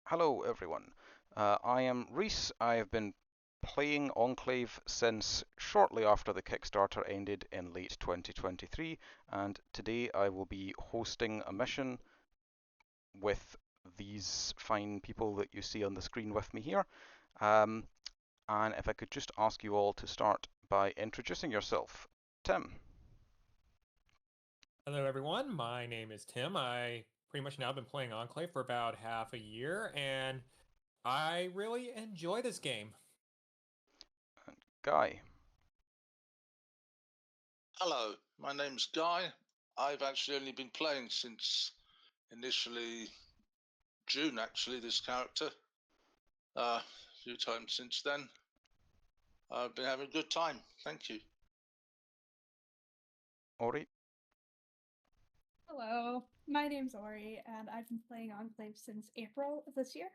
Hello, everyone. I am Reece. I have been playing Enclave since shortly after the Kickstarter ended in late 2023, and today I will be hosting a mission with these fine people that you see on the screen with me here. Um, and if I could just ask you all to start by introducing yourself. Tim. Hello, everyone. My name is Tim. I pretty much now been playing Enclave for about half a year, and I really enjoy this game. And Guy. Hello, my name's Guy. I've actually only been playing since initially June, this character. A few times since then. I've been having a good time. Thank you. Ori. Hello, my name's Ori, and I've been playing Enclave since April of this year,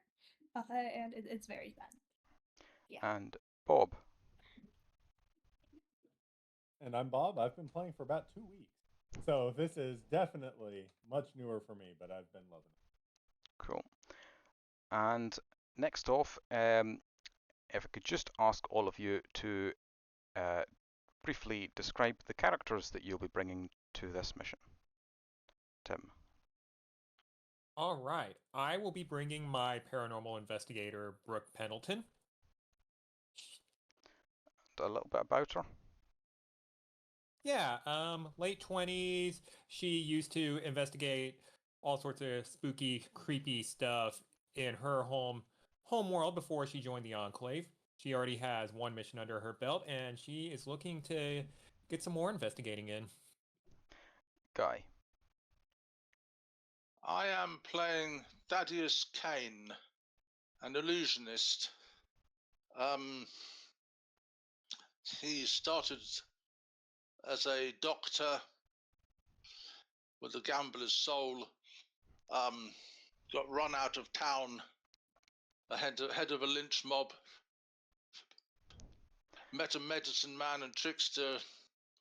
and it's very fun. Yeah. And Bob. And I'm Bob. I've been playing for about 2 weeks. So this is definitely much newer for me, but I've been loving it. Cool. And next off, if I could just ask all of you to briefly describe the characters that you'll be bringing to this mission. Tim. All right, I will be bringing my paranormal investigator, Brooke Pendleton. A little bit about her. Yeah, late 20s. She used to investigate all sorts of spooky, creepy stuff in her home world before she joined the Enclave. She already has one mission under her belt, and she is looking to get some more investigating in. Guy. I am playing Thaddeus Kane, an illusionist. He started as a doctor with a gambler's soul, got run out of town, head of a lynch mob, met a medicine man and trickster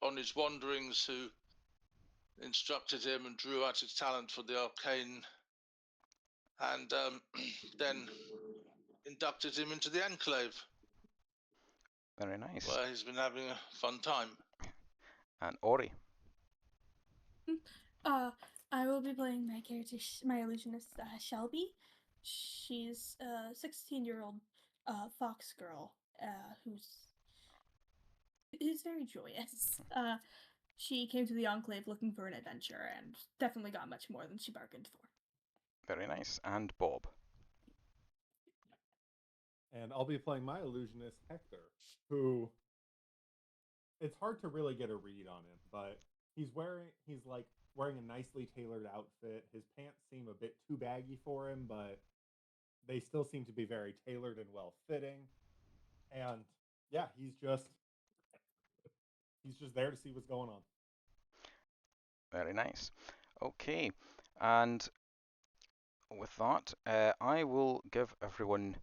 on his wanderings who instructed him and drew out his talent for the arcane, and then inducted him into the Enclave. Very nice. Where he's been having a fun time. And Ori. I will be playing my character, my illusionist, Shelby. She's a 16-year-old fox girl who's very joyous. She came to the Enclave looking for an adventure and definitely got much more than she bargained for. Very nice. And Bob. And I'll be playing my illusionist, Hector, who it's hard to really get a read on him, but he's wearing a nicely tailored outfit. His pants seem a bit too baggy for him, but they still seem to be very tailored and well fitting. And yeah, he's just there to see what's going on. Very nice. Okay. And with that, I will give everyone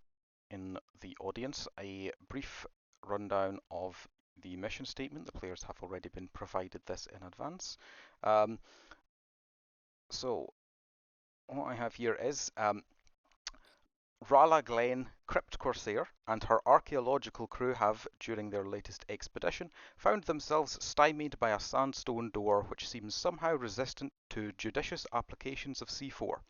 in the audience a brief rundown of the mission statement. The players have already been provided this in advance. So what I have here is Rala Glen, Crypt Corsair, and her archaeological crew have, during their latest expedition, found themselves stymied by a sandstone door which seems somehow resistant to judicious applications of C4.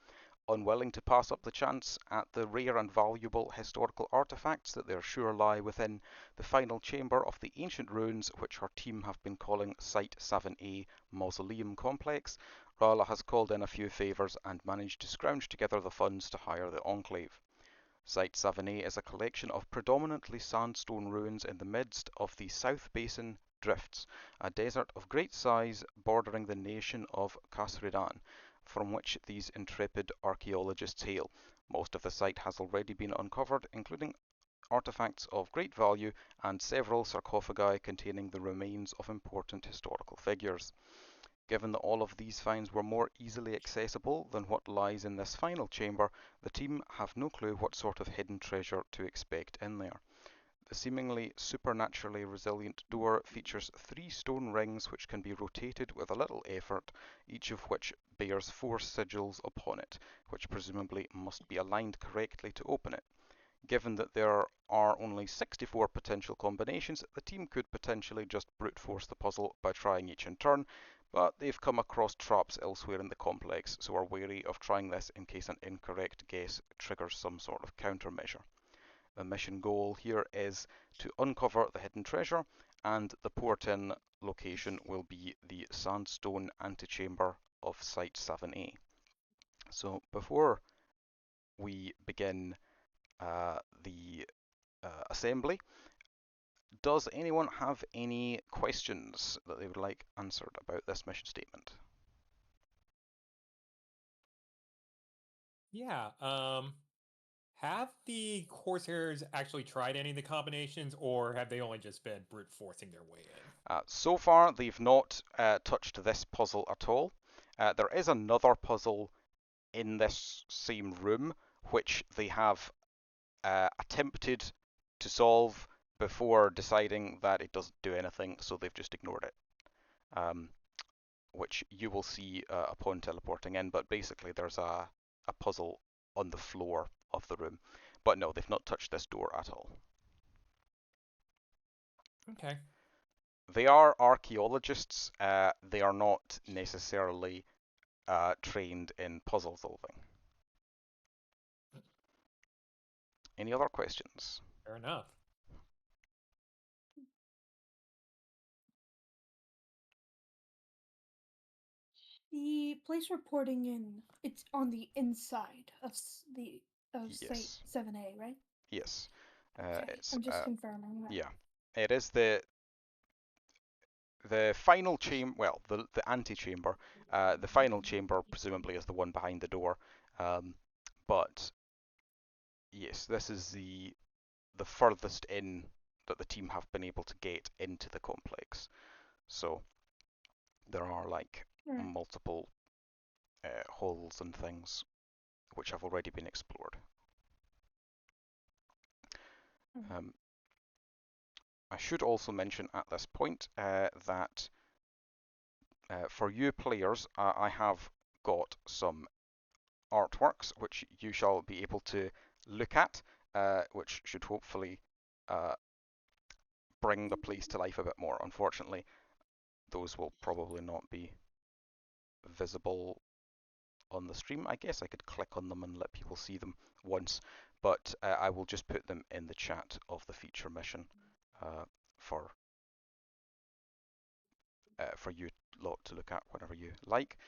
Unwilling to pass up the chance at the rare and valuable historical artifacts that they're sure lie within the final chamber of the ancient ruins, which her team have been calling Site 7A Mausoleum Complex, Rala has called in a few favours and managed to scrounge together the funds to hire the Enclave. Site 7A is a collection of predominantly sandstone ruins in the midst of the South Basin Drifts, a desert of great size bordering the nation of Kasridan, from which these intrepid archaeologists hail. Most of the site has already been uncovered, including artifacts of great value and several sarcophagi containing the remains of important historical figures. Given that all of these finds were more easily accessible than what lies in this final chamber, the team have no clue what sort of hidden treasure to expect in there. The seemingly supernaturally resilient door features 3 stone rings which can be rotated with a little effort, each of which bears 4 sigils upon it, which presumably must be aligned correctly to open it. Given that there are only 64 potential combinations, the team could potentially just brute force the puzzle by trying each in turn, but they've come across traps elsewhere in the complex, so are wary of trying this in case an incorrect guess triggers some sort of countermeasure. The mission goal here is to uncover the hidden treasure, and the port-in location will be the sandstone antechamber of Site 7A. So before we begin the assembly, does anyone have any questions that they would like answered about this mission statement? Yeah. Have the Corsairs actually tried any of the combinations, or have they only just been brute forcing their way in? So far, they've not touched this puzzle at all. There is another puzzle in this same room which they have attempted to solve before deciding that it doesn't do anything, so they've just ignored it. Which you will see upon teleporting in, but basically there's a puzzle on the floor of the room. But no, they've not touched this door at all. Okay. They are archaeologists. They are not necessarily trained in puzzle solving. Any other questions? Fair enough. The place reporting in, it's on the inside of Site Yes. 7A, right? Yes. Okay, It's I'm just confirming that. yeah. It is the final chamber. Well, the antechamber. The final chamber presumably is the one behind the door. But yes, this is the furthest in that the team have been able to get into the complex. So there are like Right. multiple holes and things which have already been explored. I should also mention at this point that for you players, I have got some artworks which you shall be able to look at, which should hopefully bring the place to life a bit more. Unfortunately, those will probably not be visible on the stream. I guess I could click on them and let people see them once, but I will just put them in the chat of the feature mission for you lot to look at whenever you like.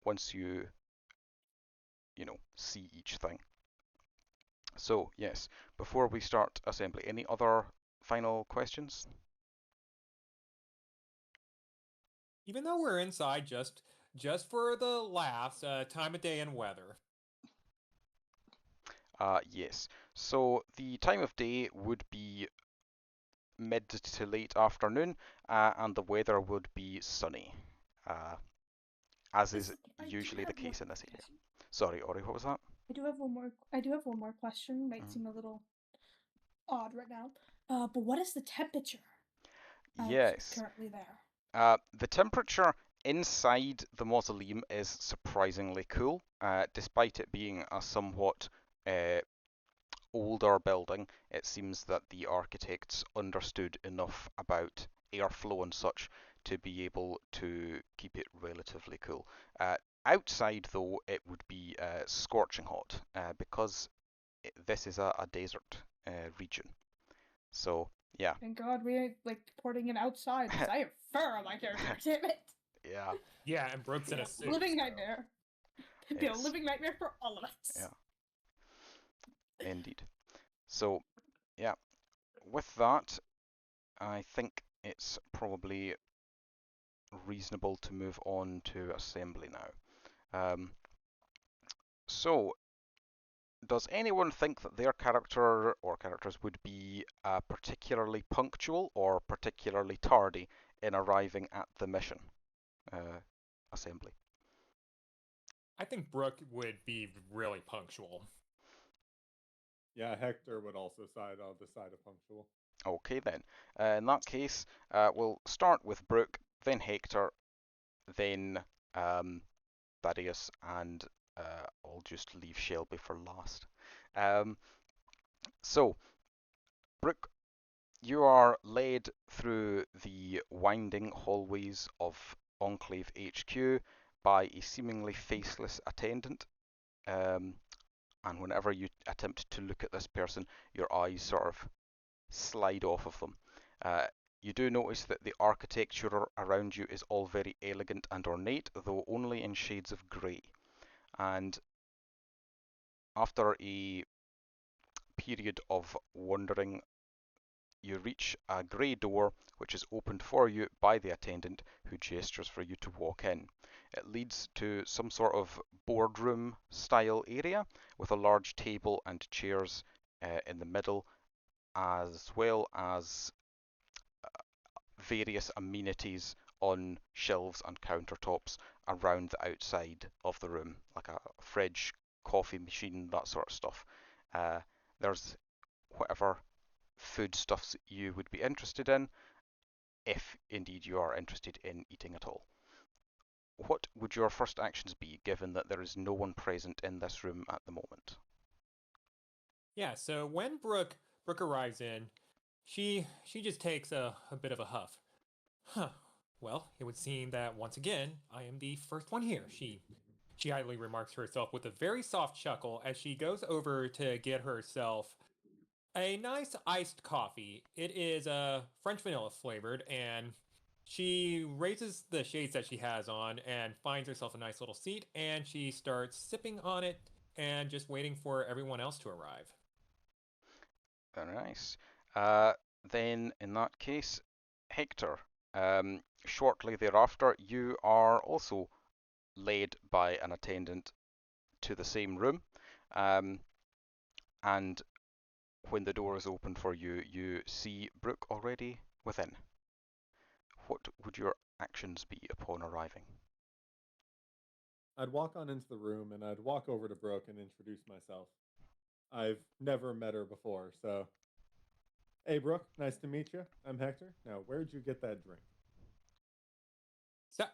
Once you see each thing. So yes, before we start assembly, any other final questions? Even though we're inside, just for the laughs, time of day and weather. Yes. So the time of day would be mid to late afternoon, and the weather would be sunny, as is usually the case in this area. Sorry, Ori, what was that? I do have one more question. Might seem a little odd right now. But what is the temperature? Yes. Currently there. The temperature inside the mausoleum is surprisingly cool, despite it being a somewhat older building. It seems that the architects understood enough about airflow and such to be able to keep it relatively cool. Outside, though, it would be scorching hot because this is a desert region. So, yeah. Thank God we ain't like porting it outside because I have fur on my character. Damn it. Yeah. Yeah, and Brooke's in a suit. Living so. nightmare. It'd be a living nightmare for all of us. Yeah. Indeed. So, yeah. With that, I think it's probably reasonable to move on to assembly now. So, does anyone think that their character or characters would be particularly punctual or particularly tardy in arriving at the mission assembly? I think Brooke would be really punctual. Yeah, Hector would also side on the side of punctual. Okay then. In that case, we'll start with Brooke, then Hector, then Thaddeus, and I'll just leave Shelby for last. Um, so, Brooke, you are led through the winding hallways of Enclave HQ by a seemingly faceless attendant. And whenever you attempt to look at this person, your eyes sort of slide off of them. You do notice that the architecture around you is all very elegant and ornate, though only in shades of grey. And after a period of wandering, you reach a grey door which is opened for you by the attendant, who gestures for you to walk in. It leads to some sort of boardroom style area with a large table and chairs in the middle, as well as various amenities on shelves and countertops around the outside of the room, like a fridge, coffee machine, that sort of stuff. There's whatever foodstuffs you would be interested in, if indeed you are interested in eating at all. What would your first actions be, given that there is no one present in this room at the moment? Yeah, so when Brooke arrives in, she just takes a bit of a huff. Huh. Well, it would seem that once again I am the first one here. She idly remarks to herself with a very soft chuckle as she goes over to get herself a nice iced coffee. It is French vanilla flavored, and she raises the shades that she has on and finds herself a nice little seat, and she starts sipping on it and just waiting for everyone else to arrive. Very nice. Then, in that case, Hector, shortly thereafter, you are also led by an attendant to the same room. And when the door is open for you, you see Brooke already within. What would your actions be upon arriving? I'd walk on into the room and I'd walk over to Brooke and introduce myself. I've never met her before, so. Hey, Brooke, nice to meet you. I'm Hector. Now, where'd you get that drink? So,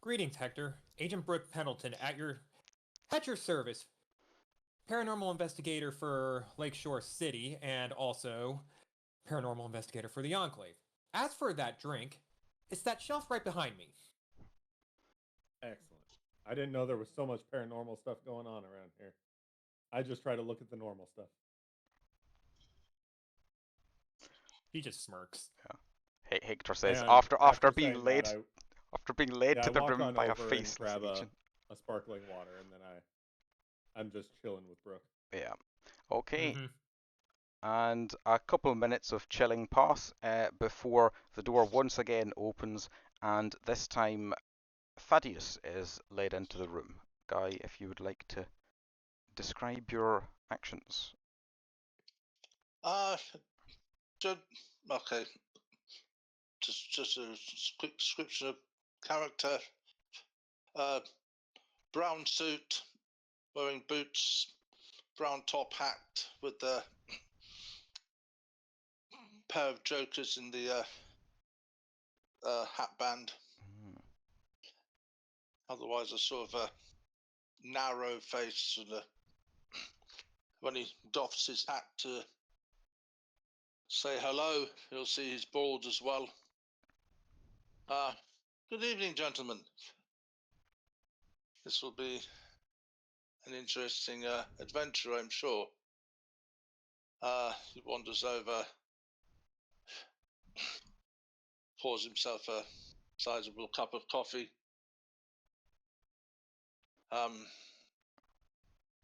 greetings, Hector. Agent Brooke Pendleton at your service. Paranormal investigator for Lakeshore City and also paranormal investigator for the Enclave. As for that drink, it's that shelf right behind me. Excellent. I didn't know there was so much paranormal stuff going on around here. I just try to look at the normal stuff. He just smirks. Hector says, And after being saying led that, after being led I to the walk room on by a over and faceless grab agent. a sparkling water, and then I'm just chilling with Brooke. Yeah. Okay. Mm-hmm. And a couple of minutes of chilling pass before the door once again opens, and this time Thaddeus is led into the room. Guy, if you would like to describe your actions. Okay. Just a quick description of character. Brown suit, wearing boots, brown top hat with the pair of jokers in the hat band. Otherwise, a sort of a narrow face, and when he doffs his hat to say hello, you'll see he's bald as well. Good evening, gentlemen. This will be an interesting adventure, I'm sure. He wanders over, pours himself a sizable cup of coffee,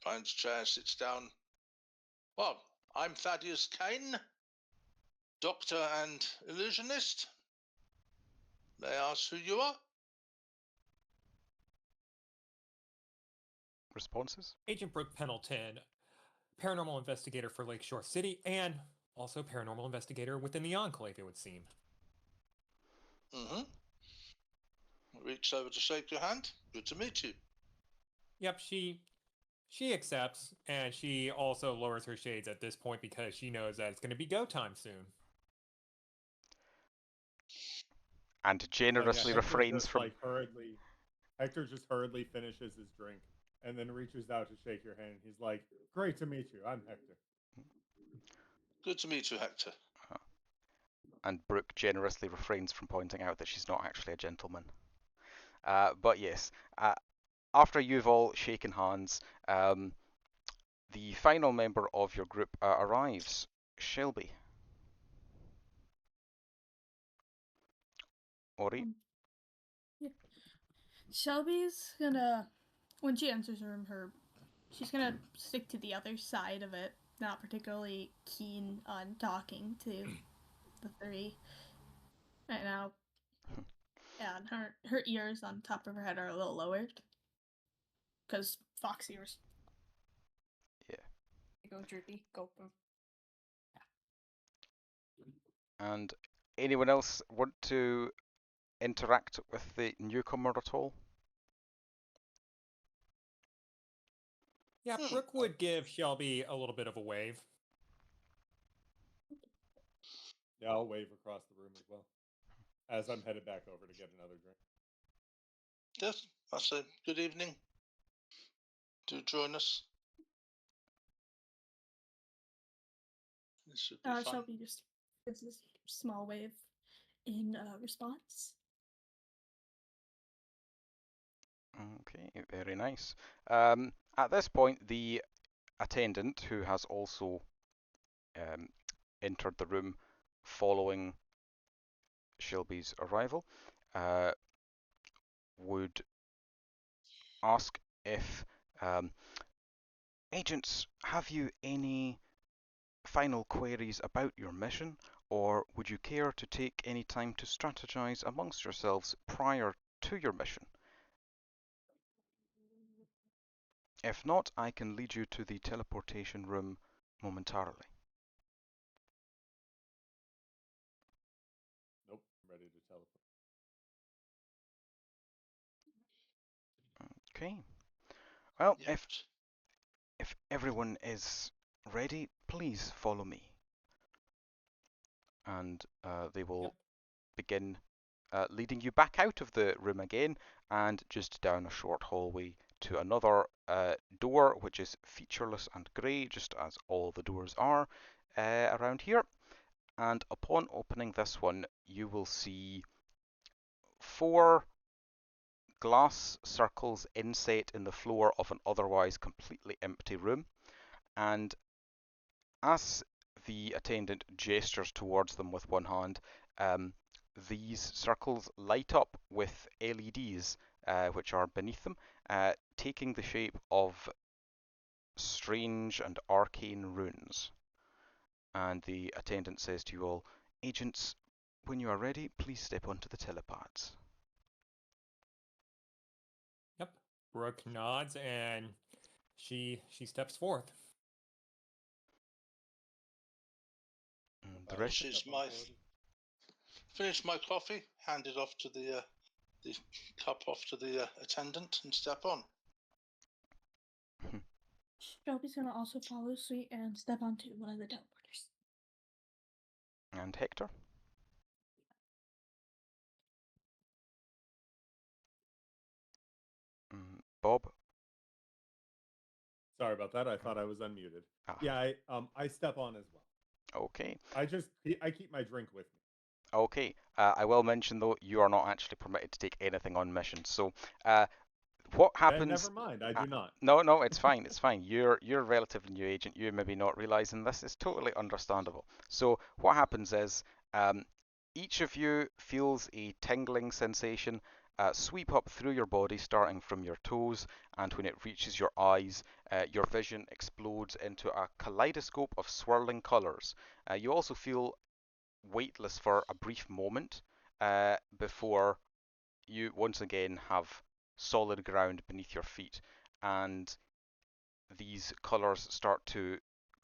finds a chair, sits down. Well, I'm Thaddeus Kane, doctor and illusionist. May I ask who you are? Responses? Agent Brooke Pendleton, paranormal investigator for Lakeshore City, and also paranormal investigator within the Enclave, it would seem. Mm-hmm. Reach over to shake your hand. Good to meet you. Yep, she She accepts, and she also lowers her shades at this point because she knows that it's going to be go time soon. And Oh, yeah, generously Hector refrains just from. like hurriedly. Hector just hurriedly finishes his drink and then reaches out to shake your hand. He's like, "Great to meet you. I'm Hector." Good to meet you, Hector. And Brooke generously refrains from pointing out that she's not actually a gentleman. But yes, after you've all shaken hands, the final member of your group arrives, Shelby. Ori? Yeah. Shelby's gonna, when she enters the room, she's gonna stick to the other side of it, not particularly keen on talking to the three right now. And her ears on top of her head are a little lowered because fox ears. Yeah. They go droopy. Go. And anyone else want to interact with the newcomer at all? Yeah, Brooke would give Shelby a little bit of a wave. Yeah, I'll wave across the room as well as I'm headed back over to get another drink. Yes, I say good evening. Do join us. This should be fun. Shelby just gives this small wave in response. Okay, very nice. At this point, the attendant, who has also entered the room following Shelby's arrival, would ask if agents, have you any final queries about your mission, or would you care to take any time to strategize amongst yourselves prior to your mission? If not, I can lead you to the teleportation room momentarily. Nope, I'm ready to teleport. Okay. Well, Yep. if everyone is ready, please follow me. And they will begin leading you back out of the room again and just down a short hallway to another door, which is featureless and grey, just as all the doors are around here. And upon opening this one, you will see 4 glass circles inset in the floor of an otherwise completely empty room. And as the attendant gestures towards them with one hand, these circles light up with LEDs, which are beneath them, taking the shape of strange and arcane runes. And the attendant says to you all, agents, when you are ready, please step onto the telepads. Yep. Brooke nods and she steps forth. And the rest. Finish my coffee, hand it off to the cup off to the attendant, and step on. Shelby's gonna also follow suit and step onto one of the teleporters. And Hector. Bob. Sorry about that. I thought I was unmuted. Ah. Yeah, I step on as well. Okay. I keep my drink with me. Okay. I will mention though, you are not actually permitted to take anything on mission. So, what happens? Never mind. I do not. No, it's fine. It's fine. You're a relatively new agent. You maybe not realizing this is totally understandable. So what happens is, each of you feels a tingling sensation sweep up through your body, starting from your toes, and when it reaches your eyes, your vision explodes into a kaleidoscope of swirling colors. You also feel weightless for a brief moment before you once again have solid ground beneath your feet, and these colors start to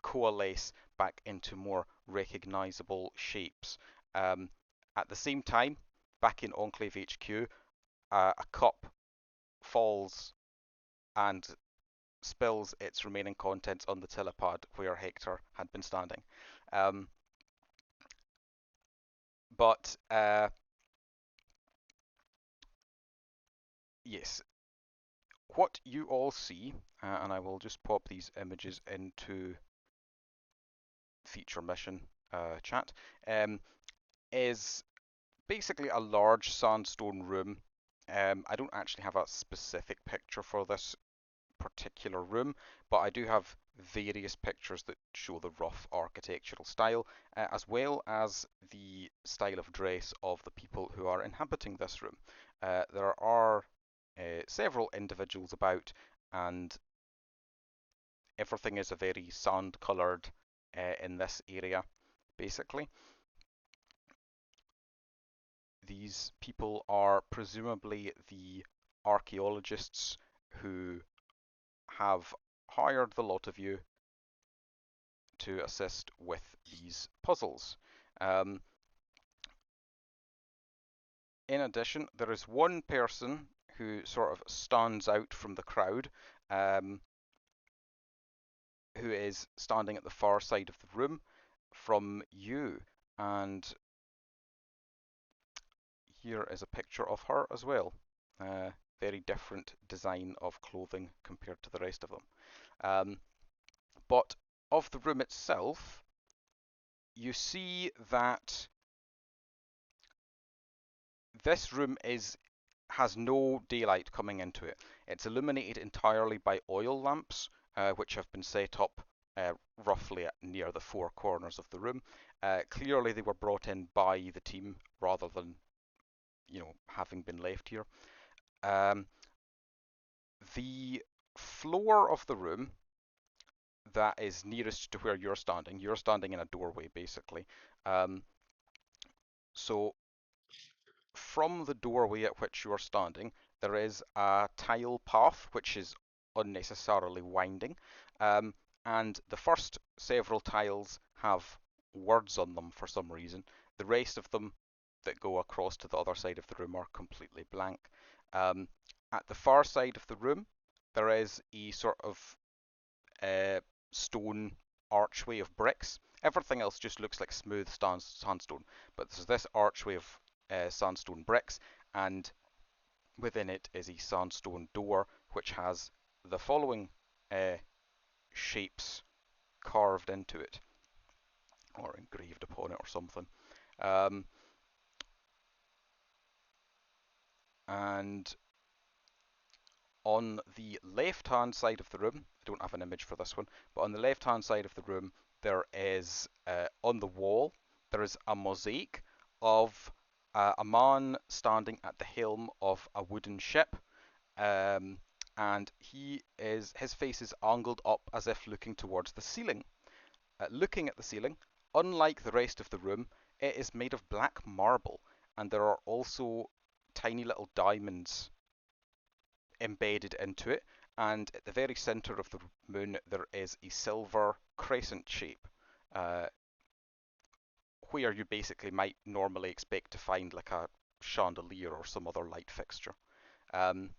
coalesce back into more recognizable shapes. At the same time, back in Enclave HQ, a cup falls and spills its remaining contents on the telepad where Hector had been standing. But yes, what you all see, and I will just pop these images into feature mission chat, is basically a large sandstone room. I don't actually have a specific picture for this particular room, but I do have various pictures that show the rough architectural style, as well as the style of dress of the people who are inhabiting this room. There are several individuals about, and everything is a very sand coloured in this area, basically. These people are presumably the archaeologists who have hired the lot of you to assist with these puzzles. In addition, there is one person who sort of stands out from the crowd, who is standing at the far side of the room from you, and here is a picture of her as well. Very different design of clothing compared to the rest of them. But of the room itself, you see that this room has no daylight coming into it. It's illuminated entirely by oil lamps, which have been set up roughly near the four corners of the room. Clearly, they were brought in by the team rather than, having been left here. The floor of the room that is nearest to where you're standing in a doorway, basically. So from the doorway at which you are standing, there is a tile path which is unnecessarily winding, and the first several tiles have words on them for some reason. The rest of them that go across to the other side of the room are completely blank. At the far side of the room, there is a sort of stone archway of bricks. Everything else just looks like smooth sandstone, but there's this archway of sandstone bricks, and within it is a sandstone door which has the following shapes carved into it, or engraved upon it, or something. And on the left-hand side of the room, I don't have an image for this one, but on the left-hand side of the room, there is, on the wall, there is a mosaic of a man standing at the helm of a wooden ship, and his face is angled up as if looking towards the ceiling. Looking at the ceiling, unlike the rest of the room, it is made of black marble, and there are also tiny little diamonds embedded into it, and at the very center of the moon there is a silver crescent shape, where you basically might normally expect to find like a chandelier or some other light fixture. And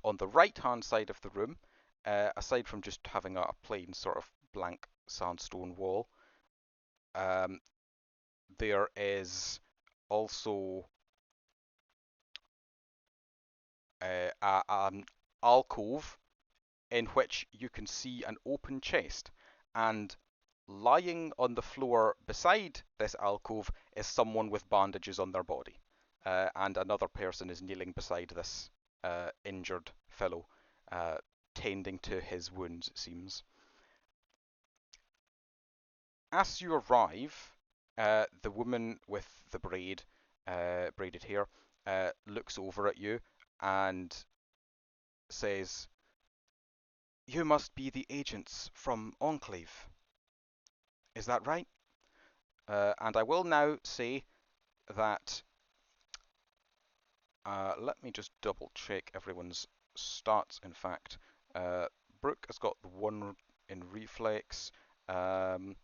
on the right hand side of the room, aside from just having a plain sort of blank sandstone wall, there is also an alcove in which you can see an open chest, and lying on the floor beside this alcove is someone with bandages on their body, and another person is kneeling beside this injured fellow, tending to his wounds, it seems. As you arrive, the woman with the braided hair, looks over at you and says, "You must be the agents from Enclave. Is that right?" And I will now say that, let me just double check everyone's stats, in fact. Brooke has got the 1 in reflex, and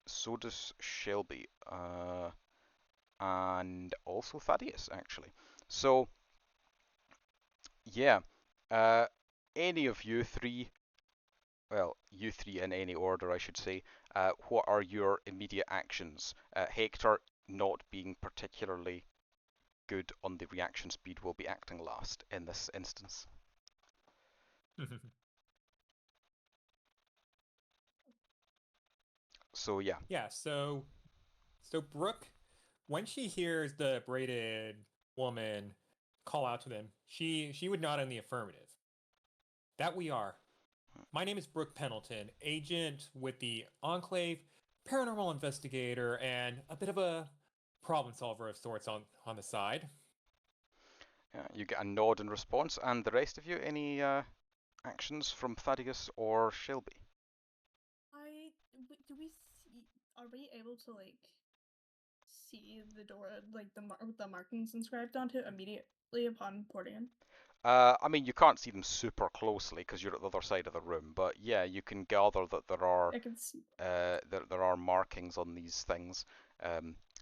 so does Shelby, and also Thadeus, actually. So, Yeah. Any of you three, well, you three in any order, I should say, what are your immediate actions? Hector, not being particularly good on the reaction speed, will be acting last in this instance. So yeah. Yeah, so Brooke, when she hears the braided woman call out to them, she would nod in the affirmative. That we are. My name is Brooke Pendleton, agent with the Enclave, paranormal investigator, and a bit of a problem solver of sorts on the side. Yeah, you get a nod in response, and the rest of you, any actions from Thaddeus or Shelby? Do we see? Are we able to like see the door, like the markings inscribed onto it immediately upon porting in? I mean, you can't see them super closely because you're at the other side of the room, but yeah, you can gather that there are I can see. there are markings on these things,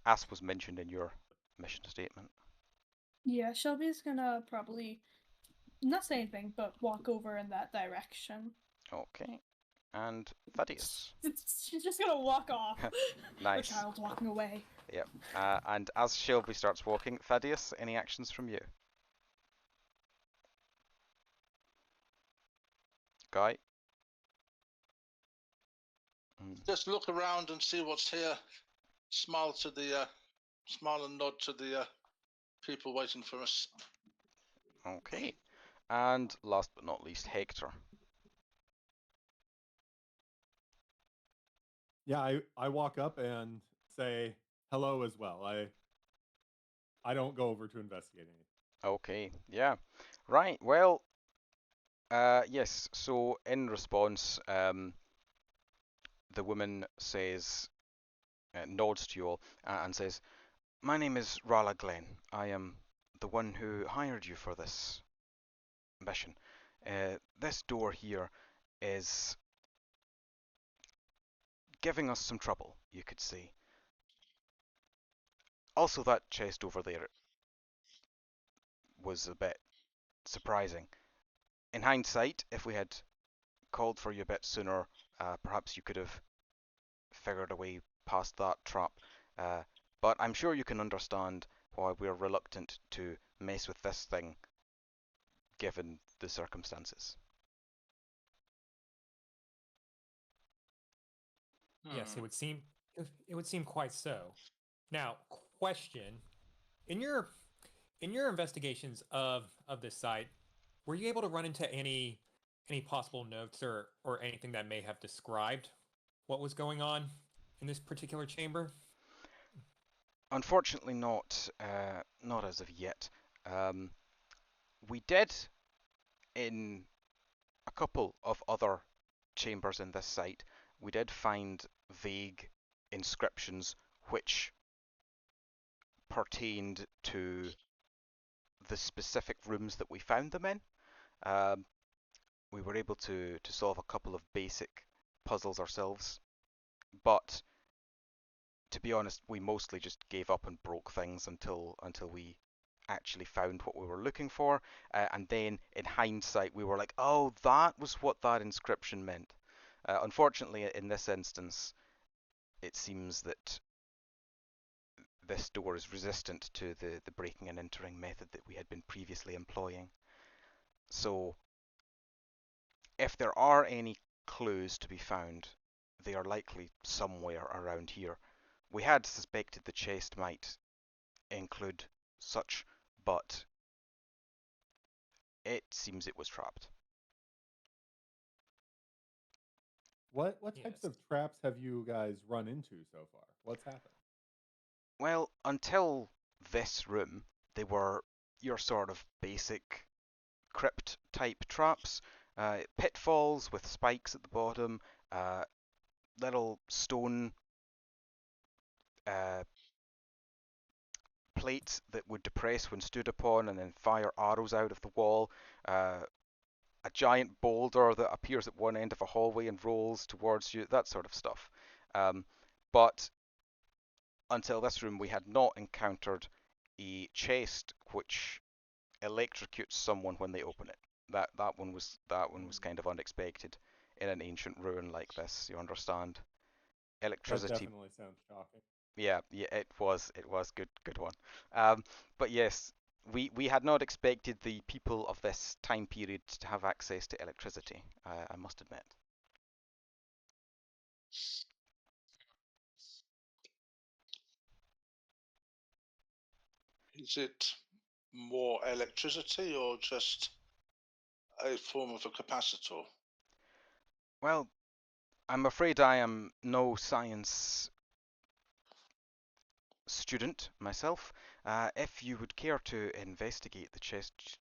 as was mentioned in your mission statement. Yeah, Shelby's gonna probably not say anything, but walk over in that direction. Okay, and Thaddeus. She's just gonna walk off. Nice. The child's walking away. Yep. And as Shelby starts walking, Thaddeus, any actions from you? Guy? Just look around and see what's here. Smile and nod to the people waiting for us. Okay. And last but not least, Hector. Yeah, I walk up and say hello as well. I don't go over to investigate anything. Okay, yeah. Right, well, yes, so in response, the woman says, nods to you all, and says, "My name is Rala Glenn. I am the one who hired you for this mission. This door here is giving us some trouble, you could say. Also, that chest over there was a bit surprising. In hindsight, if we had called for you a bit sooner, perhaps you could have figured a way past that trap. But I'm sure you can understand why we're reluctant to mess with this thing, given the circumstances." Yes, it would seem quite so. Now, question: in your investigations of this site, were you able to run into any possible notes or anything that may have described what was going on in this particular chamber? Unfortunately, not as of yet. We did in a couple of other chambers in this site. We did find vague inscriptions which pertained to the specific rooms that we found them in. Um, we were able to solve a couple of basic puzzles ourselves, but to be honest, we mostly just gave up and broke things until we actually found what we were looking for, and then in hindsight we were like, oh, that was what that inscription meant. Unfortunately, in this instance, it seems that this door is resistant to the breaking and entering method that we had been previously employing. So if there are any clues to be found, they are likely somewhere around here. We had suspected the chest might include such, but it seems it was trapped. What types Yes. of traps have you guys run into so far? What's happened? Well, until this room, they were your sort of basic crypt type traps. Pitfalls with spikes at the bottom, little stone uh, plates that would depress when stood upon and then fire arrows out of the wall, a giant boulder that appears at one end of a hallway and rolls towards you, that sort of stuff. But until this room, we had not encountered a chest which electrocutes someone when they open it. That one was kind of unexpected in an ancient ruin like this. You understand? That Electricity. definitely sounds shocking. Yeah, it was good one. But yes, we had not expected the people of this time period to have access to electricity. I must admit. Is it more electricity or just a form of a capacitor? Well, I'm afraid I am no science student myself. If you would care to investigate the chest,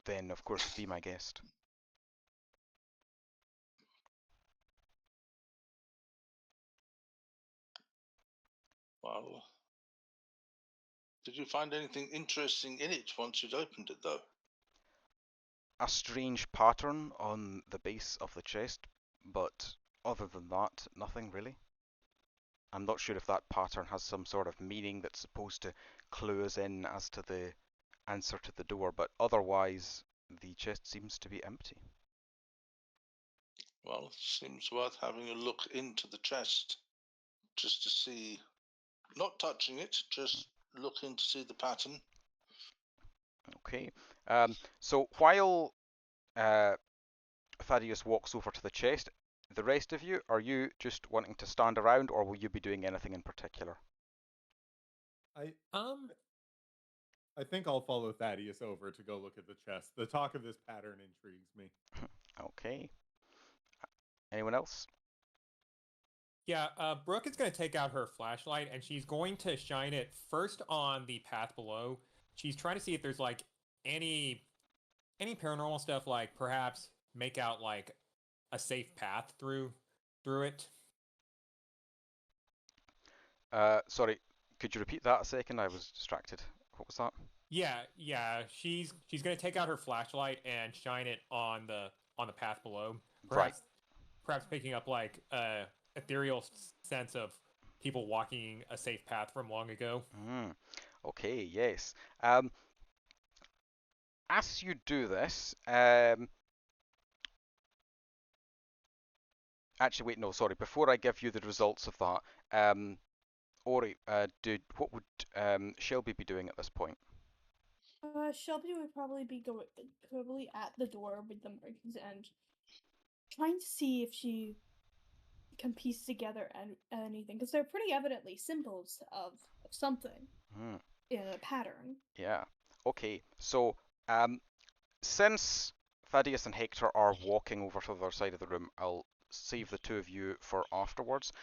then of course be my guest. Well, did you find anything interesting in it once you'd opened it, though? A strange pattern on the base of the chest, but other than that, nothing really. I'm not sure if that pattern has some sort of meaning that's supposed to clue us in as to the answer to the door, but otherwise, the chest seems to be empty. Well, seems worth having a look into the chest just to see, not touching it, just looking to see the pattern. Okay. So while Thaddeus walks over to the chest, the rest of you, are you just wanting to stand around, or will you be doing anything in particular? I think I'll follow Thaddeus over to go look at the chest. The talk of this pattern intrigues me. Okay. Anyone else? Yeah, Brooke is going to take out her flashlight and she's going to shine it first on the path below. She's trying to see if there's like any paranormal stuff, like perhaps make out like a safe path through it. Sorry, could you repeat that a second? I was distracted. What was that? Yeah. She's going to take out her flashlight and shine it on the path below. Right. Perhaps picking up like ethereal sense of people walking a safe path from long ago. Okay, yes. As you do this, actually, wait, no, sorry. Before I give you the results of that, Ori, what would Shelby be doing at this point? Shelby would probably be probably at the door with the markings and trying to see if she can piece together anything, because they're pretty evidently symbols of something in a pattern. Yeah. Okay. So, since Thaddeus and Hector are walking over to the other side of the room, I'll save the two of you for afterwards.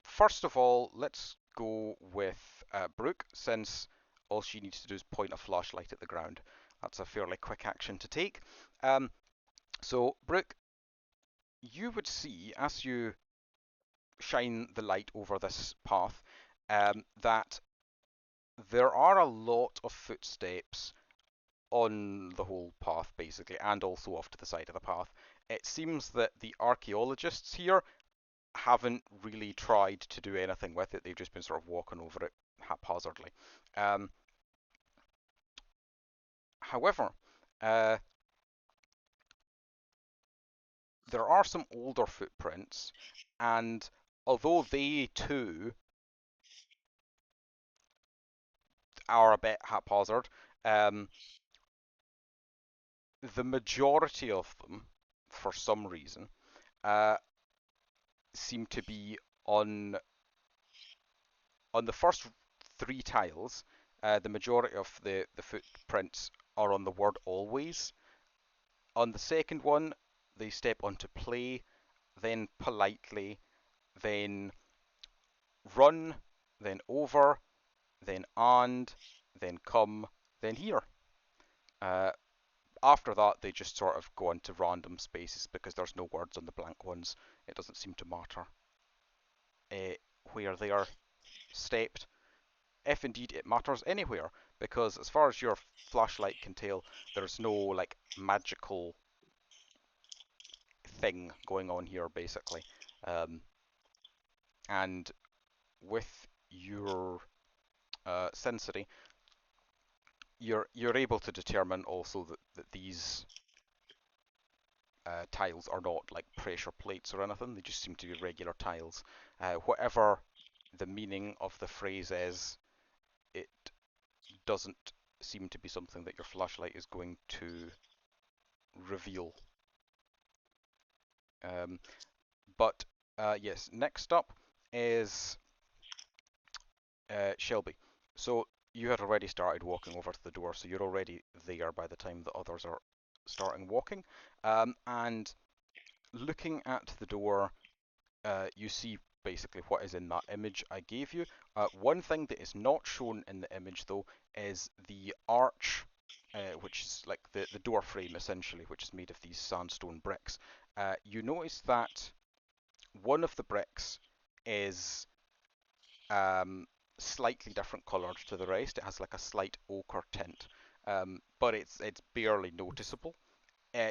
First of all, let's go with Brooke, since all she needs to do is point a flashlight at the ground. That's a fairly quick action to take. So, Brooke, you would see, as you shine the light over this path, that there are a lot of footsteps on the whole path, basically, and also off to the side of the path. It seems that the archaeologists here haven't really tried to do anything with it. They've just been sort of walking over it haphazardly. However, there are some older footprints, and although they too are a bit haphazard, the majority of them, for some reason, seem to be on the first three tiles. The majority of the footprints are on the word always. On the second one, they step onto play, then politely, then run, then over, then and, then come, then here. After that, they just sort of go into random spaces because there's no words on the blank ones. It doesn't seem to matter where they are stepped, if indeed it matters anywhere, because as far as your flashlight can tell, there's no like magical thing going on here, basically. And with your sensory, you're able to determine also that these tiles are not like pressure plates or anything. They just seem to be regular tiles. Whatever the meaning of the phrase is, it doesn't seem to be something that your flashlight is going to reveal. But yes, next up is Shelby. So you had already started walking over to the door, so you're already there by the time the others are starting walking. And looking at the door, you see basically what is in that image I gave you. One thing that is not shown in the image though is the arch, which is like the door frame essentially, which is made of these sandstone bricks. You notice that one of the bricks is slightly different coloured to the rest. It has like a slight ochre tint, but it's barely noticeable.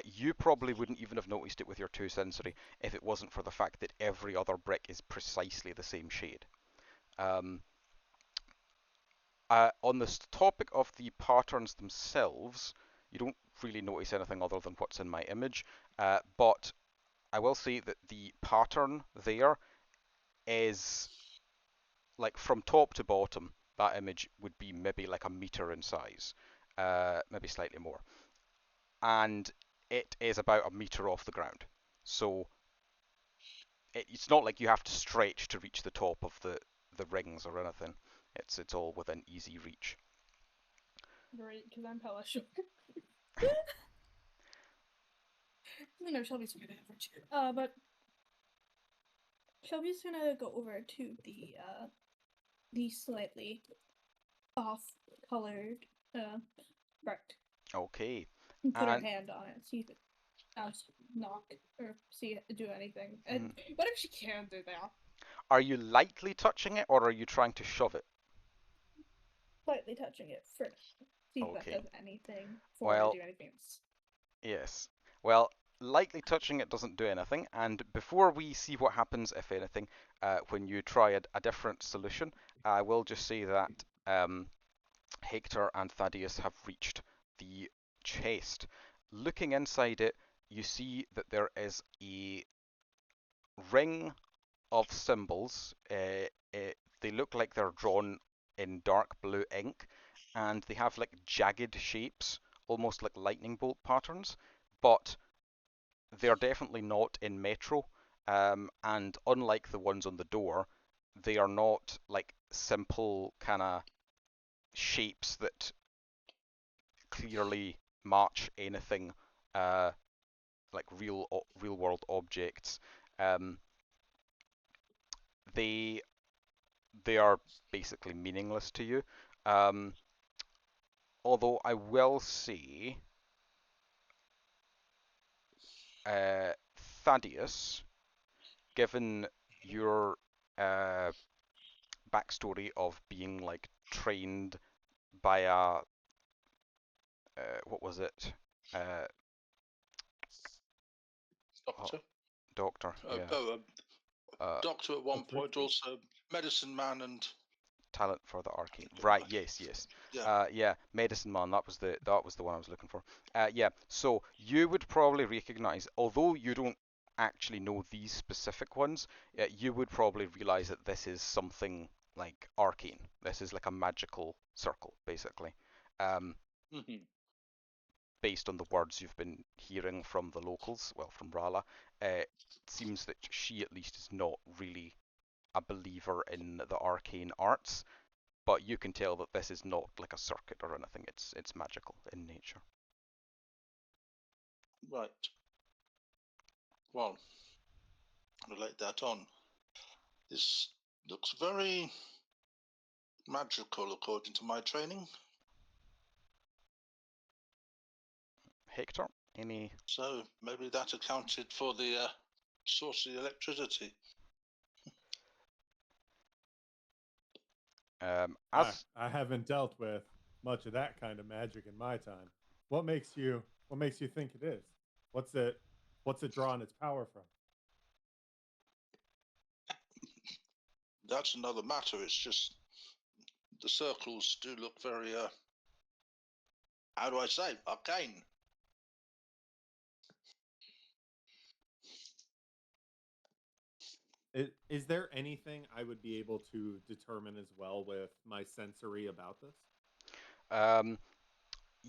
You probably wouldn't even have noticed it with your two sensory if it wasn't for the fact that every other brick is precisely the same shade. On this topic of the patterns themselves, you don't really notice anything other than what's in my image, but I will say that the pattern there is like from top to bottom. That image would be maybe like a meter in size, maybe slightly more, and it is about a meter off the ground. So it's not like you have to stretch to reach the top of the rings or anything. It's all within easy reach. Great, because I'm hella short. No, Shelby's gonna average. But Shelby's gonna go over to the slightly off-colored brick Okay. and put her And hand on it, see if it knock or see it do anything. And what if she can do that? are you lightly touching it, or are you trying to shove it? Slightly touching it first. See if Okay. that does anything before I Well, do anything else. yes. Well, lightly touching it doesn't do anything, and before we see what happens, if anything, when you try a different solution, I will just say that Hector and Thadeus have reached the chest. Looking inside it, you see that there is a ring of symbols. They look like they're drawn in dark blue ink, and they have like jagged shapes, almost like lightning bolt patterns, but they're definitely not in Metro. And unlike the ones on the door, they are not like simple kind of shapes that clearly match anything like real world objects. Um, they are basically meaningless to you. Um, although I will say, Thaddeus, given your backstory of being like trained by a what was it? Doctor. Doctor, yeah. Doctor at one That's point, Ricky. also medicine man, and Talent for the arcane. Right, yes. Yeah. Yeah, medicine man, that was the one I was looking for. Yeah, so you would probably recognize, although you don't actually know these specific ones, you would probably realize that this is something like arcane. This is like a magical circle, basically. Based on the words you've been hearing from the locals, well, from Rala, it seems that she at least is not really a believer in the arcane arts, but you can tell that this is not like a circuit or anything. It's magical in nature. Right. Well, relate that on. This looks very magical according to my training. Hector, any? So maybe that accounted for the source of the electricity. I haven't dealt with much of that kind of magic in my time. What makes you think it is? What's it drawing its power from? That's another matter. It's just the circles do look very how do I say, arcane. Is there anything I would be able to determine as well with my sensory about this?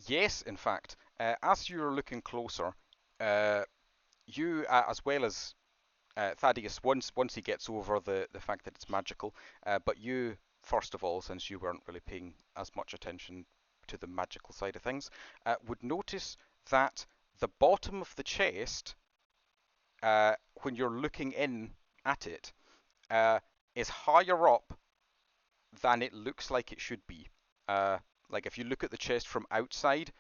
Yes, in fact, as you're looking closer, you, as well as Thaddeus, once he gets over the fact that it's magical, but you, first of all, since you weren't really paying as much attention to the magical side of things, would notice that the bottom of the chest, when you're looking in at it, is higher up than it looks like it should be. Like if you look at the chest from outside,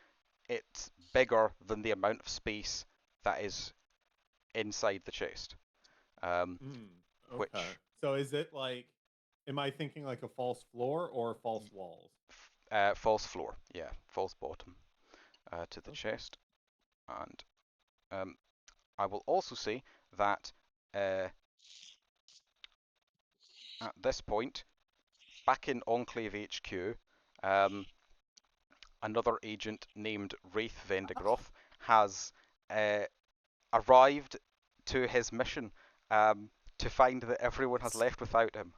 it's bigger than the amount of space that is inside the chest. Okay. Which So is it like, am I thinking like a false floor or false walls? false floor, yeah, false bottom to the Okay. chest. And I will also say that at this point, back in Enclave HQ, another agent named Wraith Vendigroth has arrived to his mission to find that everyone has left without him.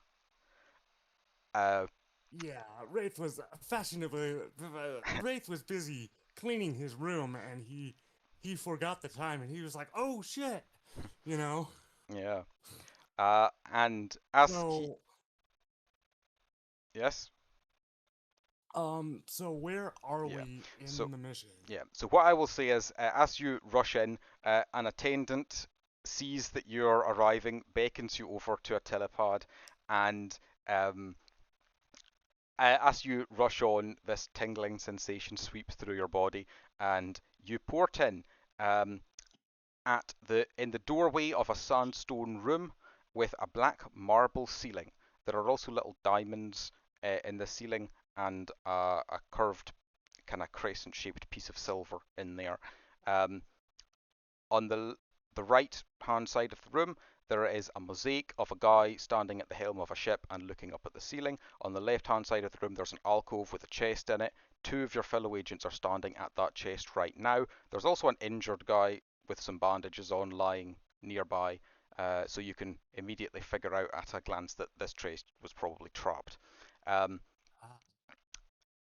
Yeah, Wraith was fashionably. Wraith was busy cleaning his room, and he forgot the time, and he was like, "Oh shit," you know. Yeah. And as he, So, yes, so where are Yeah, we in so- the mission? yeah. So what I will say is, as you rush in, an attendant sees that you're arriving, beckons you over to a telepod, and as you rush on, this tingling sensation sweeps through your body, and you port in in the doorway of a sandstone room with a black marble ceiling. There are also little diamonds in the ceiling and a curved kind of crescent-shaped piece of silver in there. On the right hand side of the room, there is a mosaic of a guy standing at the helm of a ship and looking up at the ceiling. On the left hand side of the room, there's an alcove with a chest in it. Two of your fellow agents are standing at that chest right now. There's also an injured guy with some bandages on lying nearby, so you can immediately figure out at a glance that this chest was probably trapped.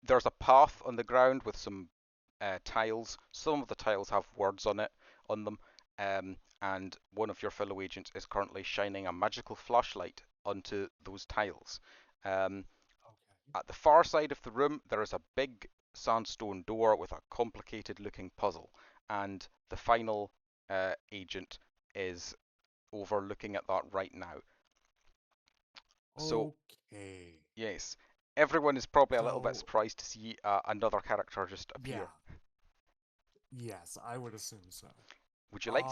There's a path on the ground with some tiles. Some of the tiles have words on them, and one of your fellow agents is currently shining a magical flashlight onto those tiles. Okay. At the far side of the room, there is a big sandstone door with a complicated looking puzzle, and the final agent is overlooking at that right now. So, Okay. yes, everyone is probably a little bit So- surprised to see another character just appear. Yeah. Yes, I would assume so. Would you like,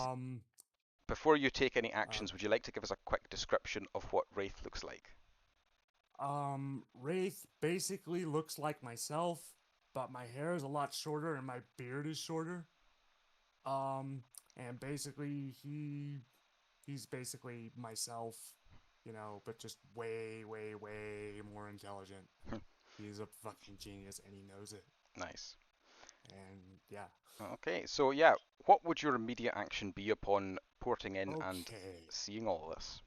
before you take any actions, would you like to give us a quick description of what Wraith looks like? Wraith basically looks like myself, but my hair is a lot shorter and my beard is shorter. And basically he's basically myself, you know, but just way, way, way more intelligent. He's a fucking genius and he knows it. Nice. And yeah. Okay, so yeah, what would your immediate action be upon porting in and Okay. seeing all this?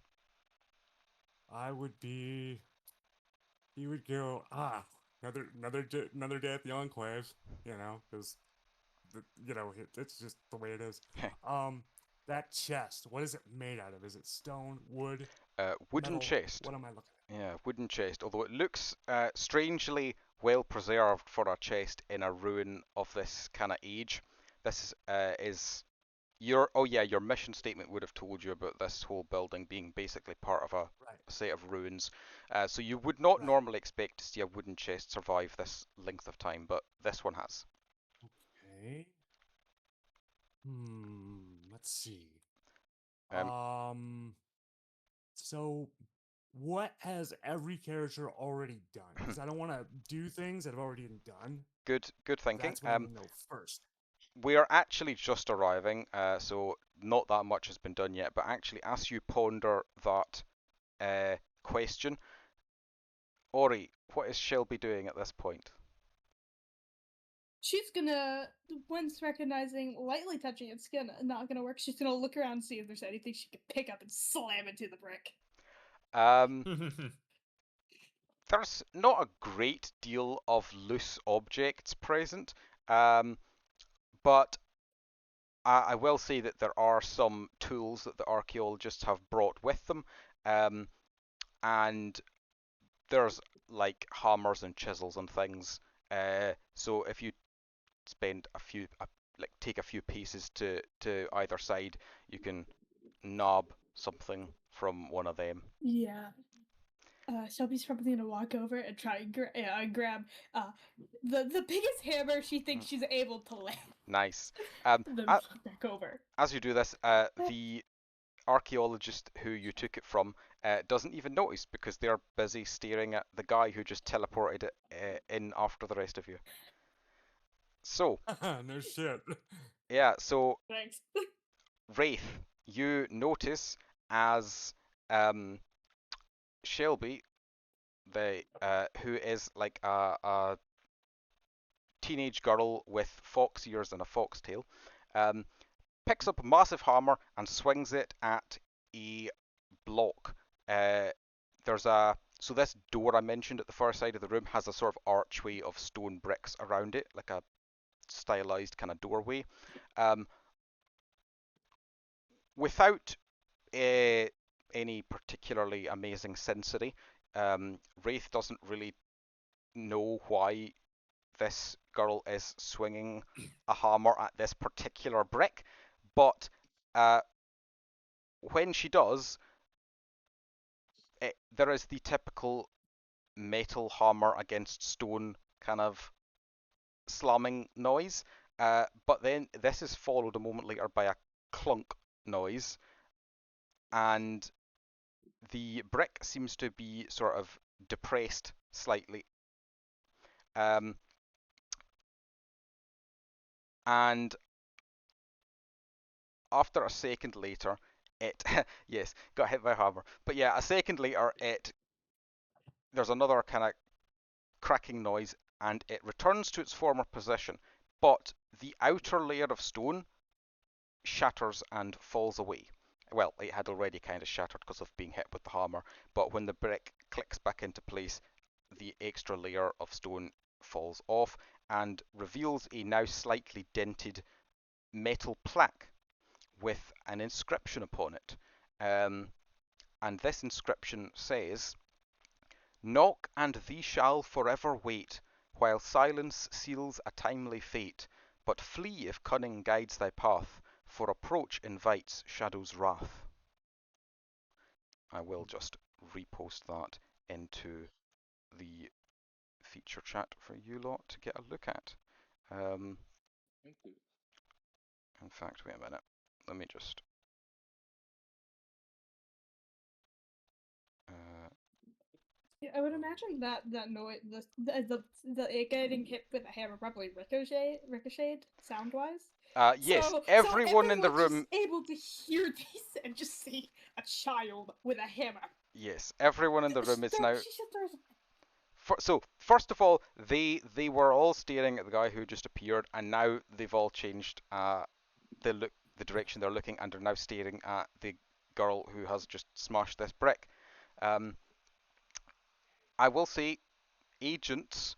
He would go, another day at the Enclave, you know, because, you know, it's just the way it is. That chest, what is it made out of? Is it stone, wood, Wooden metal? chest. What am I looking at? Yeah, wooden chest. Although it looks strangely well preserved for a chest in a ruin of this kind of age. This is your mission statement would have told you about this whole building being basically part of a Right. set of ruins. So you would not Right. normally expect to see a wooden chest survive this length of time, but this one has. Okay. Let's see. Um, So what has every character already done? Because I don't want to do things that have already been done. Good thinking. That's what I want to know first. We are actually just arriving, so not that much has been done yet. But actually, as you ponder that question, Ori, what is Shelby doing at this point? she's gonna, once recognizing lightly touching its skin not gonna work, she's gonna look around and see if there's anything she can pick up and slam into the brick. Um, there's not a great deal of loose objects present, but I will say that there are some tools that the archaeologists have brought with them, and there's like hammers and chisels and things. So if you spend take a few pieces to either side, you can knob something from one of them. Yeah. Shelby's probably gonna walk over and try and grab the biggest hammer she thinks she's able to land. Nice. Then back over. As you do this, the archaeologist who you took it from doesn't even notice because they're busy staring at the guy who just teleported it in after the rest of you. So, No shit. yeah, so Thanks. Wraith, you notice as Shelby, who is like a teenage girl with fox ears and a foxtail, picks up a massive hammer and swings it at a block. So this door I mentioned at the far side of the room has a sort of archway of stone bricks around it, like a stylized kind of doorway. Without any particularly amazing sensory, Wraith doesn't really know why this girl is swinging a hammer at this particular brick, but when she does, there is the typical metal hammer against stone kind of slamming noise, but then this is followed a moment later by a clunk noise, and the brick seems to be sort of depressed slightly. And after a second later, it yes, got hit by a hammer. But yeah, a second later, there's another kind of cracking noise, and it returns to its former position. But the outer layer of stone shatters and falls away. Well, it had already kind of shattered because of being hit with the hammer, but when the brick clicks back into place, the extra layer of stone falls off and reveals a now slightly dented metal plaque with an inscription upon it. And this inscription says, "Knock and thee shall forever wait, while silence seals a timely fate. But flee if cunning guides thy path, for approach invites shadow's wrath." I will just repost that into the feature chat for you lot to get a look at. Thank you. In fact, wait a minute. Let me just. Yeah, I would imagine that noise, the it getting hit with a hammer probably ricocheted sound wise. Yes, So everyone in the everyone's room. just able to hear this and just see a child with a hammer. Yes, everyone in the room is now. She just throws. So first of all, they were all staring at the guy who just appeared, and now they've all changed the direction they're looking, and are now staring at the girl who has just smashed this brick. I will say, agents,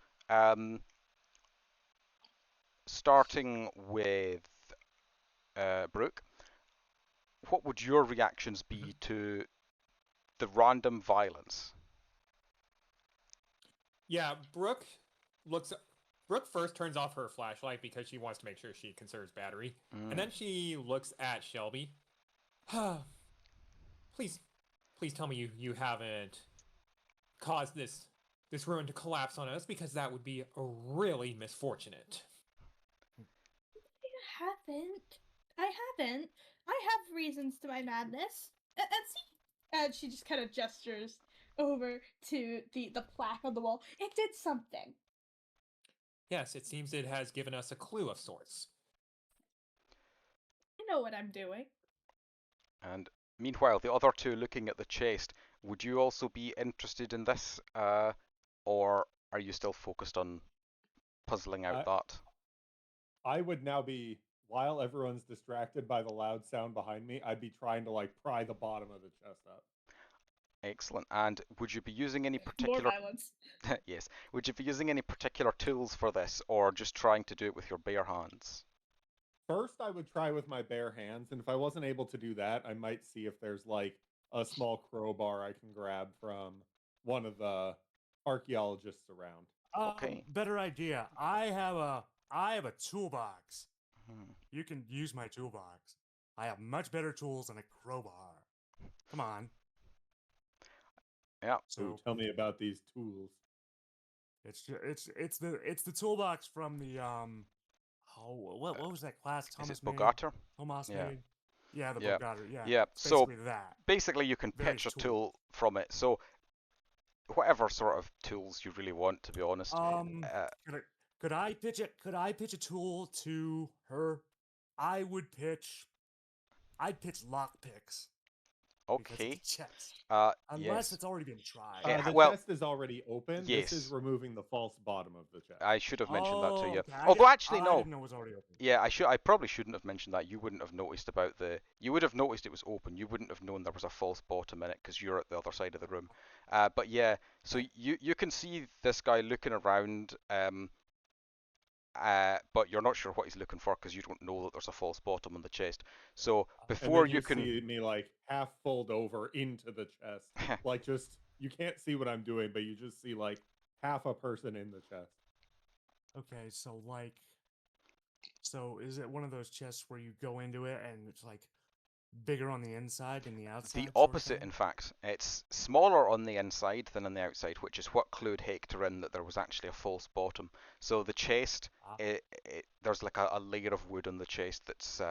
starting with Brooke, what would your reactions be to the random violence? Yeah, Brooke first turns off her flashlight because she wants to make sure she conserves battery. And then she looks at Shelby. Please tell me you haven't caused this ruin to collapse on us, because that would be really misfortunate. I haven't. I have reasons to my madness. And see, and she just kind of gestures over to the plaque on the wall. It did something. Yes, it seems it has given us a clue of sorts. I know what I'm doing. And meanwhile, the other two looking at the chest, would you also be interested in this, or are you still focused on puzzling out that? I would now be, while everyone's distracted by the loud sound behind me, I'd be trying to like pry the bottom of the chest up. Excellent. And would you be using any More particular violence. yes? Would you be using any particular tools for this, or just trying to do it with your bare hands? First, I would try with my bare hands, and if I wasn't able to do that, I might see if there's like a small crowbar I can grab from one of the archaeologists around. Okay. Better idea. I have a toolbox. Hmm. You can use my toolbox. I have much better tools than a crowbar. Come on. Yeah. So So tell me about these tools. it's the toolbox from the what was that class Is Thomas it made? Bogater? Thomas Yeah. made. Yeah, the Yeah. Bogater. Yeah. Yeah. It's So basically that. basically, you can Various pitch a tools. tool from it. So whatever sort of tools you really want, to be honest. Could I pitch it? Could I pitch a tool to her? I'd pitch lockpicks. Because Okay. it's a chest. Unless Unless yes. it's already been tried. Yeah, The well, chest is already open. This is yes. removing the false bottom of the chest. I should have mentioned that to you. Okay. Although actually, I no. didn't know it was already open. Yeah, I probably shouldn't have mentioned that. You wouldn't have noticed about the. You would have noticed it was open. You wouldn't have known there was a false bottom in it because you're at the other side of the room. But yeah, so you can see this guy looking around. But you're not sure what he's looking for because you don't know that there's a false bottom on the chest. So And before then you can, see me like half fold over into the chest. Like just you can't see what I'm doing, but you just see like half a person in the chest. Okay, so is it one of those chests where you go into it and it's like bigger on the inside than the outside? the opposite, in fact, it's smaller on the inside than on the outside, which is what clued Hector in that there was actually a false bottom. So the chest, there's like a layer of wood on the chest that's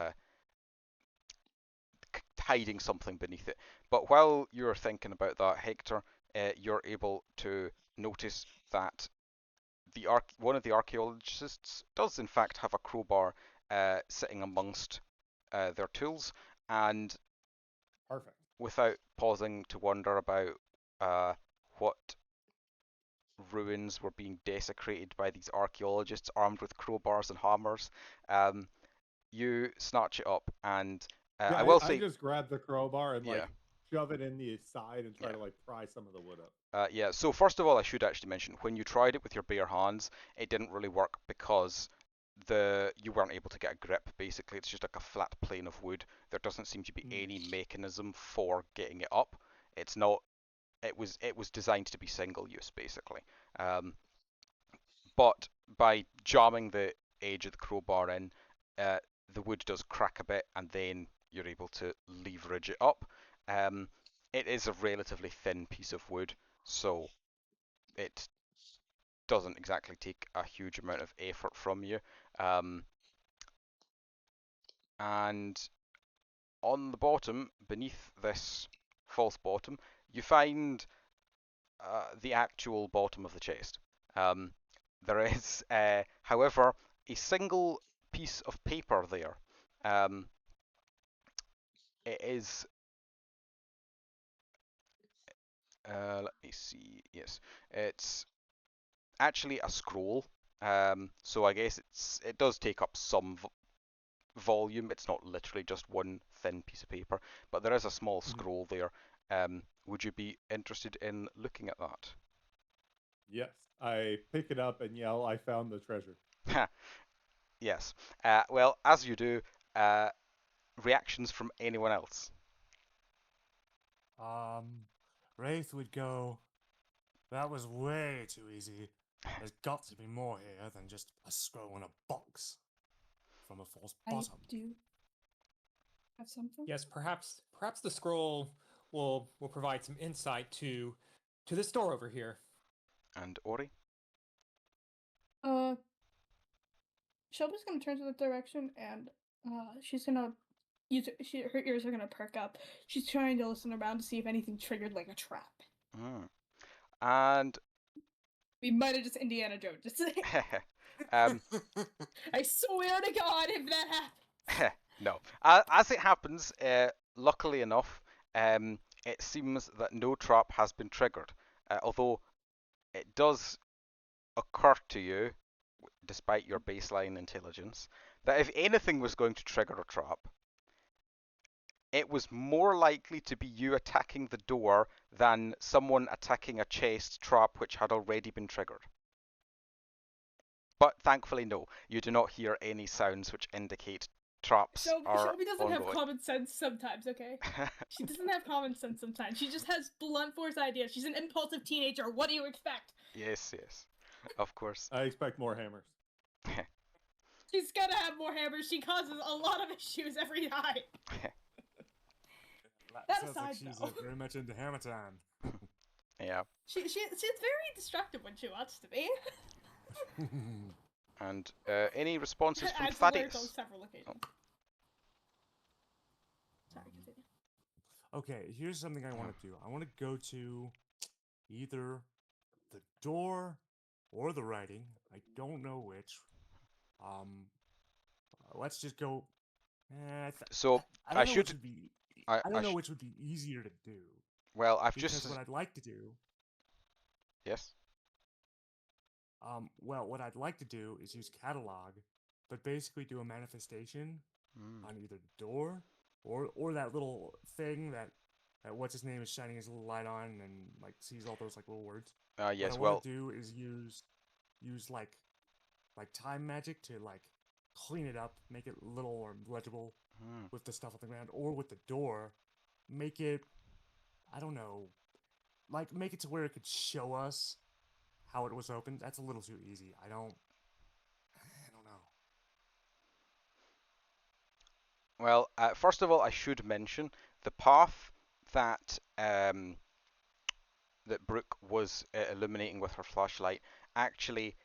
hiding something beneath it. But while you're thinking about that, Hector, you're able to notice that one of the archaeologists does in fact have a crowbar sitting amongst their tools, and Perfect. without pausing to wonder about what ruins were being desecrated by these archaeologists armed with crowbars and hammers, you snatch it up, and Yeah, I will I say, just grab the crowbar and yeah. like shove it in the side and try Yeah. to like pry some of the wood up. Yeah, so first of all, I should actually mention, when you tried it with your bare hands, it didn't really work because you weren't able to get a grip. Basically, it's just like a flat plane of wood. There doesn't seem to be any mechanism for getting it up. It's not. It was designed to be single use, basically. But by jamming the edge of the crowbar in, the wood does crack a bit, and then you're able to leverage it up. It is a relatively thin piece of wood, so it doesn't exactly take a huge amount of effort from you. And on the bottom, beneath this false bottom, you find the actual bottom of the chest. There is, however, a single piece of paper there. It is. Let me see. Yes, it's actually a scroll. So I guess it does take up some volume. It's not literally just one thin piece of paper, but there is a small scroll there. Would you be interested in looking at that? Yes, I pick it up and yell, "I found the treasure." Yes. Well, as you do, reactions from anyone else? Wraith would go, that was way too easy. There's got to be more here than just a scroll in a box from a false bottom. I do have something. Yes, perhaps the scroll will provide some insight to this door over here. And Ori? Shelby's gonna turn to the direction and she's gonna her ears are gonna perk up. She's trying to listen around to see if anything triggered like a trap. And We might have just Indiana Jones. I swear to God, if that happens. no. As it happens, luckily enough, it seems that no trap has been triggered. Although it does occur to you, despite your baseline intelligence, that if anything was going to trigger a trap, it was more likely to be you attacking the door than someone attacking a chest trap which had already been triggered. But thankfully, no, you do not hear any sounds which indicate traps are Shelby doesn't have ongoing. common sense sometimes, okay? She doesn't have common sense sometimes. She just has blunt force ideas. She's an impulsive teenager. What do you expect? Yes, yes, of course. I expect more hammers. She's gonna have more hammers. She causes a lot of issues every night. That Sounds like aside, she's though. very much into hammer time. Yeah. She's very destructive when she wants to be. And any responses from I've learned on Thaddeus? several occasions. Sorry, continue. Okay, here's something I want to do. I want to go to either the door or the writing. I don't know which. Let's just go. So I don't I know should. which would be. I don't know should. which would be easier to do. Well, I've Because just. what I'd like to do. Yes. Well, what I'd like to do is use catalog, but basically do a manifestation on either the door or that little thing that what's his name is shining his little light on and like sees all those like little words. Yes. What I Well. want to do is use like time magic to like clean it up, make it little or legible with the stuff on the ground, or with the door, make it, I don't know, like make it to where it could show us how it was opened. That's a little too easy. I don't know. Well, first of all, I should mention the path that that Brooke was illuminating with her flashlight. Actually,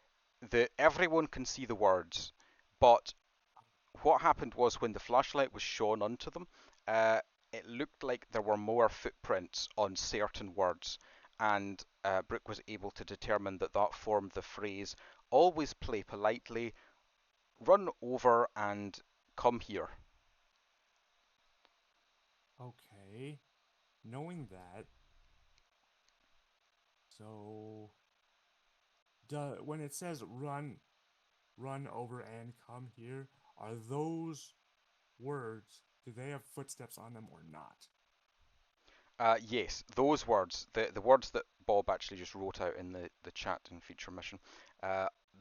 everyone can see the words, but what happened was when the flashlight was shone onto them, it looked like there were more footprints on certain words, and Brooke was able to determine that that formed the phrase, always play politely, run over and come here. Okay. Knowing that, so when it says run over and come here, are those words, do they have footsteps on them or not? Yes, those words, the words that Bob actually just wrote out in the chat in feature mission,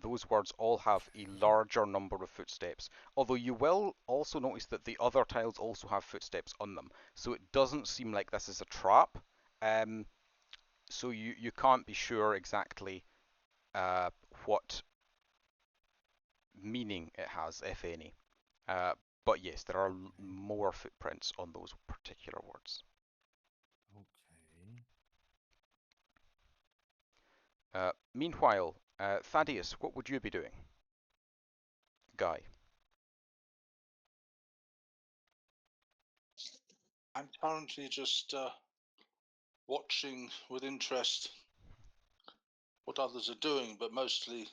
those words all have a larger number of footsteps. Although you will also notice that the other tiles also have footsteps on them, so it doesn't seem like this is a trap. So you can't be sure exactly what meaning it has, if any. But yes, there are more footprints on those particular words. Okay. Meanwhile, Thaddeus, what would you be doing? Guy. I'm currently just watching with interest what others are doing, but mostly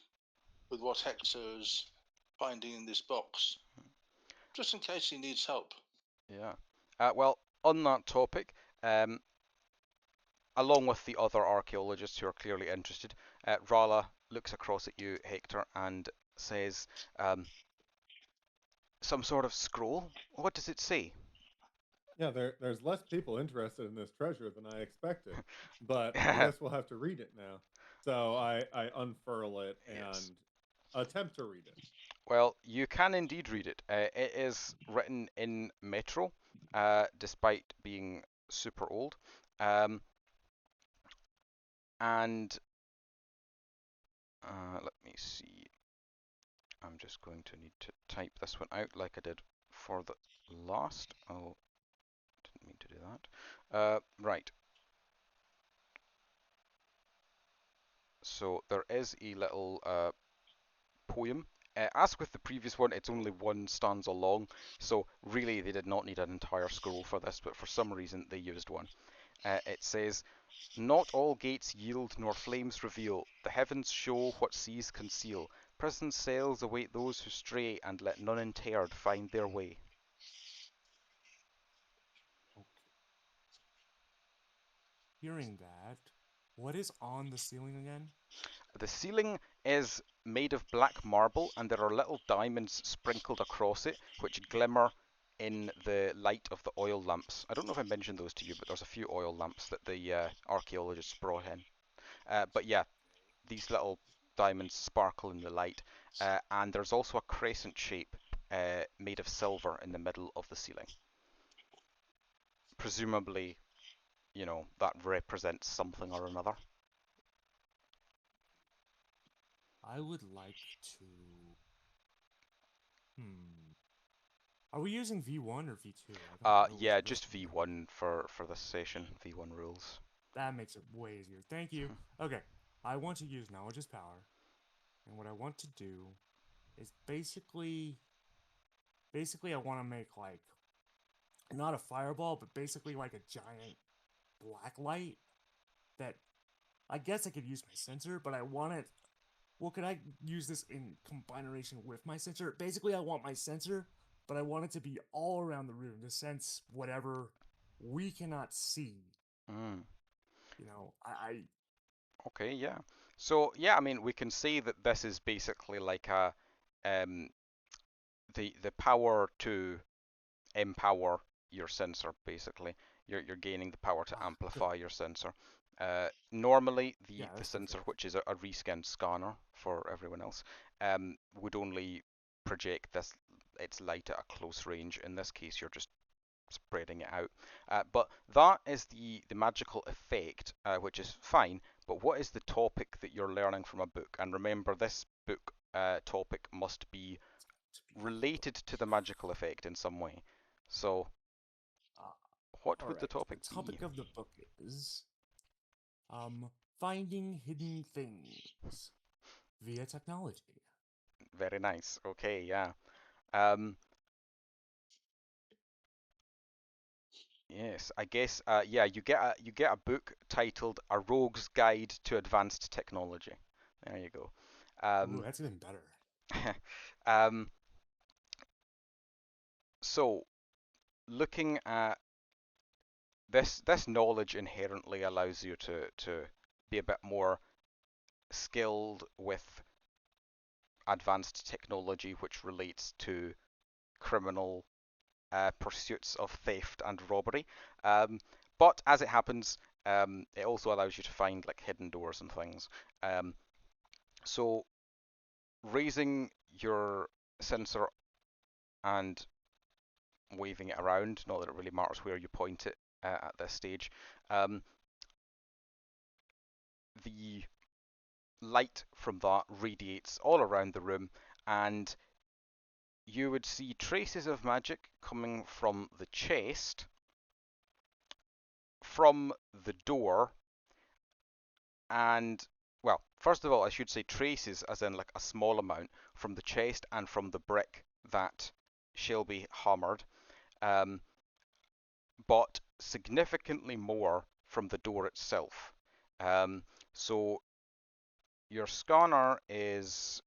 with what Hector is finding in this box, just in case he needs help. Yeah. Well, on that topic, along with the other archaeologists who are clearly interested, Rala looks across at you, Hector, and says, some sort of scroll? What does it say? Yeah, there's less people interested in this treasure than I expected, but I guess we'll have to read it now. So I unfurl it and Yes. attempt to read it. Well, you can indeed read it. It is written in Metro, despite being super old. And let me see. I'm just going to need to type this one out like I did for the last. Oh, didn't mean to do that. Right. So there is a little poem. As with the previous one, it's only one stanza long, so really they did not need an entire scroll for this, but for some reason they used one. It says, "Not all gates yield nor flames reveal, the heavens show what seas conceal. Prison cells await those who stray, and let none interred find their way." Okay. Hearing that, what is on the ceiling again? The ceiling is made of black marble, and there are little diamonds sprinkled across it, which glimmer in the light of the oil lamps. I don't know if I mentioned those to you, but there's a few oil lamps that the archaeologists brought in. But yeah, these little diamonds sparkle in the light, and there's also a crescent shape made of silver in the middle of the ceiling. Presumably, you know, that represents something or another. I would like to. Are we using V1 or V2? I don't know. Yeah, just V1 for this session. V1 rules. That makes it way easier. Thank you. Okay, I want to use knowledge as power, and what I want to do is basically I want to make like not a fireball, but basically like a giant black light that I guess I could use my sensor, but I want it. Well, could I use this in combination with my sensor? Basically, I want my sensor, but I want it to be all around the room to sense whatever we cannot see. Mm. You know, I Okay, yeah. So yeah, I mean, we can see that this is basically like a the power to empower your sensor. Basically, you're gaining the power to amplify your sensor. Normally, the sensor, which is a reskin scanner for everyone else, would only project its light at a close range. In this case, you're just spreading it out. But that is the magical effect, which is fine. But what is the topic that you're learning from a book? And remember, this book topic must be related to the magical effect in some way. So, what would the topic be? The topic of the book is finding hidden things via technology. Very nice. Okay, yeah. Yes, I guess. Yeah, you get a book titled "A Rogue's Guide to Advanced Technology." There you go. Ooh, that's even better. um, so, looking at this knowledge inherently allows you to be a bit more skilled with advanced technology, which relates to criminal pursuits of theft and robbery. But as it happens, it also allows you to find like hidden doors and things. So raising your sensor and waving it around, not that it really matters where you point it at this stage, the light from that radiates all around the room, and you would see traces of magic coming from the chest, from the door, and, well, first of all, I should say traces, as in like a small amount, from the chest and from the brick that Shelby hammered, but significantly more from the door itself. So your scanner is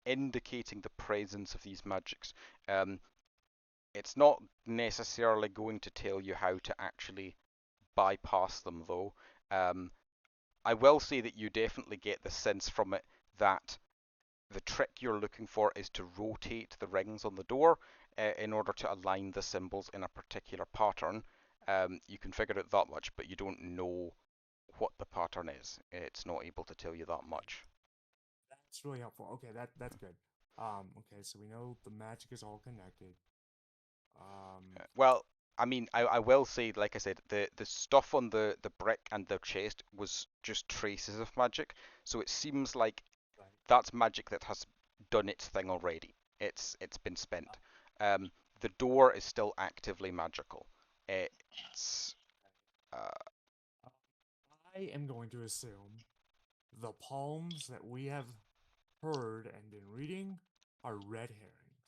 indicating the presence of these magics. It's not necessarily going to tell you how to actually bypass them, though. I will say that you definitely get the sense from it that the trick you're looking for is to rotate the rings on the door in order to align the symbols in a particular pattern. You can figure out that much, but you don't know what the pattern is. It's not able to tell you that much. That's really helpful. Okay, that's good. Okay, so we know the magic is all connected. Well, I mean, I will say, like I said, the stuff on the brick and the chest was just traces of magic, so it seems like that's magic that has done its thing already. It's been spent. The door is still actively magical. It's I am going to assume the palms that we have heard and been reading are red herrings.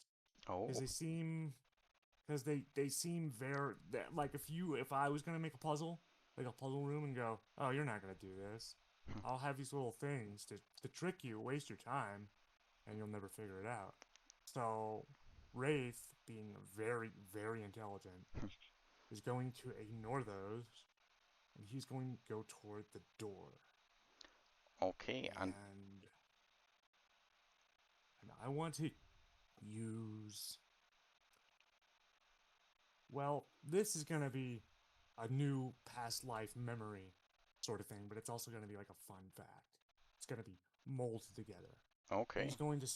oh, Because they seem very like if I was gonna make a puzzle, like a puzzle room, and go, oh, you're not gonna do this. I'll have these little things to trick you, waste your time, and you'll never figure it out. So Wraith, being very, very intelligent, is going to ignore those and he's going to go toward the door. Okay, and And I want to use... Well, this is going to be a new past life memory sort of thing, but it's also going to be like a fun fact. It's going to be molded together. okay. He's going to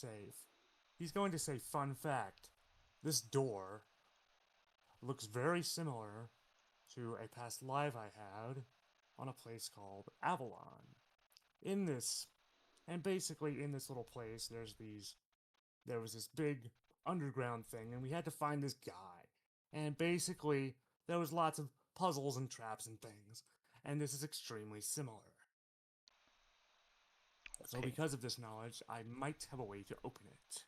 say, fun fact, this door looks very similar to a past life I had on a place called Avalon. Basically in this little place, there was this big underground thing, and we had to find this guy. And basically, there was lots of puzzles and traps and things, and this is extremely similar. So Okay. because of this knowledge, I might have a way to open it.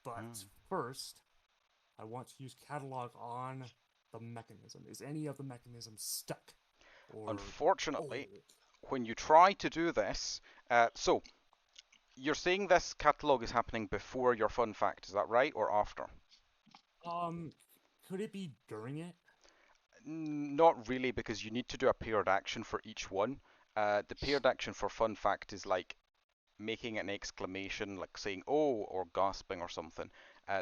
But first, I want to use catalog on the mechanism. Is any of the mechanism stuck? Or Unfortunately, old? when you try to do this, so you're saying this catalog is happening before your fun fact, is that right, or after? Could it be during it? Not really, because you need to do a paired action for each one. The paired action for fun fact is like making an exclamation, like saying "oh" or gasping or something.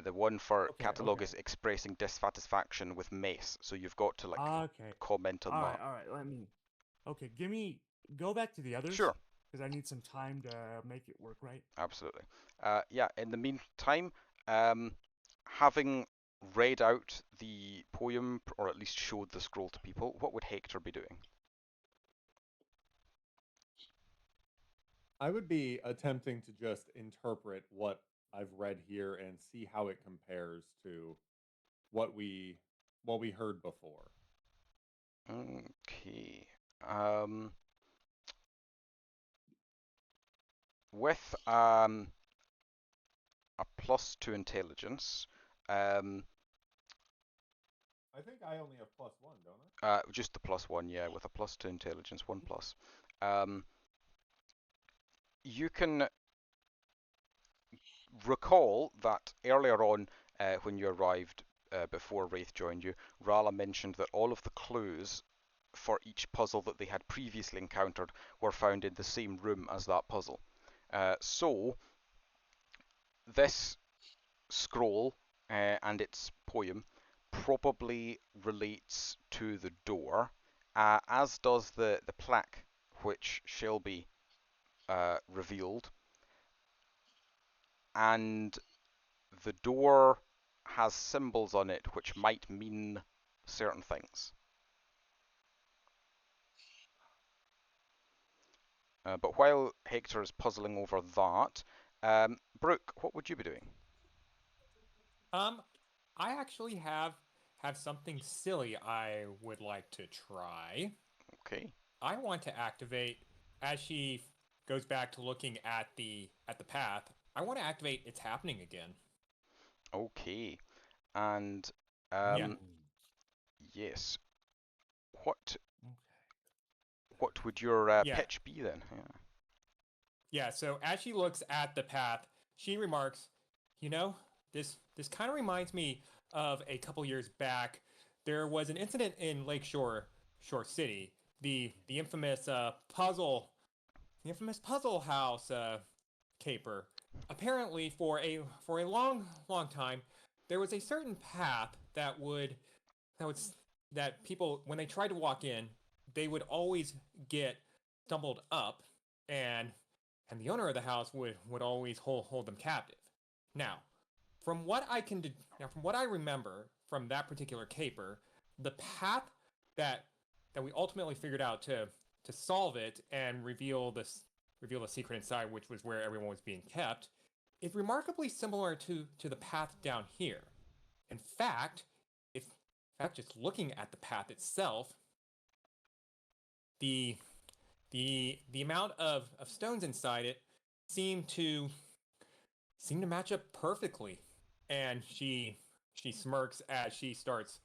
The one for catalog is expressing dissatisfaction with mess. So you've got to like comment on that. All right. Go back to the others. Sure. Because I need some time to make it work right. Absolutely. Yeah. In the meantime, having read out the poem, or at least showed the scroll to people, what would Hector be doing? I would be attempting to just interpret what I've read here and see how it compares to what we heard before. Okay. With a +2 intelligence, I think I only have +1, don't I? just the +1, yeah. With a +2 intelligence, 1+. You can recall that earlier on, when you arrived before Wraith joined you, Rala mentioned that all of the clues for each puzzle that they had previously encountered were found in the same room as that puzzle. So, this scroll and its poem probably relates to the door, as does the plaque which Shelby revealed. And the door has symbols on it which might mean certain things. But while Hector is puzzling over that, Brooke, what would you be doing? I actually have something silly I would like to try. Okay. I want to activate, as she goes back to looking at the path, I want to activate It's Happening again. Okay. And yes. What would your pitch be then? Yeah, so as she looks at the path, she remarks, you know, this kind of reminds me of a couple years back. There was an incident in Lakeshore City, the infamous puzzle house caper. Apparently, for a long time, there was a certain path that people, when they tried to walk in, they would always get stumbled up, and the owner of the house would always hold them captive. Now, from what I remember from that particular caper, the path that we ultimately figured out to solve it and reveal the secret inside, which was where everyone was being kept, is remarkably similar to the path down here. In fact, just looking at the path itself, the amount of stones inside it seem to match up perfectly. And she smirks as she starts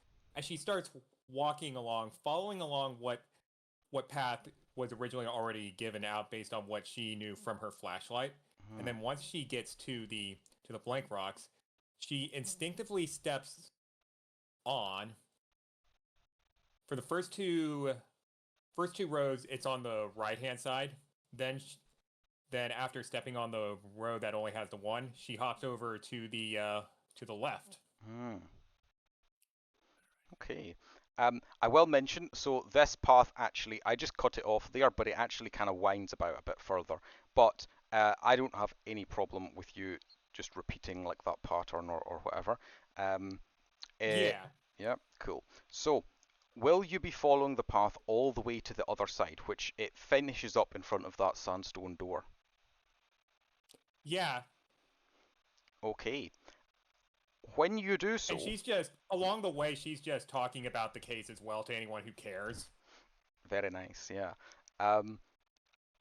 walking along, following along what path was originally already given out based on what she knew from her flashlight. And then once she gets to the blank rocks, she instinctively steps on. For the first two first two rows, it's on the right-hand side. Then after stepping on the row that only has the one, she hops over to the left. Hmm. Okay. I will mention, so this path actually, I just cut it off there, but it actually kind of winds about a bit further. But I don't have any problem with you just repeating like that pattern or whatever. Yeah. Yeah, cool. So, will you be following the path all the way to the other side, which it finishes up in front of that sandstone door? Yeah. Okay. When you do so, And she's just, along the way, she's just talking about the case as well to anyone who cares. very nice, yeah.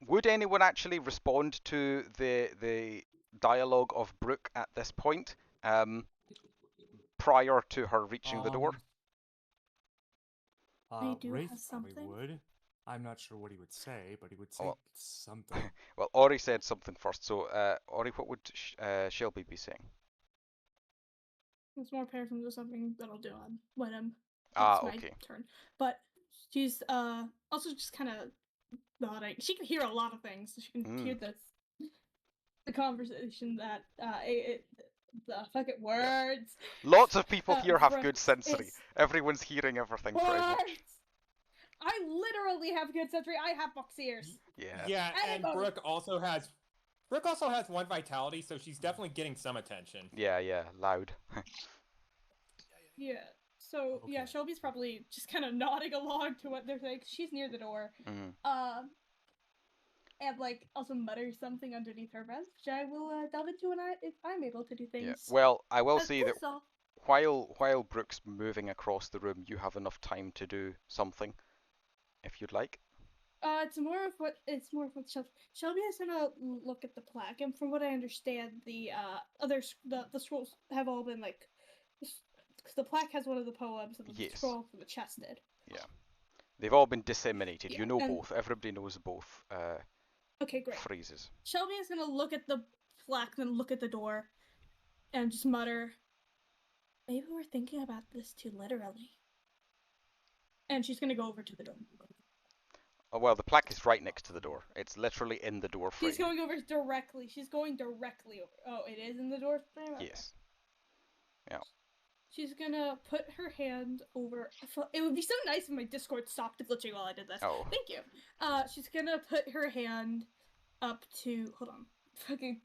Would anyone actually respond to the dialogue of Brooke at this point, prior to her reaching the door? I do Wraith have probably something. would. I'm not sure what he would say, but he would say Oh. something. Well, Ori said something first, so Ori, what would Shelby be saying? It's more apparent to something that I'll do on when Ah, it's my okay. turn. But she's also just kind of nodding. She can hear a lot of things. She can hear the conversation that the fucking words. Lots of people here have Brooke good sensory. is- Everyone's hearing everything pretty much. Words. I literally have good sensory. I have box ears. Yeah. Yeah, and Anybody. Brooke also has one vitality, so she's definitely getting some attention. Yeah, loud. Yeah. So yeah, Okay. Shelby's probably just kind of nodding along to what they're saying. She's near the door. Mhm. And like also mutter something underneath her breath, which I will delve into if I'm able to do Yeah. things. Well, I will say that That's all. while Brooke's moving across the room, you have enough time to do something, if you'd like. It's more of what Shelby is gonna look at the plaque, and from what I understand, the the scrolls have all been like, because the plaque has one of the poems and the Yes. scroll from the chest did. Yeah. They've all been disseminated. Yeah, You know and- both. Everybody knows both Okay, great. phrases. Shelby is gonna look at the plaque, then look at the door, and just mutter, "Maybe we're thinking about this too literally." And she's gonna go over to the door. Oh, well, the plaque is right next to the door. It's literally in the door frame. She's going over directly. She's going directly over. Oh, it is in the door frame? Okay. Yes. Yeah. She's gonna put her hand over. It would be so nice if my Discord stopped glitching while I did this. Oh. Thank you. She's gonna put her hand up to. Hold on. Fucking.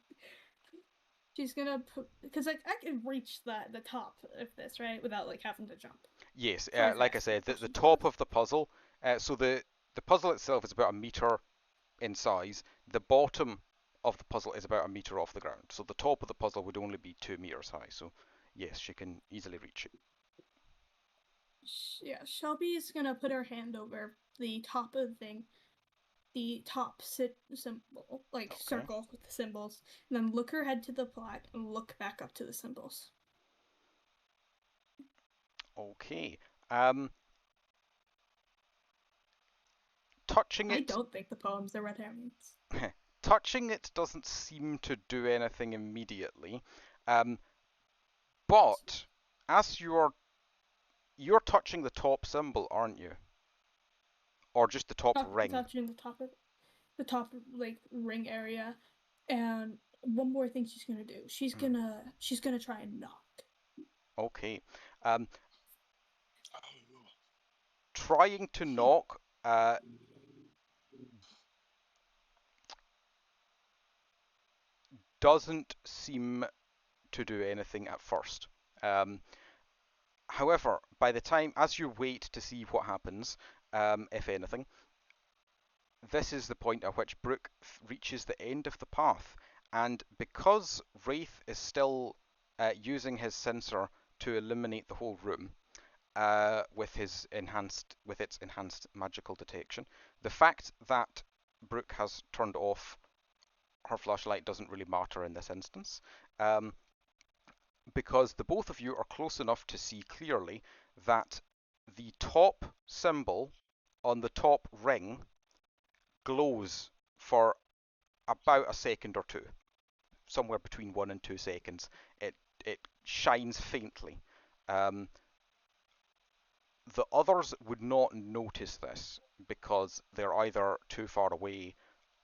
She's gonna put, because like I can reach the top of this, right, without like having to jump. Yes. Sorry for Like I asking said, the questions top about of the puzzle. So the puzzle itself is about 1 meter in size. The bottom of the puzzle is about 1 meter off the ground. So the top of the puzzle would only be 2 meters high. So yes, she can easily reach it. Yeah, Shelby's gonna put her hand over the top of the thing, the top symbol, like Okay. circle with the symbols, and then look her head to the plaque and look back up to the symbols. Okay. Touching I it. don't think the poem's are red herrings. Touching it doesn't seem to do anything immediately. But as you're touching the top symbol, aren't you? Or just the top ring? Touching the top like ring area, and one more thing she's gonna do. She's gonna try and knock. Okay. Trying to knock. Doesn't seem to do anything at first. However, by the time, as you wait to see what happens, if anything, this is the point at which Brooke reaches the end of the path, and because Wraith is still using his sensor to illuminate the whole room with its enhanced magical detection, the fact that Brooke has turned off her flashlight doesn't really matter in this instance, because the both of you are close enough to see clearly that the top symbol on the top ring glows for about a second or two, somewhere between 1 and 2 seconds. It shines faintly. The others would not notice this. because they're either too far away,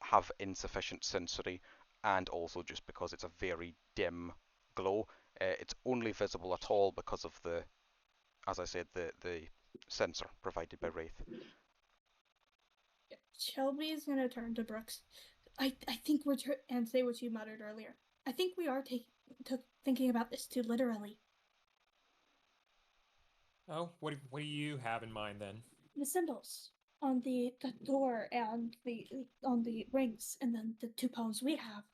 have insufficient sensory, and also just because it's a very dim glow. It's only visible at all because of the, as I said, the sensor provided by Wraith. Shelby's gonna turn to Brooks. I think we're and say what you muttered earlier. I think we are thinking about this too literally. Oh, what do you have in mind then? The symbols on the door and on the rings, and then the 2 poems we have.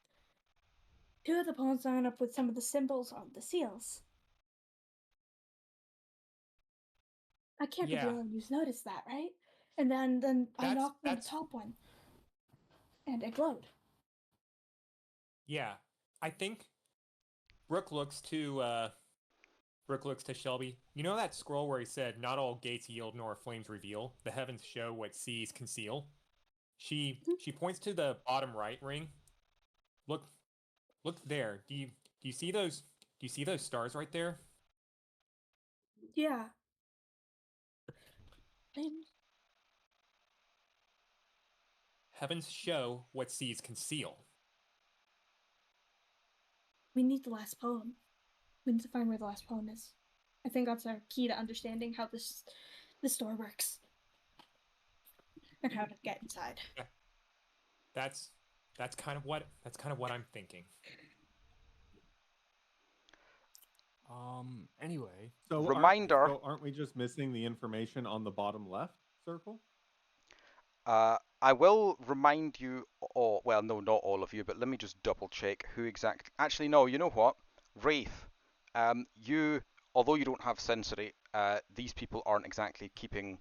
2 of the poems line up with some of the symbols on the seals. I can't be the Yeah. only one who's noticed that, right? And then I knocked on the top one, and it glowed. Yeah, I think Brooke looks to Shelby. You know that scroll where he said, "Not all gates yield, nor flames reveal. The heavens show what seas conceal." She points to the bottom right ring. Look there. Do you see those? Do you see those stars right there? Yeah. Heavens show what seas conceal. We need the last poem. We need to find where the last poem is. I think that's our key to understanding how this door works and how to get inside. Yeah. That's kind of what I'm thinking. Anyway. So Reminder. aren't we just missing the information on the bottom left circle? I will remind you, well, no, not all of you, but let me just double check who exactly. Actually, no, you know what? Wraith, although you don't have sensory, these people aren't exactly keeping,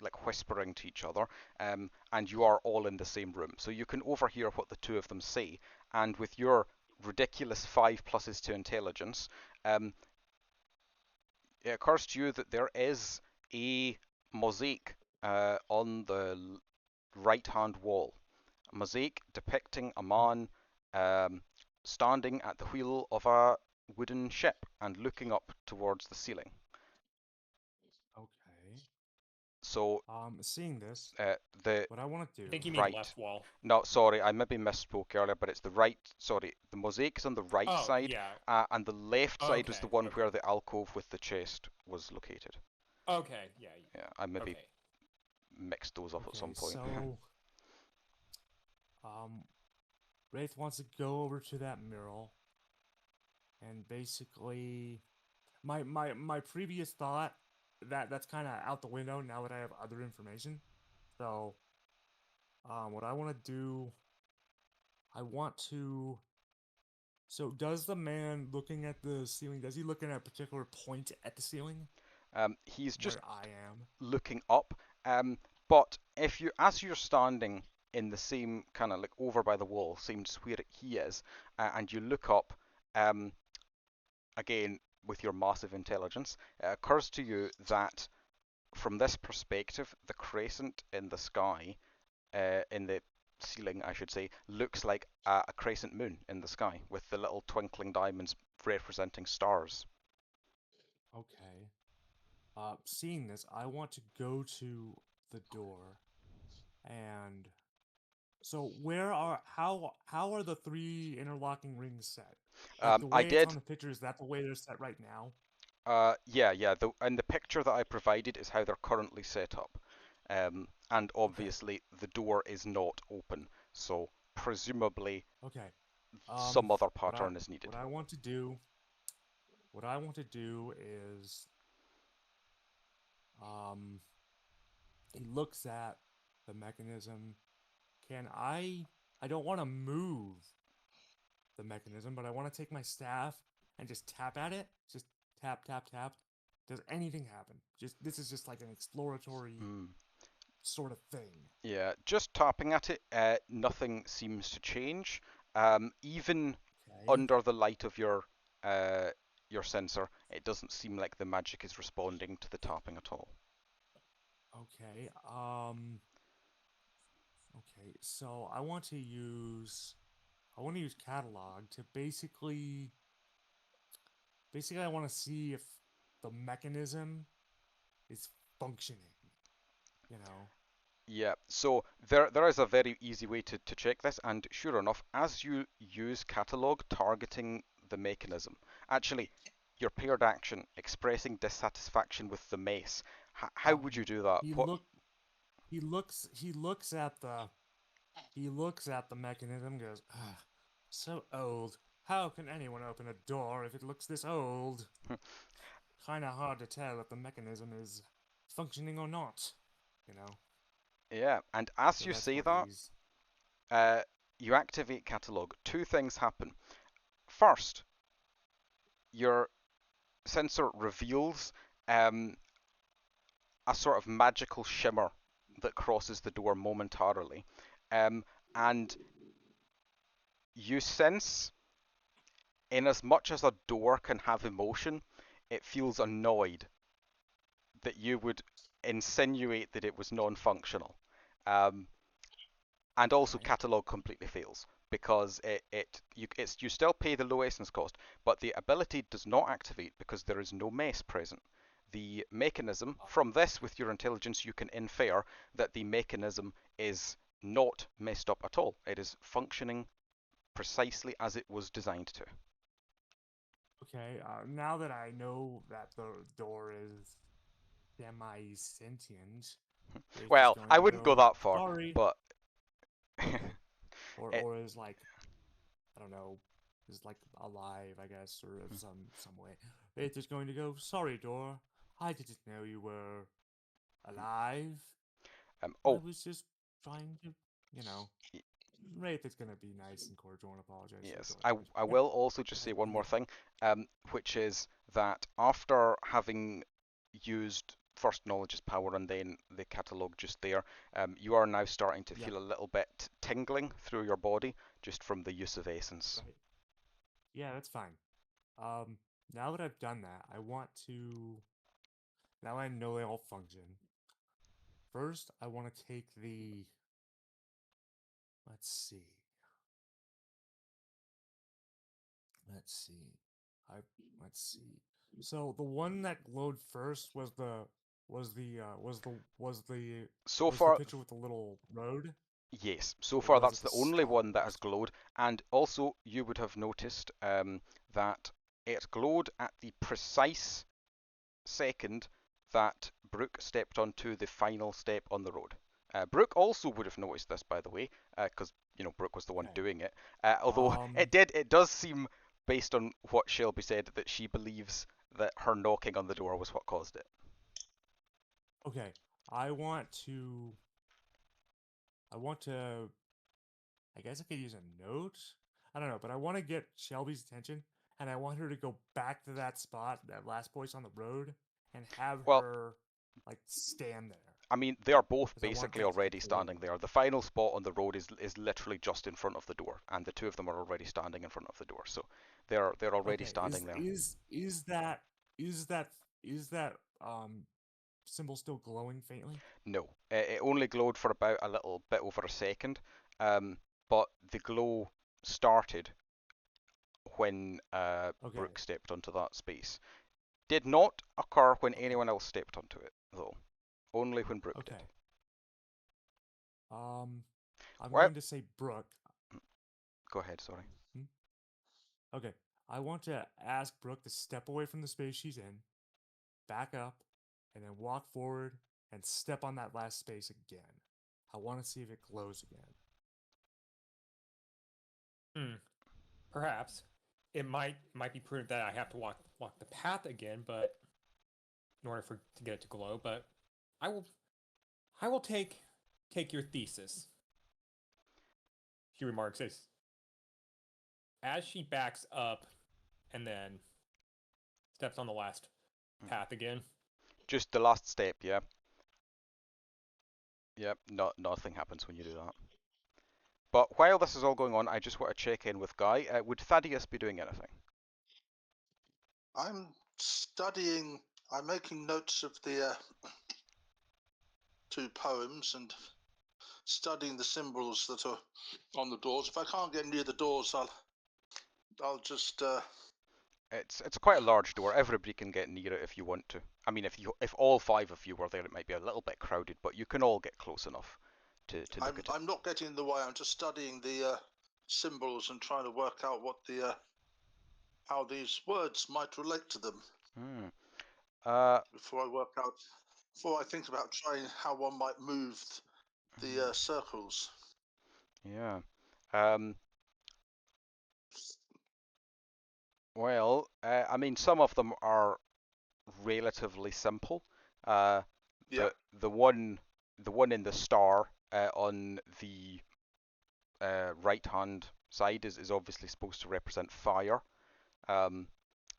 like, whispering to each other, and you are all in the same room. So you can overhear what the 2 of them say, and with your ridiculous 5 pluses to intelligence, it occurs to you that there is a mosaic on the right-hand wall. A mosaic depicting a man standing at the wheel of a wooden ship and looking up towards the ceiling. Okay. So, seeing this, what I want to do. I think you mean left wall. No, sorry, I maybe misspoke earlier, but it's the right. Sorry, the mosaic is on the right side, yeah. And the left side was the one where the alcove with the chest was located. Okay, yeah. Yeah, I maybe mixed those up at some point. So, Wraith wants to go over to that mural, and basically, my previous thought that's kind of out the window now that I have other information. So, what I want to do, So, does the man looking at the ceiling? Does he look at a particular point at the ceiling? He's just where I am looking up. But as you're standing in the same kind of like over by the wall, same to where he is, and you look up, again with your massive intelligence, it occurs to you that from this perspective, the crescent in the sky, in the ceiling, I should say, looks like a crescent moon in the sky with the little twinkling diamonds representing stars. Okay. Seeing this, I want to go to the door, and so how are the 3 interlocking rings set? Like the way it's on the picture, is that the way they're set right now? Yeah. And the picture that I provided is how they're currently set up. And obviously the door is not open, so presumably some other pattern is needed. What I want to do is he looks at the mechanism. I don't want to move the mechanism, but I want to take my staff and just tap at it. Just tap, tap, tap. Does anything happen? This is just like an exploratory sort of thing. Yeah, just tapping at it, nothing seems to change. Even under the light of your sensor, it doesn't seem like the magic is responding to the tapping at all. Okay. Okay. So I want to use catalog to basically I want to see if the mechanism is functioning. You know. Yeah, so there is a very easy way to check this, and sure enough, as you use catalog targeting the mechanism, actually, your paired action expressing dissatisfaction with the mace. How would you do that? He What? look he looks at the mechanism, goes, ah, so old. How can anyone open a door if it looks this old? Kinda hard to tell if the mechanism is functioning or not, you know. Yeah, and as So you that's say what that, he's you activate catalog. Two things happen. First, your sensor reveals a sort of magical shimmer that crosses the door momentarily, and you sense, in as much as a door can have emotion, it feels annoyed that you would insinuate that it was non-functional. Um, and also right. catalog completely fails because you still pay the low essence cost, but the ability does not activate because there is no mess present. The mechanism, from this with your intelligence, you can infer that the mechanism is not messed up at all. It is functioning precisely as it was designed to. Okay, now that I know that the door is semi-sentient, Wraith is Well, going I to wouldn't go go, that far, sorry. but Okay. Or it, or is like, I don't know, is like alive, I guess, or of some way. Wraith is going to go, sorry, door. I didn't know you were alive. I oh, was just trying to, you know. Wraith is gonna be nice and cordial and apologize to the yes, door. I Yeah. will also just say Okay, one more yeah. thing, which is that after having used first knowledge as power and then the catalog just there, you are now starting to Yeah. feel a little bit tingling through your body just from the use of essence. Right. Yeah, that's fine. Now that I've done that, I want to. Now I know they all function. First, I want to take the. Let's see. Let's see. I let's see. So the one that glowed first was the was the was the was the So was the far, picture with the little road, yes, so or far was that's it the the only one that has stars? glowed, and also you would have noticed that it glowed at the precise second that Brooke stepped onto the final step on the road. Brooke also would have noticed this, by the way, because Brooke was the one Okay. doing it. Although Um. it does seem, based on what Shelby said, that she believes that her knocking on the door was what caused it. Okay. I want to. I want to. I guess I could use a note. I don't know, but I want to get Shelby's attention, and I want her to go back to that spot, that last place on the road, and have Well, her like stand there I mean, they are both because I want basically that to be already standing glowing. there. The final spot on the road is literally just in front of the door, and the two of them are already standing in front of the door. So they're already Okay, standing there. is that is that symbol still glowing faintly? No, it only glowed for about a little bit over a second, but the glow started when Okay, Brooke stepped onto that space. Did not occur when okay, anyone else stepped onto it, though. Only when Brooke did. okay. Um, I'm Well, going to say Brooke. go ahead, sorry. Hmm? Okay, I want to ask Brooke to step away from the space she's in, back up, and then walk forward and step on that last space again. I want to see if it glows again. Hmm. Perhaps it might be prudent that I have to walk the path again, but in order to get it to glow. But I will I will take your thesis. She remarks as she backs up and then steps on the last path again. Just the last step, yeah. Yep, nothing happens when you do that. But while this is all going on, I just want to check in with Guy. Would Thaddeus be doing anything? I'm studying. I'm making notes of the two poems and studying the symbols that are on the doors. If I can't get near the doors, I'll just It's quite a large door. Everybody can get near it if you want to. I mean, if all 5 of you were there, it might be a little bit crowded, but you can all get close enough to look at it. I'm not getting in the way. I'm just studying the symbols and trying to work out what the how these words might relate to them before I think about trying how one might move the circles. Yeah. Well, I mean, some of them are relatively simple. Yeah. The one in the star on the right hand side is obviously supposed to represent fire. For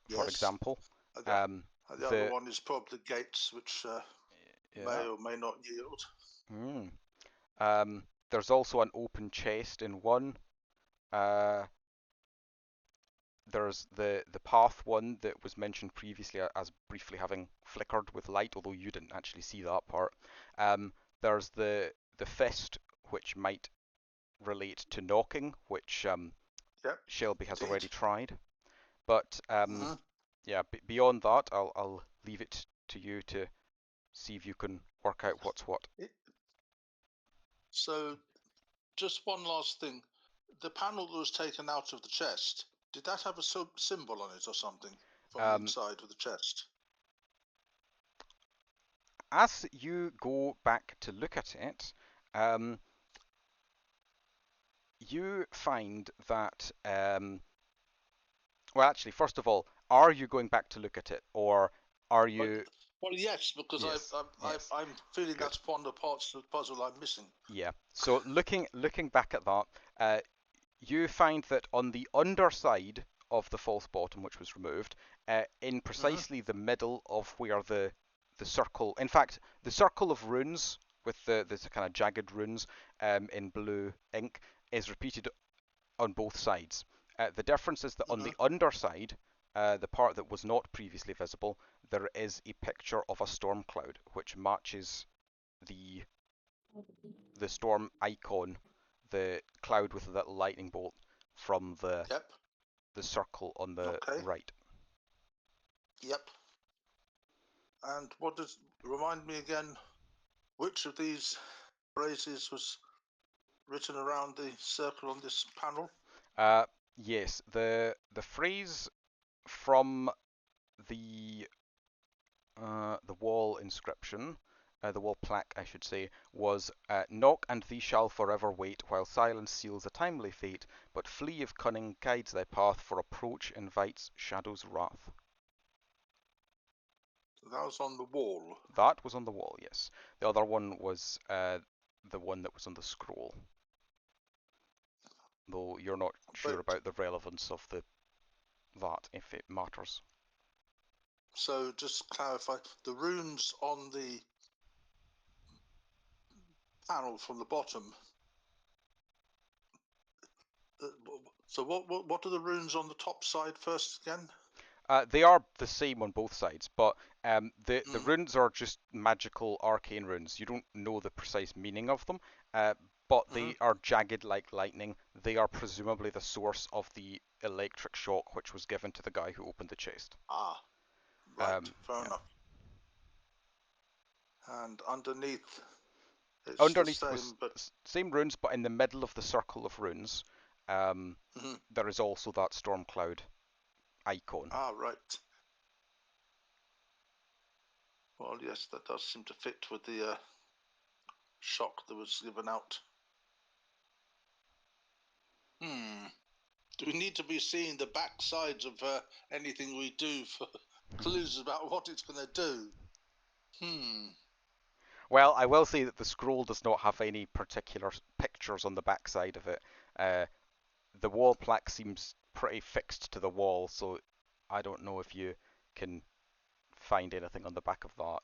Yes. example. The other one is probably gates, which may or may not yield. There's also an open chest in one. There's the path one that was mentioned previously as briefly having flickered with light, although you didn't actually see that part. There's the fist, which might relate to knocking, which Shelby has already tried. But yeah, beyond that, I'll leave it to you to see if you can work out what's what. So, just one last thing. The panel that was taken out of the chest, did that have a symbol on it or something from the inside of the chest? As you go back to look at it, you find that, well, actually, first of all, are you going back to look at it, or are you... Well, yes, because Yes, yes. I'm feeling Good. that's one of the parts of the puzzle I'm missing. Yeah, so looking back at that, you find that on the underside of the false bottom, which was removed, in precisely the middle of where the circle, in fact, the circle of runes with the kind of jagged runes in blue ink is repeated on both sides. The difference is that on the underside, the part that was not previously visible, there is a picture of a storm cloud, which matches the storm icon, the cloud with the little lightning bolt from the circle on the right. Yep. And what does remind me again? Which of these phrases was written around the circle on this panel? Yes, the phrase from the wall inscription, the wall plaque, I should say, was "Knock and thee shall forever wait, while silence seals a timely fate. But flee if cunning guides thy path, for approach invites shadow's wrath." That was on the wall. That was on the wall, yes. The other one was the one that was on the scroll. Though you're not sure about the relevance of that, if it matters. So just clarify, the runes on the panel from the bottom. So what are the runes on the top side first again? They are the same on both sides, but the runes are just magical arcane runes. You don't know the precise meaning of them, but they are jagged like lightning. They are presumably the source of the electric shock which was given to the guy who opened the chest. Ah, right, fair enough. And underneath, it's underneath the same, was but same runes, but in the middle of the circle of runes, there is also that storm cloud icon. Ah, right. Well, yes, that does seem to fit with the shock that was given out. Do we need to be seeing the back sides of anything we do for clues about what it's going to do? Well, I will say that the scroll does not have any particular pictures on the back side of it. The wall plaque seems pretty fixed to the wall, so I don't know if you can find anything on the back of that.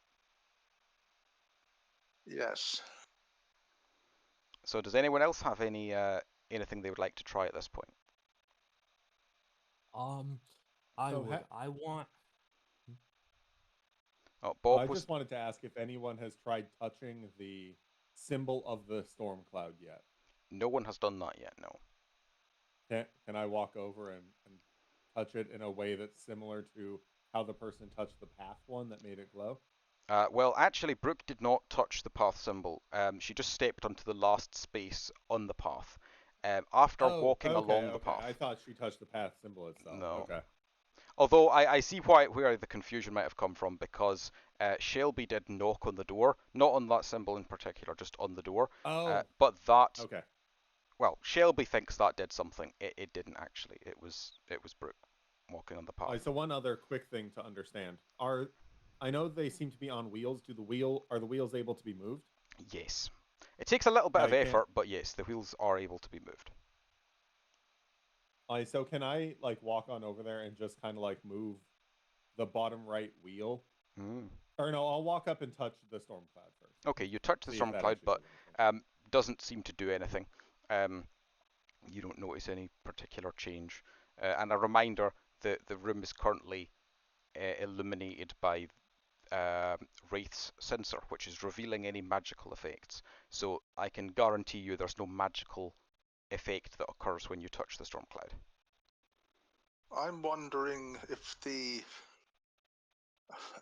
Yes. So does anyone else have any anything they would like to try at this point? I want. Oh, Bob I just wanted to ask if anyone has tried touching the symbol of the storm cloud yet. No one has done that yet, no. Can I walk over and touch it in a way that's similar to how the person touched the path one that made it glow? Well, actually, Brooke did not touch the path symbol. She just stepped onto the last space on the path. After Oh, walking okay, along the okay. I path. thought she touched the path symbol itself. No. Okay. Although I see where the confusion might have come from, because Shelby did knock on the door, not on that symbol in particular, just on the door. Oh, But that, okay. well, Shelby thinks that did something. It didn't actually. It was Brooke walking on the All path. right, so one other quick thing to understand. I know they seem to be on wheels. Are the wheels able to be moved? Yes. It takes a little bit of I can't. effort, but yes, the wheels are able to be moved. So can I like walk on over there and just kind of like move the bottom right wheel? Mm. Or no, I'll walk up and touch the storm cloud first. Okay, you touch the See if storm that cloud, actually but does anything. doesn't seem to do anything. You don't notice any particular change. And a reminder, the room is currently illuminated by Wraith's sensor, which is revealing any magical effects. So I can guarantee you there's no magical effect that occurs when you touch the storm cloud. I'm wondering if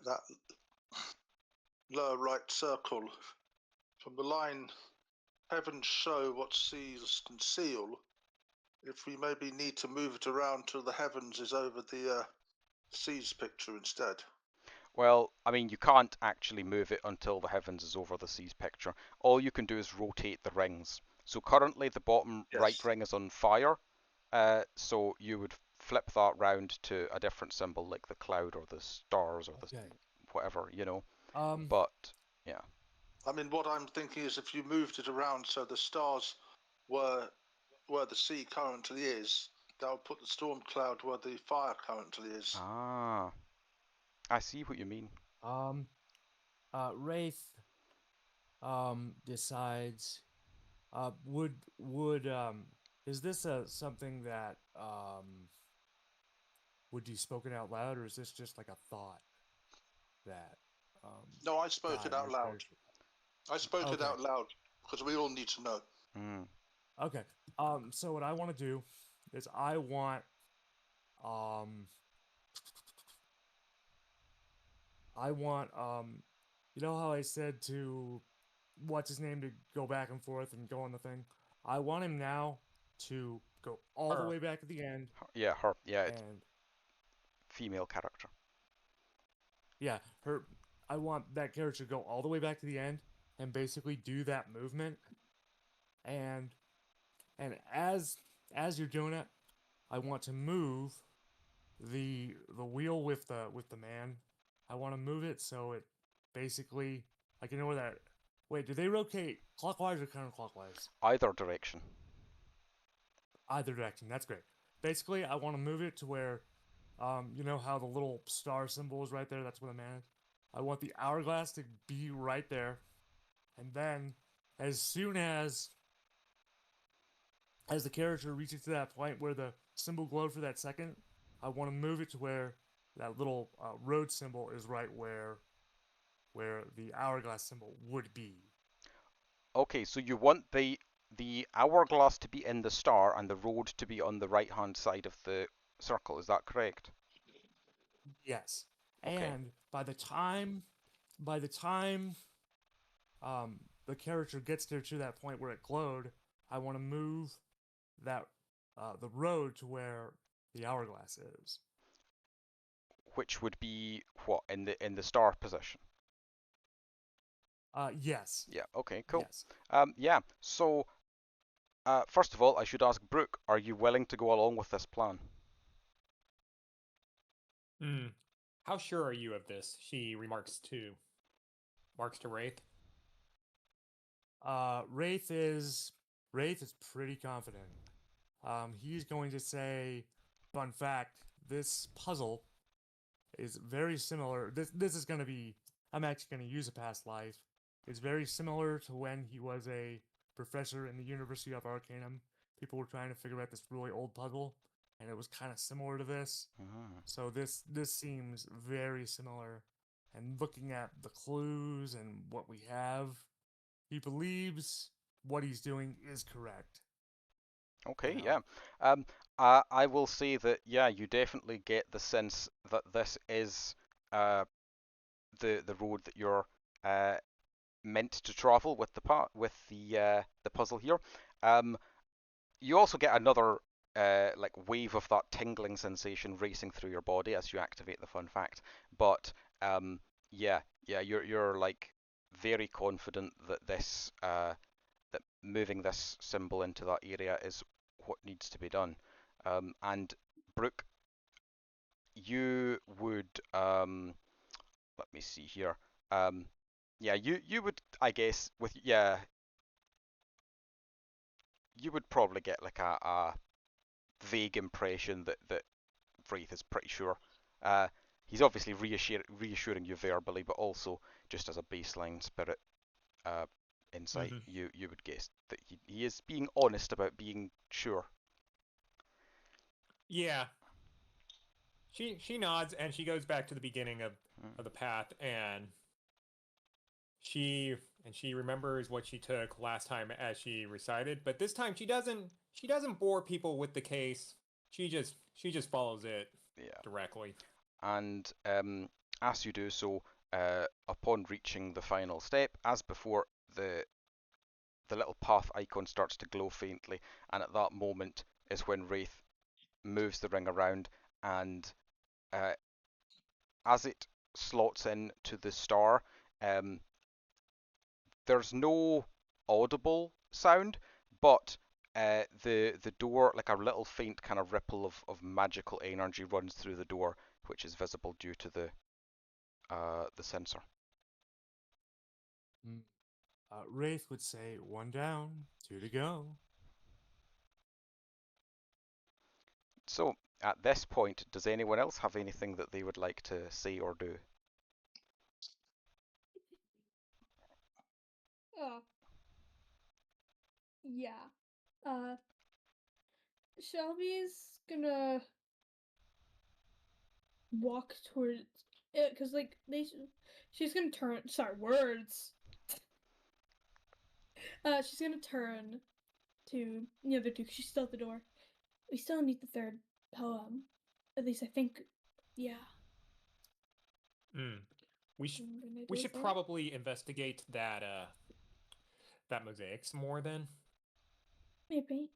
that lower right circle from the line heavens show what seas conceal, if we maybe need to move it around till the heavens is over the seas picture instead. Well, I mean, you can't actually move it until the heavens is over the seas picture. All you can do is rotate the rings. So currently the bottom right Yes. ring is on fire, so you would flip that round to a different symbol like the cloud or the stars or the Okay. whatever, you know. Um. But yeah. I mean, what I'm thinking is if you moved it around so the stars were where the sea currently is, that would put the storm cloud where the fire currently is. Ah, I see what you mean. Wraith decides would is this something that would be spoken out loud, or is this just like a thought that No, I spoke God, it out your loud. character- I spoke it Okay. out loud because we all need to know. Mm. Okay. So what I want to do is um I want you know how I said to what's his name to go back and forth and go on the thing? I want him now to go all the Her. way back at the end Yeah, her. Yeah, it's and female character. yeah, her I want that character to go all the way back to the end and basically do that movement and as you're doing it, I want to move the wheel with the man. I want to move it so it basically like you know where that wait, do they rotate clockwise or counterclockwise? Either direction. Either direction. That's great. Basically, I want to move it to where you know how the little star symbol is right there, that's where the man is. I want the hourglass to be right there. And then as soon as the character reaches to that point where the symbol glowed for that second, I want to move it to where that little road symbol is right where the hourglass symbol would be. Okay, so you want the hourglass to be in the star and the road to be on the right hand side of the circle. Is that correct? Yes. Okay. And by the time the character gets there to that point where it glowed, I want to move that the road to where the hourglass is. Which would be what in the star position? Yes. Yeah. Okay. Cool. Yes. Yeah. So, first of all, I should ask Brooke, are you willing to go along with this plan? How sure are you of this? She remarks to Wraith. Wraith is pretty confident. He's going to say, fun fact, this puzzle is very similar. This is going to be, I'm actually going to use a past life. It's very similar to when he was a professor in the University of Arcanum. People were trying to figure out this really old puzzle, and it was kind of similar to this. So this seems very similar. And looking at the clues and what we have, he believes what he's doing is correct. Okay, You yeah. know? I will say that yeah, you definitely get the sense that this is uh the road that you're uh meant to travel with the puzzle here. Um, you also get another like wave of that tingling sensation racing through your body as you activate the fun fact. But yeah, yeah, you're like very confident that that moving this symbol into that area is what needs to be done. And Brooke, you would let me see here. Um, yeah, you would I guess with yeah you would probably get like a vague impression that Wraith is pretty sure. Uh, he's obviously reassuring you verbally, but also just as a baseline spirit uh, insight, Mm-hmm. you would guess that he is being honest about being sure. Yeah. She nods and she goes back to the beginning Mm. of the path she she remembers what she took last time as she recited, but this time she doesn't bore people with the case. She just follows it Yeah, directly. and as you do so, upon reaching the final step, as before, the little path icon starts to glow faintly, and at that moment is when Wraith moves the ring around, and uh, as it slots in to the star, um, there's no audible sound, but the door, like a little faint kind of ripple of magical energy runs through the door, which is visible due to the sensor. Mm. Wraith would say, one down, two to go. So at this point, does anyone else have anything that they would like to say or do? Oh, yeah. Uh, Shelby's gonna walk towards it because, like, she's gonna turn. Sorry, words. She's gonna turn to the other two because she's still at the door. We still need the third poem. At least I think. Yeah. Mm. We What I'm gonna we do should for it. probably investigate that mosaic some more then. Maybe.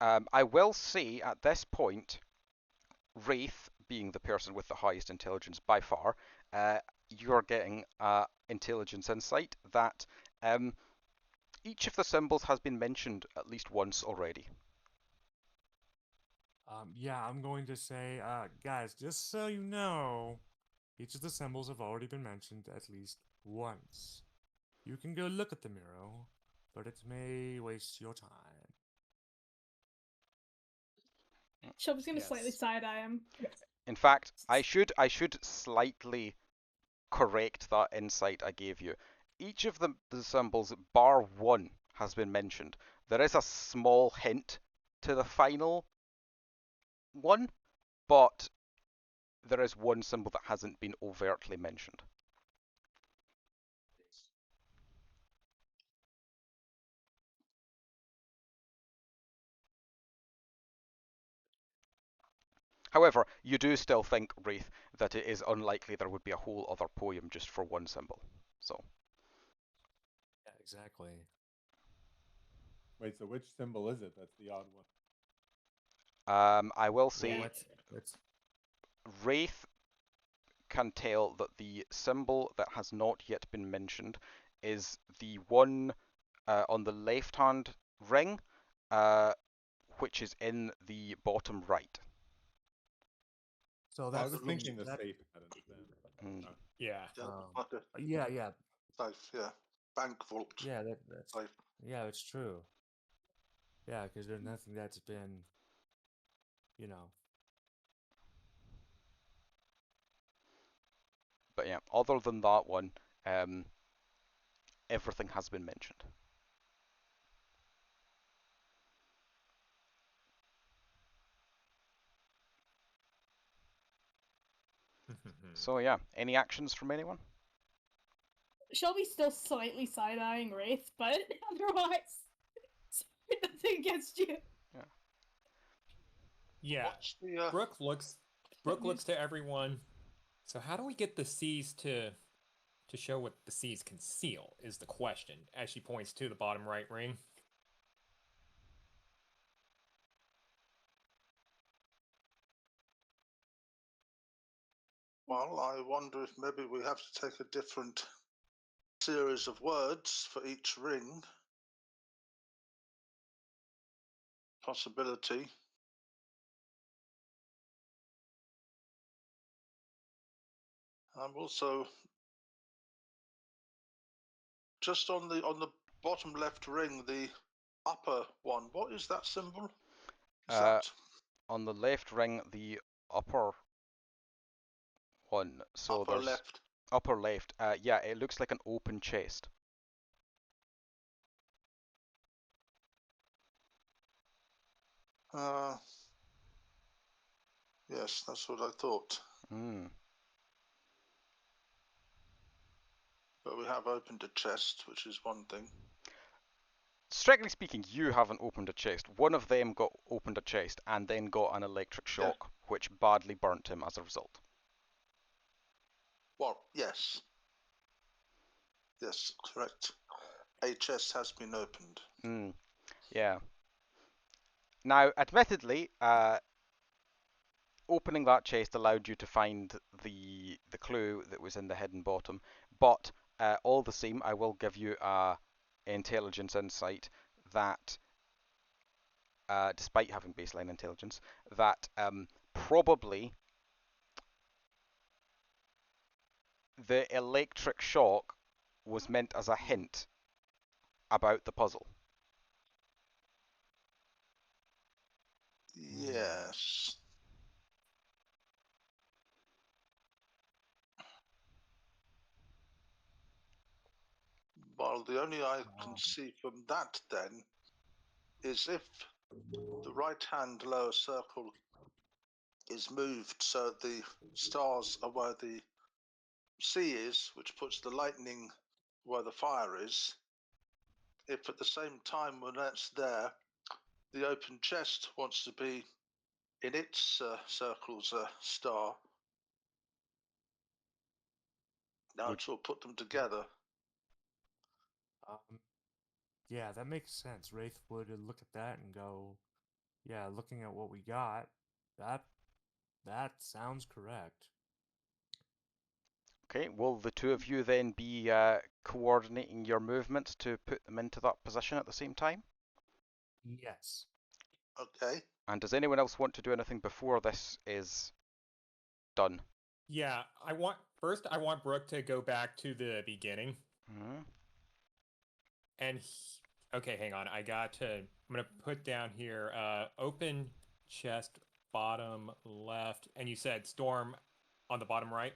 I will say at this point, Wraith, being the person with the highest intelligence by far, you're getting intelligence insight that each of the symbols has been mentioned at least once already. Yeah, I'm going to say, guys, just so you know, each of the symbols have already been mentioned at least once. You can go look at the mirror, but it may waste your time. Shelby's gonna slightly Yes. side eye him. In fact, I should slightly correct that insight I gave you. Each of the symbols, bar one, has been mentioned. There is a small hint to the final one, but there is one symbol that hasn't been overtly mentioned. However, you do still think, Wraith, that it is unlikely there would be a whole other poem just for one symbol. So, Yeah, exactly. Wait, so which symbol is it that's the odd one? I will Well, say let's. Wraith can tell that the symbol that has not yet been mentioned is the one on the left-hand ring, uh, which is in the bottom right. So Oh, I that's was It looks thinking the that. safe hadn't been. Mm. Yeah. yeah, Um, like a yeah, safe, yeah, bank vault that's safe. yeah, it's true. Yeah, because there's nothing that's been, you know. But yeah, other than that one, um, everything has been mentioned. So yeah, any actions from anyone? Shelby's still slightly side-eyeing Wraith, but otherwise, nothing against you. Yeah. What's the Brooke looks to everyone. So how do we get the seas to show what the seas conceal is the question, as she points to the bottom right ring. well, I wonder if maybe we have to take a different series of words for each ring. Possibility. I'm also just on the bottom left ring, the upper one. What is that symbol? Is that On the left ring, the upper one. So upper there's left? upper left. Yeah, it looks like an open chest. Yes, that's what I thought. Hmm. But we have opened a chest, which is one thing. Strictly speaking, you haven't opened a chest. One of them opened a chest and then got an electric shock, which badly burnt him as a result. Well, yes. Yes, correct. A chest has been opened. Yeah. Now, admittedly, opening that chest allowed you to find the clue that was in the hidden bottom, but all the same, I will give you a intelligence insight that, despite having baseline intelligence, that probably the electric shock was meant as a hint about the puzzle. Yes. Well, the only I can see from that then is if the right-hand lower circle is moved so the stars are where the sea is, which puts the lightning where the fire is. If at the same time when that's there, the open chest wants to be in its circle's star, now Would it will put them together. Yeah, that makes sense. Wraith would look at that and go, "Yeah, looking at what we got, that sounds correct." Okay, will the two of you then be coordinating your movements to put them into that position at the same time? Yes. Okay. And does anyone else want to do anything before this is done? Yeah, I want Brooke to go back to the beginning. Hmm. And okay, hang on. I'm gonna put down here open chest bottom left, and you said storm on the bottom right.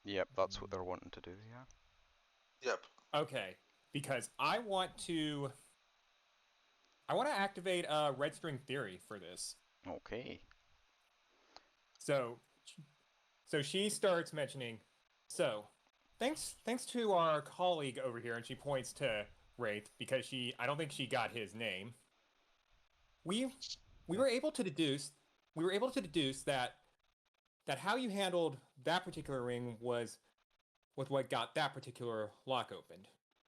Yep, that's what they're wanting to do, yeah. Yep. Okay, because I want to activate red string theory for this. Okay. So she starts mentioning, so thanks to our colleague over here, and she points to Wraith because I don't think she got his name. We were able to deduce that how you handled that particular ring was what got that particular lock opened.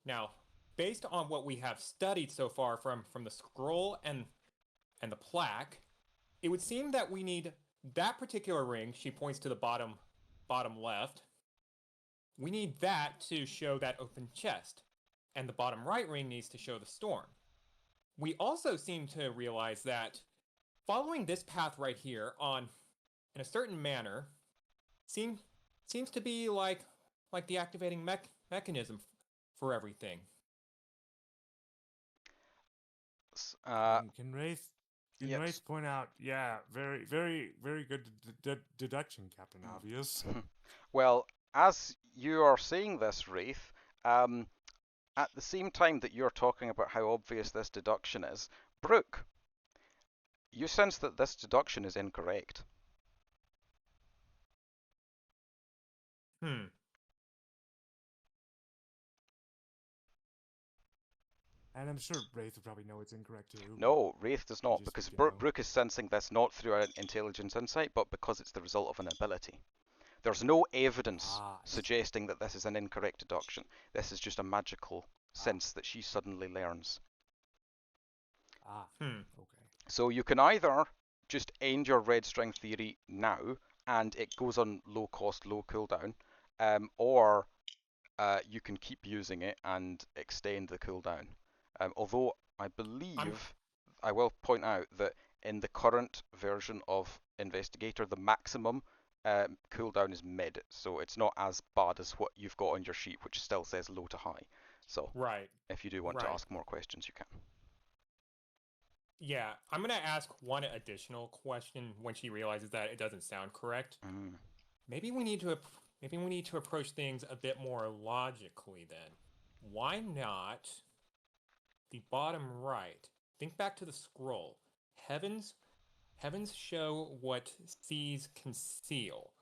Now, based on what we have studied so far from the scroll and the plaque, it would seem that we need that particular ring. She points to the bottom left. We need that to show that open chest, and the bottom right ring needs to show the storm. We also seem to realize that following this path right here in a certain manner seems to be like the activating mechanism for everything. Can Wraith Yes. point out? Yeah, very, very, very good deduction, Captain Obvious. Well, as you are saying this, Wraith, at the same time that you're talking about how obvious this deduction is, Brooke, you sense that this deduction is incorrect. And I'm sure Wraith would probably know it's incorrect too. but No, Wraith does not, just because think, you know. Brooke is sensing this not through an intelligence insight, but because it's the result of an ability. There's no evidence Ah, I see. suggesting that this is an incorrect deduction. This is just a magical sense that she suddenly learns. Ah, Hmm. okay. So you can either just end your red string theory now, and it goes on low cost, low cooldown, or you can keep using it and extend the cooldown. Although I believe, I will point out that in the current version of Investigator, the maximum cooldown is mid, so it's not as bad as what you've got on your sheet, which still says low to high. So Right. if you do want to Right. ask more questions, you can. Yeah, I'm gonna ask one additional question when she realizes that it doesn't sound correct. Mm. Maybe we need to approach things a bit more logically then. Why not the bottom right? Think back to the scroll. Heavens show what seas conceal.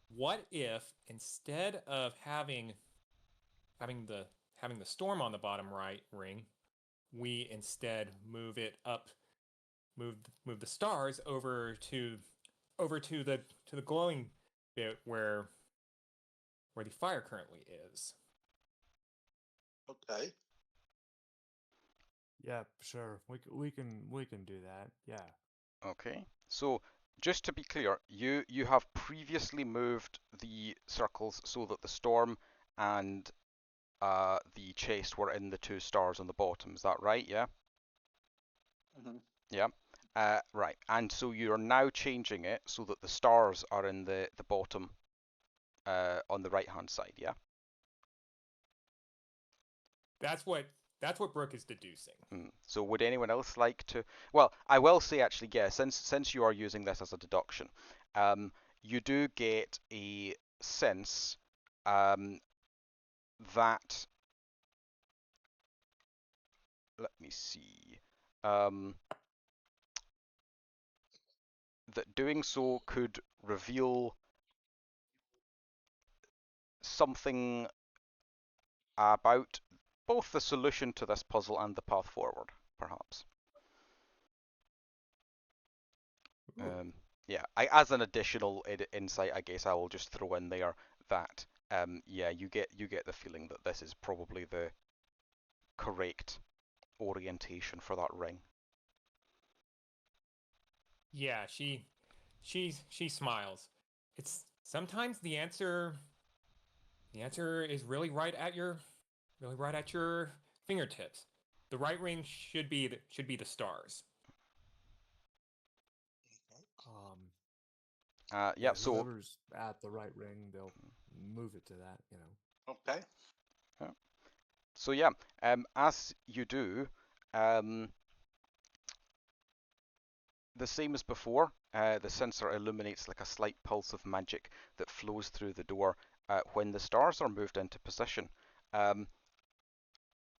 What if instead of having the storm on the bottom right ring, we instead move it up, move the stars over to the glowing bit where the fire currently is. Okay. Yeah, sure. We can do that. Yeah. Okay, so just to be clear, you have previously moved the circles so that the storm and the chest were in the two stars on the bottom. Is that right? Yeah. Mhm. Yeah. Right. And so you're now changing it so that the stars are in the bottom on the right hand side. Yeah. That's what Brooke is deducing. So would anyone else like to? Well, I will say actually, yeah. Since you are using this as a deduction, you do get a sense that, let me see, that doing so could reveal something about both the solution to this puzzle and the path forward, perhaps. Yeah, as an additional insight, I guess I will just throw in there that yeah, you get the feeling that this is probably the correct orientation for that ring. Yeah, she smiles. It's sometimes the answer is really right at your fingertips. The right ring should be the stars. Yeah, so whoever's at the right ring, they'll move it to that. You know. Okay. so yeah, as you do, the same as before, the sensor illuminates like a slight pulse of magic that flows through the door when the stars are moved into position.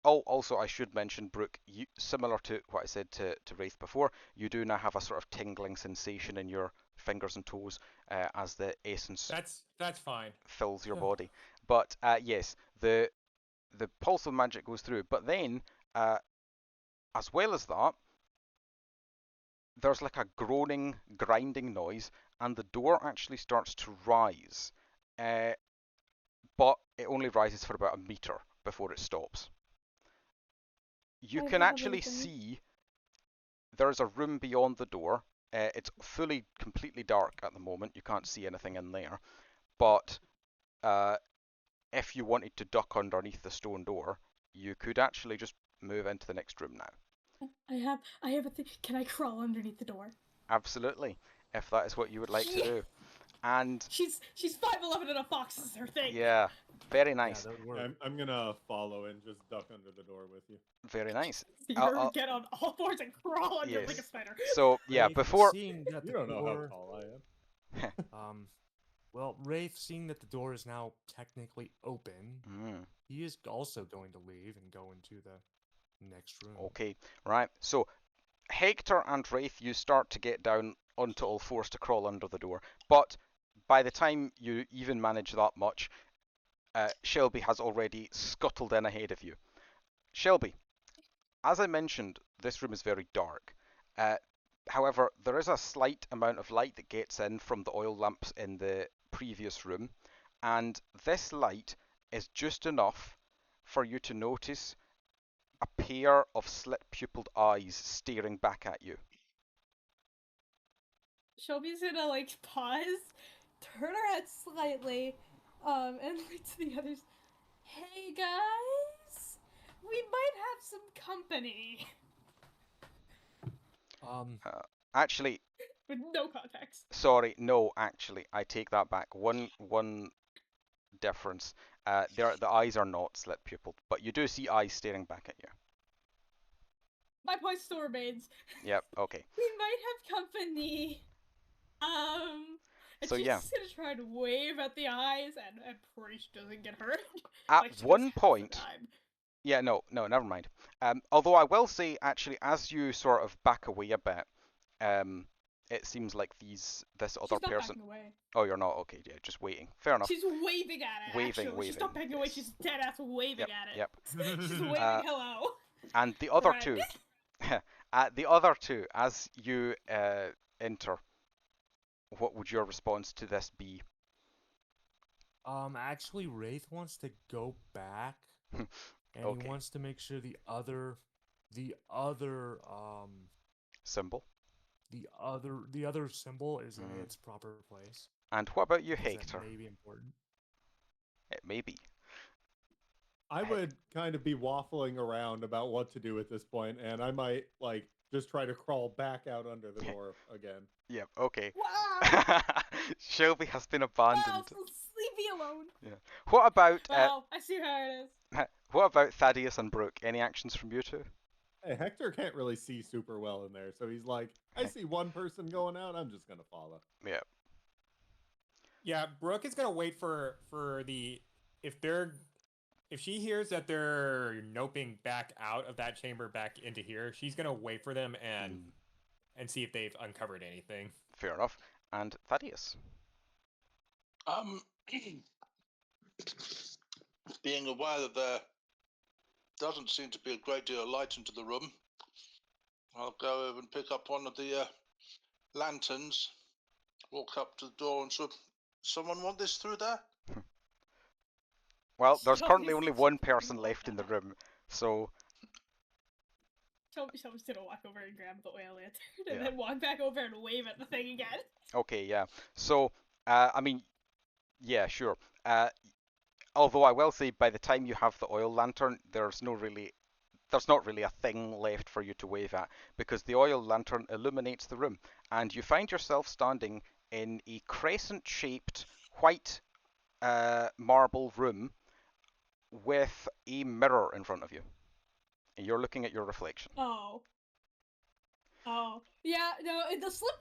Also, I should mention, Brooke, similar to what I said to Wraith before, you do now have a sort of tingling sensation in your fingers and toes as the essence That's fine. fills your body. But yes, the pulse of magic goes through. But then, as well as that, there's like a groaning, grinding noise, and the door actually starts to rise. But it only rises for about a meter before it stops. You I can have actually everything. see there's a room beyond the door. It's fully, completely dark at the moment. You can't see anything in there. But if you wanted to duck underneath the stone door, you could actually just move into the next room now. I have a thing. Can I crawl underneath the door? Absolutely, if that is what you would like to do. And She's 5'11" and a fox is her thing. yeah, very nice. Yeah, that would work. I'm gonna follow and just duck under the door with you. Very nice. You're get on all fours and crawl under like a Yes. spider. So yeah, Wraith, before seeing that You the don't know how door, tall I am. well, Wraith, seeing that the door is now technically open, Mm, he is also going to leave and go into the next room. okay, right. So Hector and Wraith, you start to get down onto all fours to crawl under the door, but by the time you even manage that much, Shelby has already scuttled in ahead of you. Shelby, as I mentioned, this room is very dark. However, there is a slight amount of light that gets in from the oil lamps in the previous room, and this light is just enough for you to notice a pair of slit-pupiled eyes staring back at you. Shelby's gonna like pause, turn her head slightly, and look to the others. Hey guys, we might have some company. Actually, With no context. sorry, no, actually, I take that back. One difference. The eyes are not slit-pupiled, but you do see eyes staring back at you. My point still remains. Yep, okay. We might have company. And So she's yeah. just gonna try to wave at the eyes, and I'm pretty she doesn't get hurt. At Like, she does one half the point, time. yeah, no, never mind. Although I will say, actually, as you sort of back away a bit, it seems like this other She's not person. backing away. Oh, you're not? Okay, yeah, just waiting. Fair enough. She's waving at it. Waving, actually. She's not waving, backing away. yes. She's dead ass waving Yep, at it. yep. She's waving hello. And the other Right. two, the other two, as you enter, what would your response to this be? Actually, Wraith wants to go back, and Okay. he wants to make sure the other Symbol. the other symbol is in its proper place. And what about you, Because Hector? that may be important. It may be. I would kind of be waffling around about what to do at this point, and I might like just try to crawl back out under the door again. Yep, okay. Wow. Shelby has been Wow. abandoned. So leave me alone. What about Wow. I see how it is. what about Thaddeus and Brooke? Any actions from you two? Hey, Hector can't really see super well in there, so he's like, I see one person going out, I'm just gonna follow. Yeah. Yeah, Brooke is gonna wait for the if she hears that they're noping back out of that chamber back into here, she's gonna wait for them and see if they've uncovered anything. Fair enough. And Thaddeus. Being aware that there doesn't seem to be a great deal of light into the room, I'll go over and pick up one of the lanterns, walk up to the door and say, someone want this through there? Well, there's Shelby's currently only one gonna person walk left in the out. room, so Shelby's gonna walk over and grab the oil lantern, and Yeah. then walk back over and wave at the thing again. okay, yeah. So, I mean, yeah, sure. Although I will say, by the time you have the oil lantern, there's not really a thing left for you to wave at, because the oil lantern illuminates the room, and you find yourself standing in a crescent-shaped white marble room with a mirror in front of you. And you're looking at your reflection. Oh. Yeah, no, the slip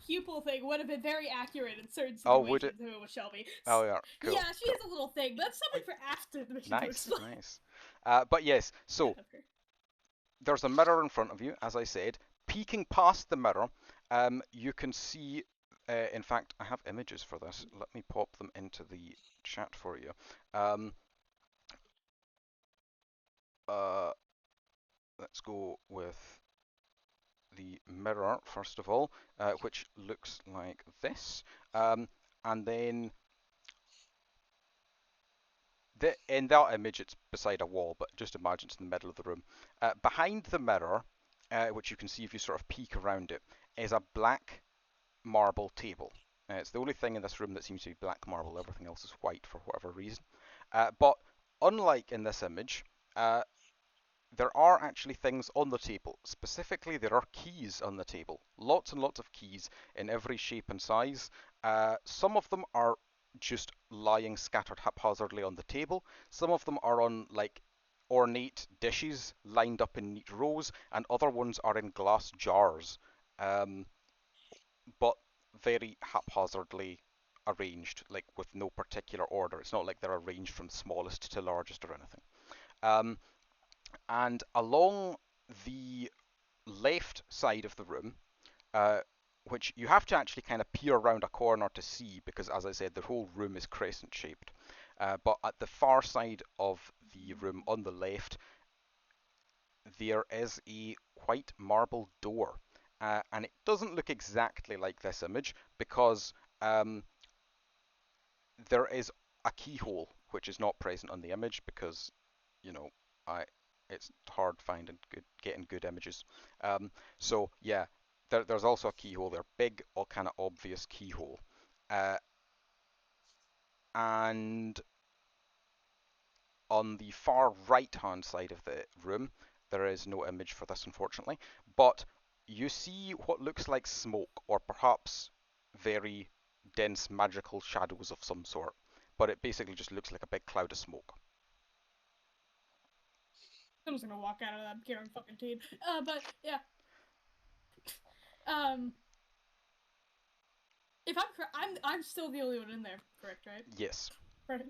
pupil thing would have been very accurate in certain Oh, situations would it? if it was Shelby. Oh, yeah, cool. Yeah, she has a little thing, but that's something for after the mission to Nice, explain. nice. But yes, so there's a mirror in front of you, as I said. Peeking past the mirror, you can see, in fact, I have images for this. Let me pop them into the chat for you. Let's go with the mirror, first of all, which looks like this. And then in that image, it's beside a wall, but just imagine it's in the middle of the room. Behind the mirror, which you can see if you sort of peek around it, is a black marble table. It's the only thing in this room that seems to be black marble. Everything else is white for whatever reason. But unlike in this image, there are actually things on the table. Specifically, there are keys on the table. Lots and lots of keys in every shape and size. Some of them are just lying scattered haphazardly on the table. Some of them are on like ornate dishes lined up in neat rows, and other ones are in glass jars, but very haphazardly arranged, like with no particular order. It's not like they're arranged from smallest to largest or anything. And along the left side of the room, which you have to actually kind of peer around a corner to see, because as I said, the whole room is crescent shaped. But at the far side of the room on the left, there is a white marble door. And it doesn't look exactly like this image because there is a keyhole which is not present on the image because, you know, it's hard getting good images. So yeah, there's also a keyhole there, big or kind of obvious keyhole, and on the far right hand side of the room there is no image for this unfortunately, but you see what looks like smoke or perhaps very dense magical shadows of some sort, but it basically just looks like a big cloud of smoke. I'm just gonna walk out of that Karen fucking team. But yeah. If I'm still the only one in there, correct, right? Yes. Right.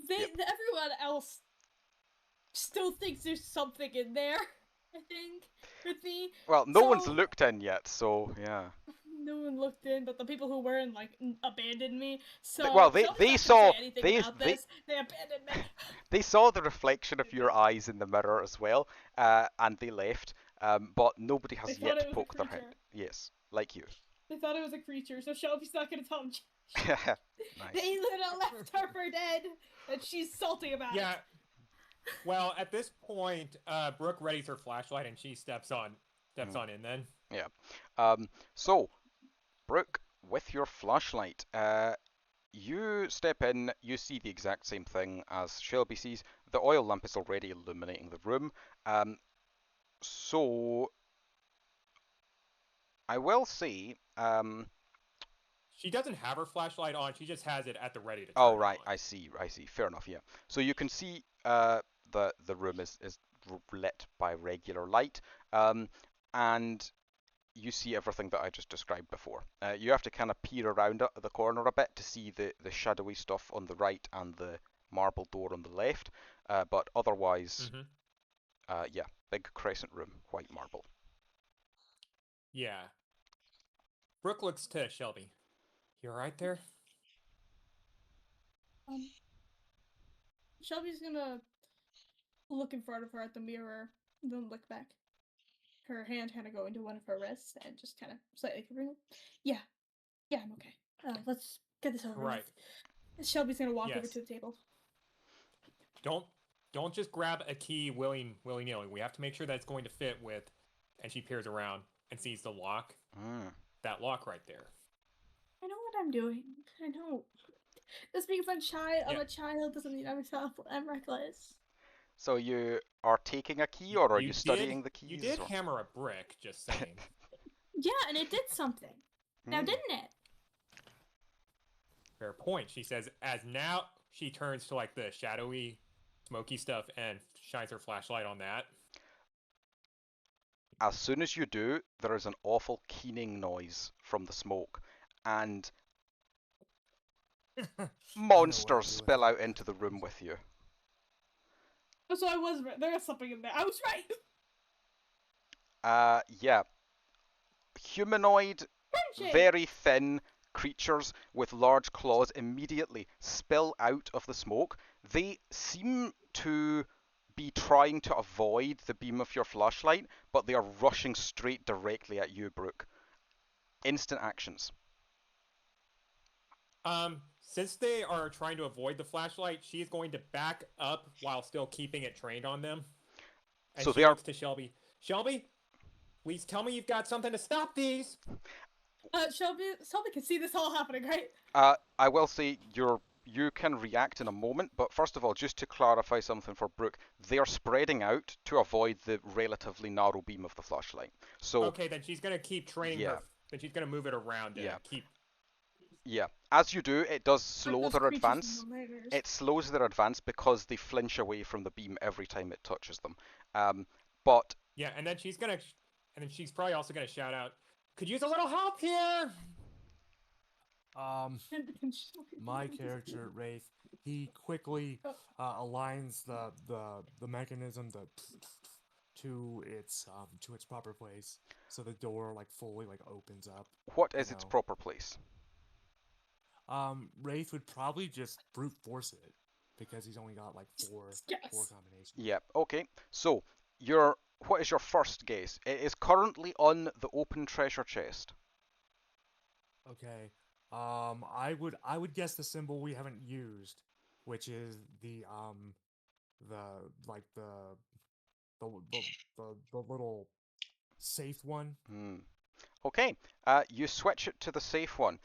Yep. Everyone else still thinks there's something in there. I think with me. Well, no one's So- looked in yet, so yeah. No one looked in, but the people who were in abandoned me. So Well, Shelby's they not gonna saw- say anything they- about this. They abandoned me. They saw the reflection of your eyes in the mirror as well, and they left. But nobody has They thought yet it was a poked their creature. head. Yes, like you. They thought it was a creature, so Shelby's not gonna tell them. Nice. They literally left her for dead, and she's salty about Yeah. it. Well, at this point, Brooke readies her flashlight and she steps on in then. So, Brooke, with your flashlight, you step in, you see the exact same thing as Shelby sees. The oil lamp is already illuminating the room. So, I will say, She doesn't have her flashlight on, she just has it at the ready to turn oh it right, on. I see. Fair enough. Yeah. So you can see the room is lit by regular light, and you see everything that I just described before. You have to kind of peer around at the corner a bit to see the shadowy stuff on the right and the marble door on the left, but otherwise, yeah, big crescent room, white marble. Yeah. Brooke looks to Shelby. You alright there? Shelby's gonna look in front of her at the mirror, then look back. Her hand kind of go into one of her wrists and just kind of slightly covering it. Yeah, I'm okay. Let's get this over Right. with. Shelby's gonna walk over Yes. to the table. Don't just grab a key willy-nilly. We have to make sure that it's going to fit with, and she peers around and sees the lock. That lock right there. I know what I'm doing. I know. Just because I'm a child doesn't mean I'm reckless. So you are taking a key, or are you studying the keys? You did or? hammer a brick, just saying. Yeah, and it did something. Now, didn't it? Fair point. She says, as now she turns to like the shadowy, smoky stuff and shines her flashlight on that. As soon as you do, there is an awful keening noise from the smoke, and monsters spill out into the room with you. So I was right. There was something in there. I was right. Yeah. Humanoid, Friendship. very thin creatures with large claws immediately spill out of the smoke. They seem to be trying to avoid the beam of your flashlight, but they are rushing straight directly at you, Brooke. Instant actions. Since they are trying to avoid the flashlight, she's going to back up while still keeping it trained on them. And So she they are- looks to Shelby. Shelby, please tell me you've got something to stop these. Shelby can see this all happening, right? I will say you can react in a moment, but first of all, just to clarify something for Brooke, they are spreading out to avoid the relatively narrow beam of the flashlight. So Okay, then she's gonna keep training Yeah. her. Then she's gonna move it around to Yeah. keep. yeah, as you do, it does Like slow those their creatures from advance. the nightmares. It slows their advance because they flinch away from the beam every time it touches them. But Yeah, and then she's probably also gonna shout out, "Could use a little help here." My character Wraith, he quickly aligns the mechanism to its proper place, so the door like fully like opens up. what is its know. proper place? Wraith would probably just brute force it because he's only got like four Yes. combinations. Yep. Okay. So what is your first guess? It is currently on the open treasure chest. Okay. I would guess the symbol we haven't used, which is the like the little safe one. Hmm. Okay, you switch it to the safe one.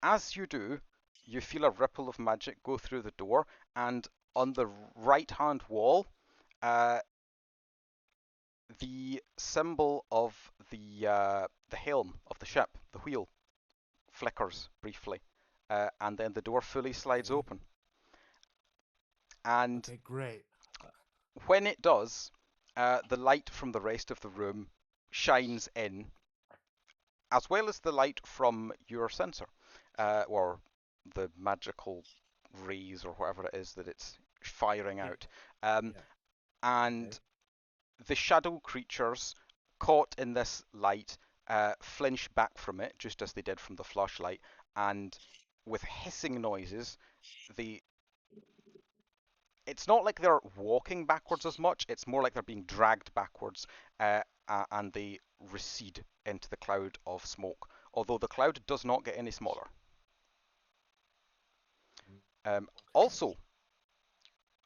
As you do, you feel a ripple of magic go through the door, and on the right-hand wall, the symbol of the helm of the ship, the wheel, flickers briefly, and then the door fully slides Okay. open. And Okay, great. when it does, the light from the rest of the room shines in, as well as the light from your sensor, or the magical rays or whatever it is that it's firing Yeah. out. Yeah. And Okay. the shadow creatures caught in this light flinch back from it, just as they did from the flashlight, and with hissing noises, they. It's not like they're walking backwards as much, it's more like they're being dragged backwards, and they recede into the cloud of smoke, although the cloud does not get any smaller. Okay. Also,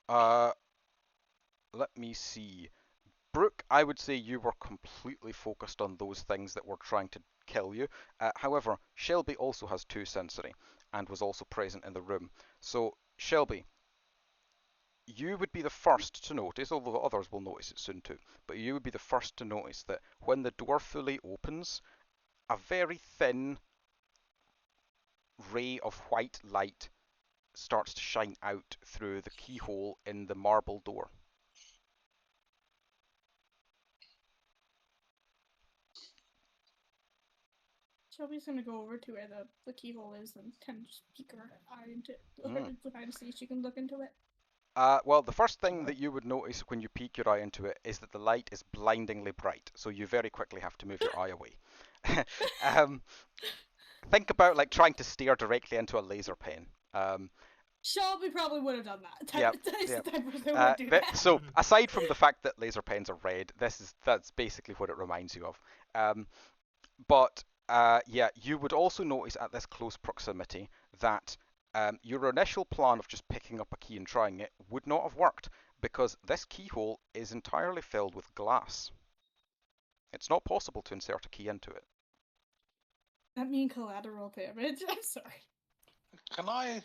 let me see. Brooke, I would say you were completely focused on those things that were trying to kill you. However, Shelby also has 2 sensory and was also present in the room. So, Shelby, you would be the first to notice, although others will notice it soon too, but you would be the first to notice that when the door fully opens, a very thin ray of white light starts to shine out through the keyhole in the marble door. Shelby's gonna go over to where the keyhole is and kind of just peek her eye into Mm. her eye to see if she can look into it. Well, the first thing that you would notice when you peek your eye into it is that the light is blindingly bright, so you very quickly have to move your eye away. Think about like trying to stare directly into a laser pen. Shelby probably would have done that. Yep, That's yep. the type of person who would do that. So aside from the fact that laser pens are red, that's basically what it reminds you of. But yeah, you would also notice at this close proximity that your initial plan of just picking up a key and trying it would not have worked, because this keyhole is entirely filled with glass. It's not possible to insert a key into it. That mean collateral damage. I'm sorry. Can I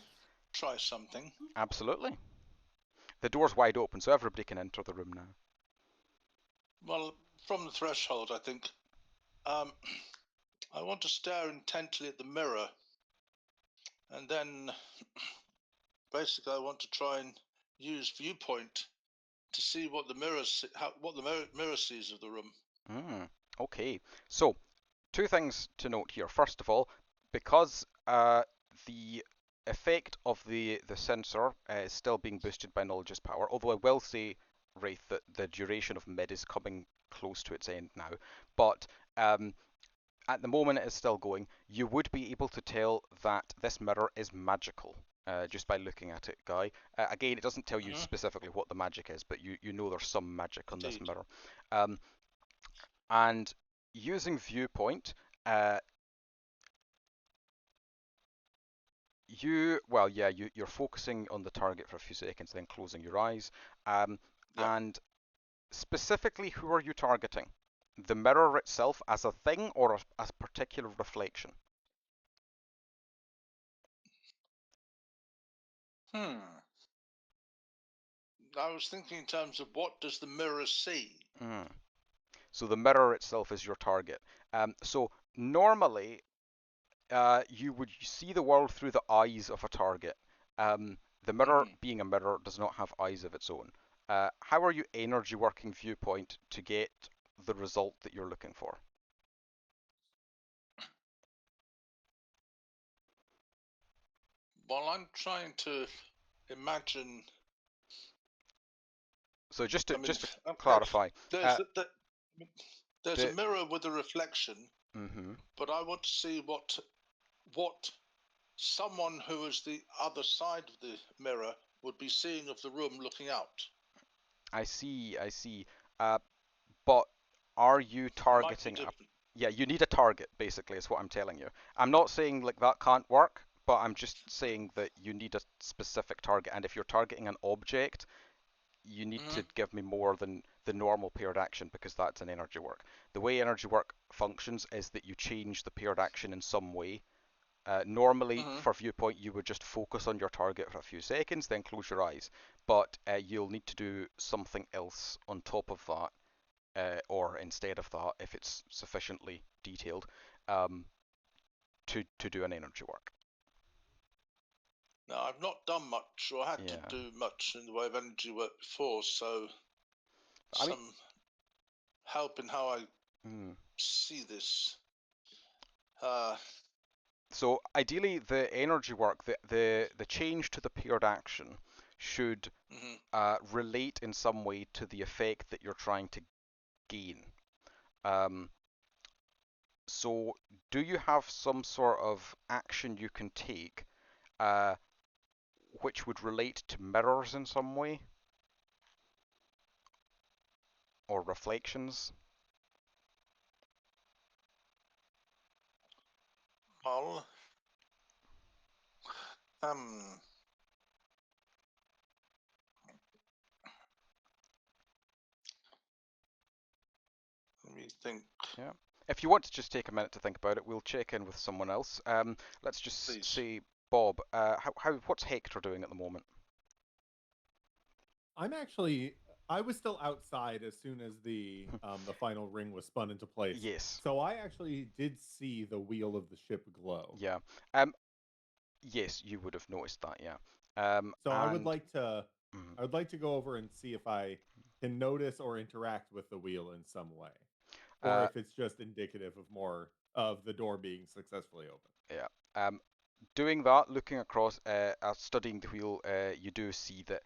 try something? Absolutely. The door's wide open, so everybody can enter the room now. Well, from the threshold, I think. I want to stare intently at the mirror, and then basically I want to try and use viewpoint to see what the mirror sees of the room. Okay, so 2 things to note here. First of all, because the effect of the sensor is still being boosted by knowledge's power, although I will say, Wraith, that the duration of mid is coming close to its end now, but at the moment it is still going, you would be able to tell that this mirror is magical. Just by looking at it, Guy. Again, it doesn't tell you specifically what the magic is, but you know there's some magic on this mirror. And using viewpoint, you're focusing on the target for a few seconds, then closing your eyes. Yep. And specifically, who are you targeting? The mirror itself as a thing, or a particular reflection? I was thinking in terms of what does the mirror see? So the mirror itself is your target. So normally, you would see the world through the eyes of a target. The mirror, being a mirror, does not have eyes of its own. How are you energy working viewpoint to get the result that you're looking for? Well, I'm trying to imagine. So just to okay, clarify, there's a mirror with a reflection, but I want to see what someone who is the other side of the mirror would be seeing of the room looking out. I see. But are you Might be targeting a different. yeah, you need a target, basically, is what I'm telling you. I'm not saying like that can't work, but I'm just saying that you need a specific target, and if you're targeting an object, you need to give me more than the normal paired action because that's an energy work. The way energy work functions is that you change the paired action in some way. Normally, for viewpoint, you would just focus on your target for a few seconds, then close your eyes. But you'll need to do something else on top of that, or instead of that, if it's sufficiently detailed, to do an energy work. Now, I've not done much or had to Yeah. do much in the way of energy work before, so I mean- some help in how I Hmm. see this. So ideally, the energy work, the change to the paired action should relate in some way to the effect that you're trying to gain. So do you have some sort of action you can take which would relate to mirrors in some way? Or reflections? Well, let me think. Yeah. If you want to just take a minute to think about it, we'll check in with someone else. Let's just Please. say, Bob, what's Hector doing at the moment? I was still outside as soon as the final ring was spun into place. Yes. So I actually did see the wheel of the ship glow. Yeah. Yes, you would have noticed that. Yeah. So I would like to Mhm. I would like to go over and see if I can notice or interact with the wheel in some way, or if it's just indicative of more of the door being successfully open. Yeah. Doing that, looking across, studying the wheel, you do see that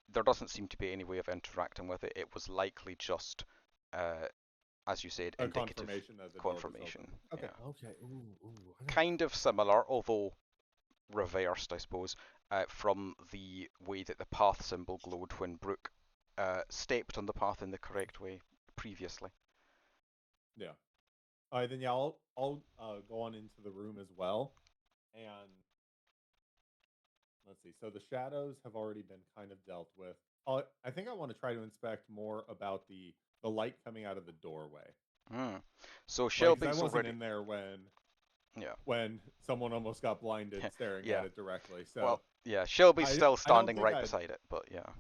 there doesn't seem to be any way of interacting with it. It was likely just, as you said, A indicative confirmation that the door was confirmation. open. Okay. Yeah. Okay. Ooh. Kind of similar, although reversed, I suppose, from the way that the path symbol glowed when Brooke stepped on the path in the correct way previously. Yeah. All right, then yeah, I'll go on into the room as well, and let's see. So the shadows have already been kind of dealt with. I think I want to try to inspect more about the light coming out of the doorway. So Like, 'cause Shelby's I wasn't already in there yeah. when someone almost got blinded staring Yeah. at it directly. So Well, yeah, Shelby's still I don't standing think right I'd- beside it, but yeah. all right,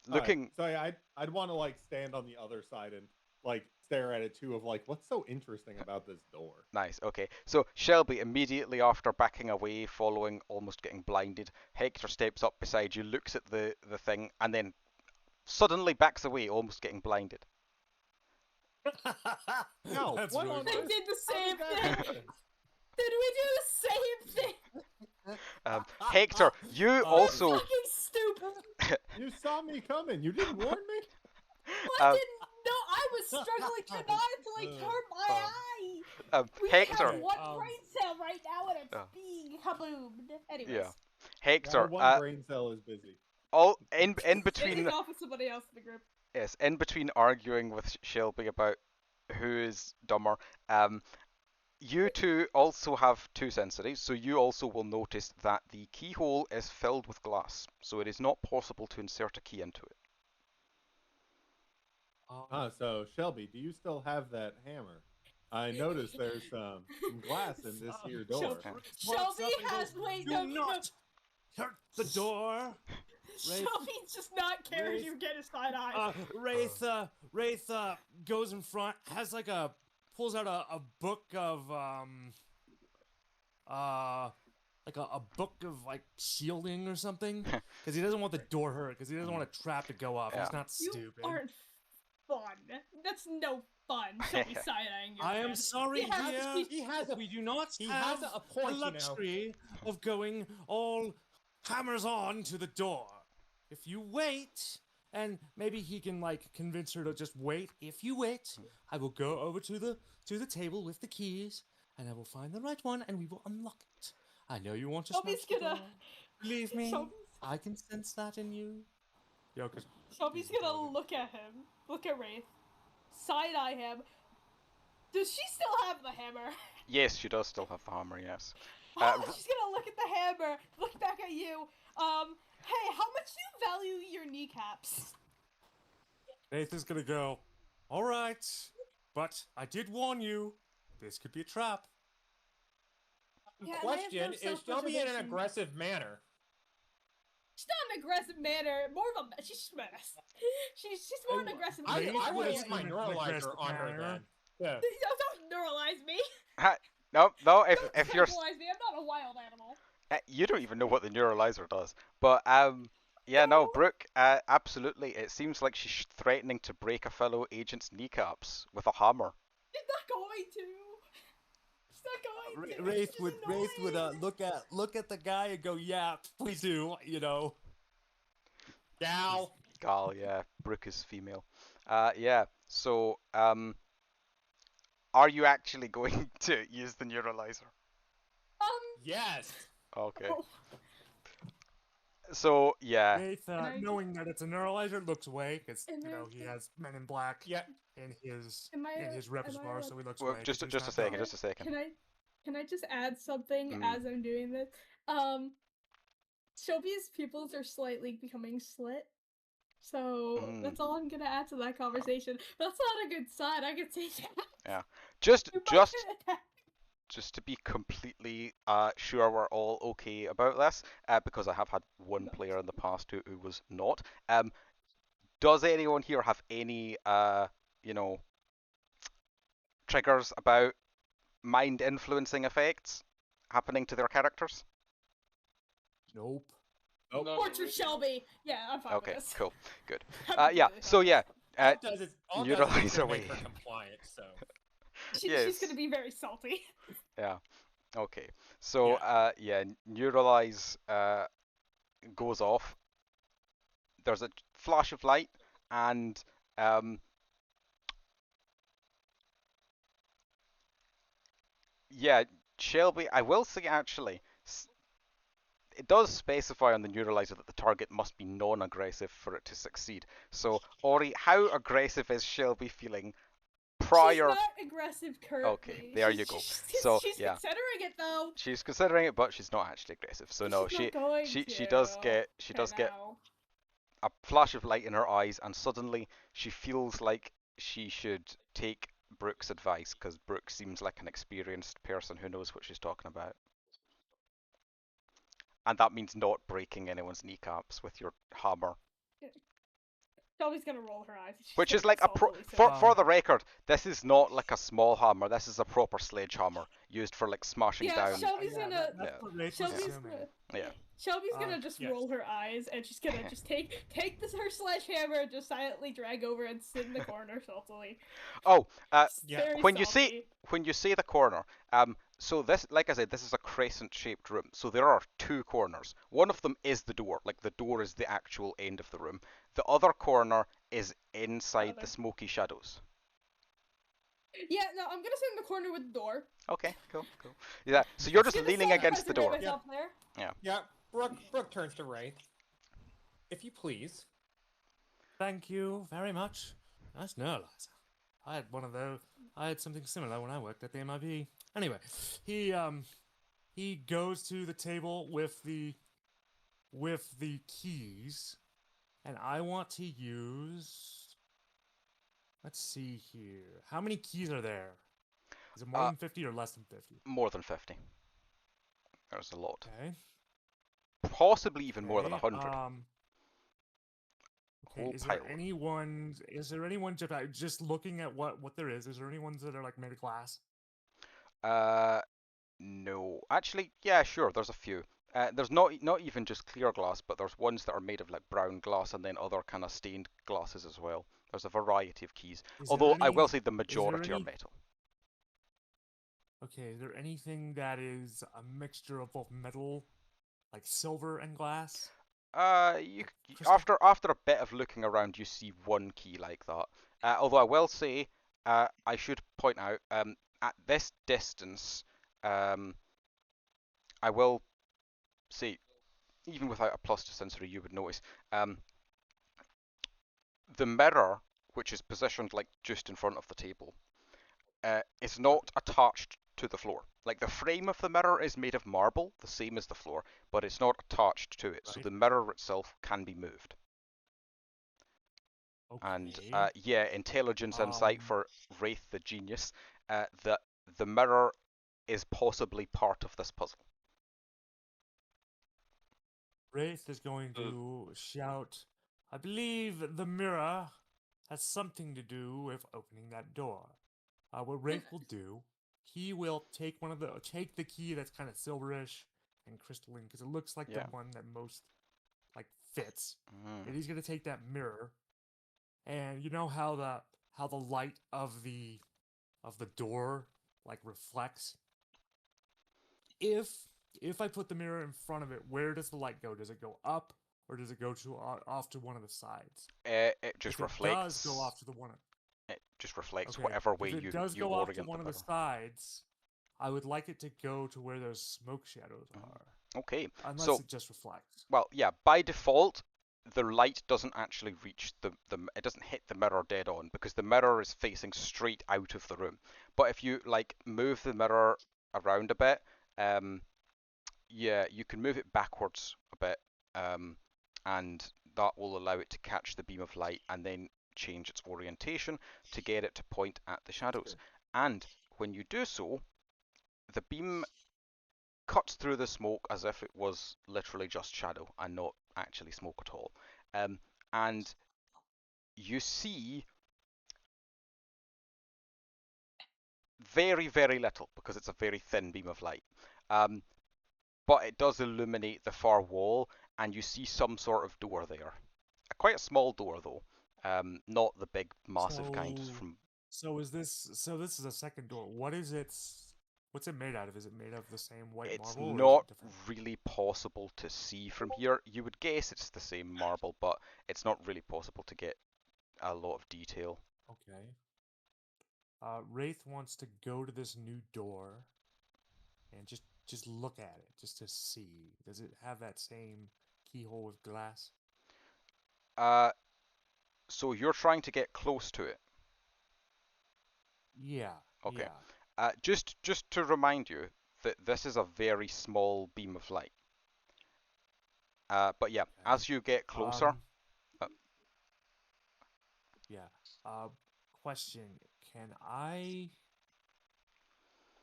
Looking so yeah, I'd want to like stand on the other side and like stare at it too. Of like, what's so interesting about this door? nice, okay. So Shelby, immediately after backing away, following, almost getting blinded, Hector steps up beside you, looks at the thing, and then suddenly backs away, almost getting blinded. No, That's what really on funny. earth? They did the How did same that thing. happen? Did we do the same thing? Hector, you also Fucking stupid. You saw me coming. You didn't warn me. I didn't know. I was struggling to not to like hurt my eye. We Hector. have one brain cell right now, and it's being kaboomed. Anyways, Yeah. Our Hector, one brain cell is busy. all in it between is off with somebody else in the group. yes, in between arguing with Shelby about who is dumber, you two also have two sensities, so you also will notice that the keyhole is filled with glass, so it is not possible to insert a key into it. So Shelby, do you still have that hammer? I noticed there's some glass in this here door. Shelby has wait Do no not hurt the door. Shelby's just not caring Wraith, you get his side eye. Wraith goes in front, has like pulls out a book of like a book of like shielding or something, because he doesn't want the door hurt, because he doesn't want a trap to go off. Yeah. He's not You stupid. aren't fun. That's no fun. Shelby side-eyeing your I am friend. sorry, He has we do not he have has a point, the you know. luxury of going all hammers on to the door. If you wait, and maybe he can like convince her to just wait. If you wait, I will go over to the table with the keys, and I will find the right one, and we will unlock it. I know you want to Shelby's smash the gonna- door. Believe me, Shelby's- I can sense that in you. Yo, 'cause Shelby's He's gonna target. look at him, look at Wraith, side-eye him. Does she still have the hammer? Yes, she does still have the hammer. Yes. She's gonna look at the hammer, look back at you. Hey, how much do you value your kneecaps? Nathan's gonna go, all right, but I did warn you, this could be a trap. Yeah, and I have Question: no Is Shelby in an self-preservation. aggressive manner? She's not an aggressive manner, more of a she's just she's more an aggressive I manner. Wraith want would to use assume my it's an neuralizer aggressive on her manner. then. Yeah. Don't neuralize me. No. If Don't if you're tranquilize me. I'm not a wild animal. you don't even know what the neuralizer does. But yeah, no, No. Brooke, absolutely. It seems like she's threatening to break a fellow agent's kneecaps with a hammer. She's not going to. She's not going to. Wraith She's would annoying. look at the guy and go, yeah, please do, you know. Gal. Gal, yeah. Brooke is female. Yeah. So, are you actually going to use the neuralizer? Yes. Okay. Oh, So, yeah. Wraith, I knowing that it's a neuralizer, looks away because Am you I- know he has Men in Black Yeah. in his Am I- repertoire, am I- so he looks Well, away. just 'cause just he's a not second, done. just a second. Can I just add something Mm. as I'm doing this? Shelby's pupils are slightly becoming slit. So Mm. that's all I'm gonna add to that conversation. That's not a good sign. I can say that. Yeah. Just You might just get attacked. just to be completely sure we're all okay about this, because I have had one No. player in the past who was not. Does anyone here have any you know, triggers about mind influencing effects happening to their characters? Nope. Not Torture really. Shelby. Yeah, I'm fine Okay, with this. cool, good. I'm Yeah. completely So fine with yeah, All it does is neuralize gonna make away. her compliant. So. this. yes. She's gonna be very salty. Yeah. Okay. So yeah, neuralize goes off. There's a flash of light, and yeah, Shelby. I will say actually, it does specify on the neuralizer that the target must be non-aggressive for it to succeed. So, Ori, how aggressive is Shelby feeling prior? She's not aggressive currently. Okay, there you go. She's, So, she's yeah. considering it though. She's considering it, but she's not actually aggressive. So no, She's not going she to does get now. a flash of light in her eyes, and suddenly she feels like she should take Brooke's advice, because Brooke seems like an experienced person who knows what she's talking about. And that means not breaking anyone's kneecaps with your hammer. Shelby's gonna roll her eyes. She's Which gonna is like a sulkily say, for the record, this is not like a small hammer. This is a proper sledgehammer used for like smashing Yeah, down. Shelby's gonna. That's Yeah. what Wraith was Shelby's assuming. gonna. Yeah. Shelby's gonna just yes. roll her eyes, and she's gonna just take this her sledgehammer and just silently drag over and sit in the corner saltily. Oh, Yeah. Very when you salty. say the corner, so this, like I said, this is a crescent-shaped room. So there are two corners. One of them is the door, like the door is the actual end of the room. The other corner is inside the Other. smoky shadows. Yeah, no, I'm gonna sit in the corner with the door. Okay, cool. Yeah, so you're just Gonna leaning against the door. self-preservate myself there. Yeah. Brooke turns to Wraith. If you please. Thank you very much. Nice neuralizer. I had one of those. I had something similar when I worked at the MIB. Anyway, he goes to the table with the keys, and I want to use. Let's see here. How many keys are there? Is it more than 50 or less than 50? More than 50. There's a lot. Okay. Possibly even more than Okay, 100. Okay, Whole is there pile. anyone just looking at what there is there any ones that are like made of glass? No. Actually, yeah, sure, there's a few. There's not even just clear glass, but there's ones that are made of like brown glass and then other kind of stained glasses as well. There's a variety of keys. Is there Although I will any- say the majority are any- metal. Okay, is there anything that is a mixture of both metal, like silver and glass? After a bit of looking around, you see one key like that. Although I will say, I should point out, at this distance, I will say, even without a plus to sensory, you would notice, the mirror, which is positioned like just in front of the table, is not attached to the floor. Like the frame of the mirror is made of marble, the same as the floor, but it's not attached to it. So Right. the mirror itself can be moved. Okay. And yeah, intelligence insight Um, for Wraith the genius. That the mirror is possibly part of this puzzle. Wraith is going to shout, I believe the mirror has something to do with opening that door. What Wraith will do, he will take take the key that's kind of silverish and crystalline because it looks like Yeah. the one that most like fits. Mm. And he's gonna take that mirror, and you know how the light of the door like reflects. If I put the mirror in front of it, where does the light go? Does it go up or does it go to off to one of the sides? It just If it does reflects. go off to the one. It just reflects Okay, whatever way if it you does you go off to orient one the of the mirror. sides, I would like it to go to where those smoke shadows are. Okay, Unless so it just reflects. well, yeah, by default, the light doesn't actually reach it doesn't hit the mirror dead on because the mirror is facing straight out of the room. But if you like move the mirror around a bit, yeah, you can move it backwards a bit, and that will allow it to catch the beam of light and then change its orientation to get it to point at the shadows. And when you do so, the beam cuts through the smoke as if it was literally just shadow and not actually smoke at all. And you see very, very little because it's a very thin beam of light. But it does illuminate the far wall, and you see some sort of door there. Quite a small door, though. Not the big, massive kind from. So this is a second door. What's it made out of? Is it made of the same white It's marble? not or is it different? really possible to see from here. You would guess it's the same marble, but it's not really possible to get a lot of detail. Okay. Wraith wants to go to this new door and just look at it, just to see. Does it have that same keyhole with glass? So you're trying to get close to it. Yeah. Okay. Yeah. Just to remind you that this is a very small beam of light. But yeah, Okay. as you get closer. Yeah. Question: Can I?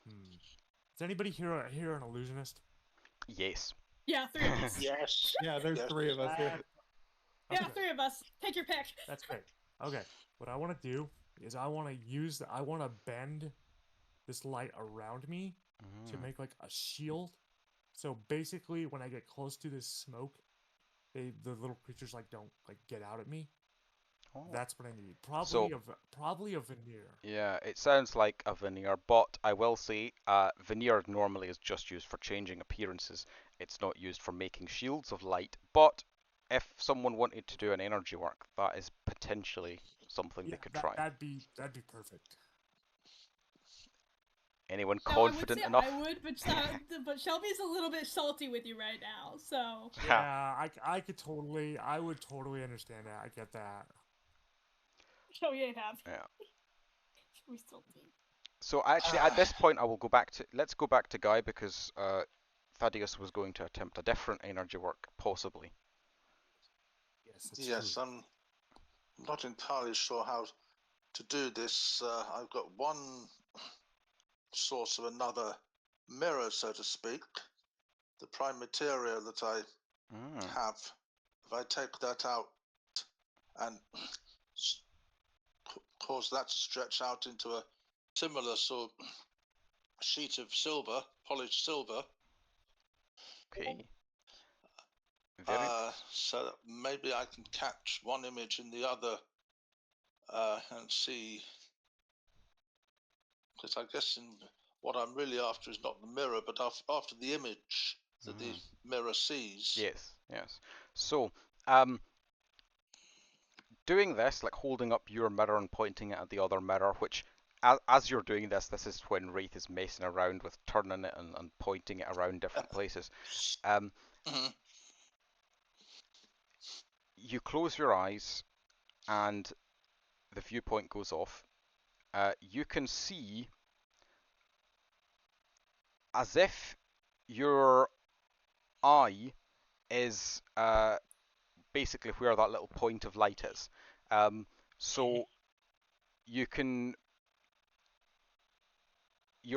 Is anybody here an illusionist? Yes. Yeah, 3 of us. Yes. Yeah, there's Yes. 3 of us here. Yeah, Okay. 3 of us. Take your pick. That's great. Okay. What I want to do is I want to bend this light around me to make like a shield. So basically, when I get close to this smoke, the little creatures like don't like get out at me. Oh. That's what I need. Probably a veneer. Yeah, it sounds like a veneer, but I will say, veneer normally is just used for changing appearances. It's not used for making shields of light. But if someone wanted to do an energy work, that is potentially something they could try. That'd be perfect. Anyone No, confident enough? I would, but Shelby's a little bit salty with you right now, so. Yeah, I would totally understand that. I get that. Shelby ain't happy. Yeah. Shelby's salty. So actually, at this point, let's go back to Guy because Thadeus was going to attempt a different energy work, possibly. Yes, that's Yes, true. I'm not entirely sure how to do this. I've got one source of another mirror, so to speak. The prime material that I have, if I take that out and cause that to stretch out into a similar sort of sheet of silver, polished silver. Okay. So that maybe I can catch one image in the other and see. Because I guess what I'm really after is not the mirror, but after the image that the mirror sees. Yes. So, doing this, like holding up your mirror and pointing it at the other mirror, which, as you're doing this is when Wraith is messing around with turning it and pointing it around different places. You close your eyes and the viewpoint goes off, you can see as if your eye is basically where that little point of light is. So you're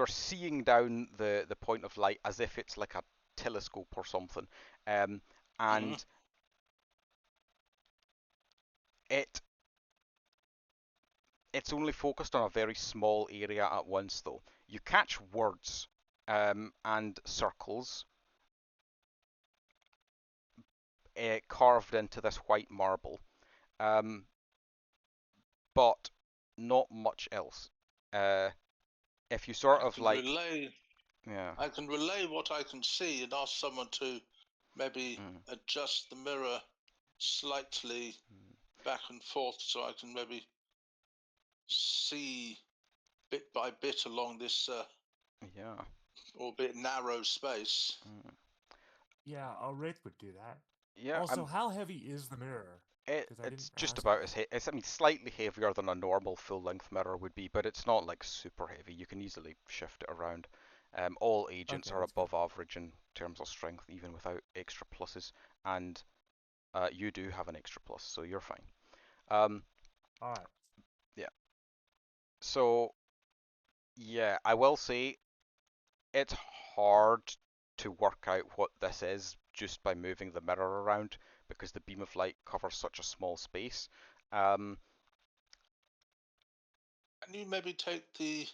seeing down the point of light as if it's like a telescope or something, and it's only focused on a very small area at once, though. You catch words and circles carved into this white marble, but not much else. If you sort of like, yeah, I can relay what I can see and ask someone to maybe adjust the mirror slightly back and forth so I can maybe see bit by bit along this yeah, albeit narrow space. Yeah, a Wraith would do that. yeah. Also, how heavy is the mirror? 'Cause I It's didn't just ask about that. as heavy. I mean, slightly heavier than a normal full-length mirror would be, but it's not like super heavy. You can easily shift it around. All agents Okay, are that's good. above average in terms of strength, even without extra pluses, and you do have an extra plus, so you're fine. All right. Yeah. So, yeah, I will say it's hard to work out what this is just by moving the mirror around because the beam of light covers such a small space. Can you maybe take the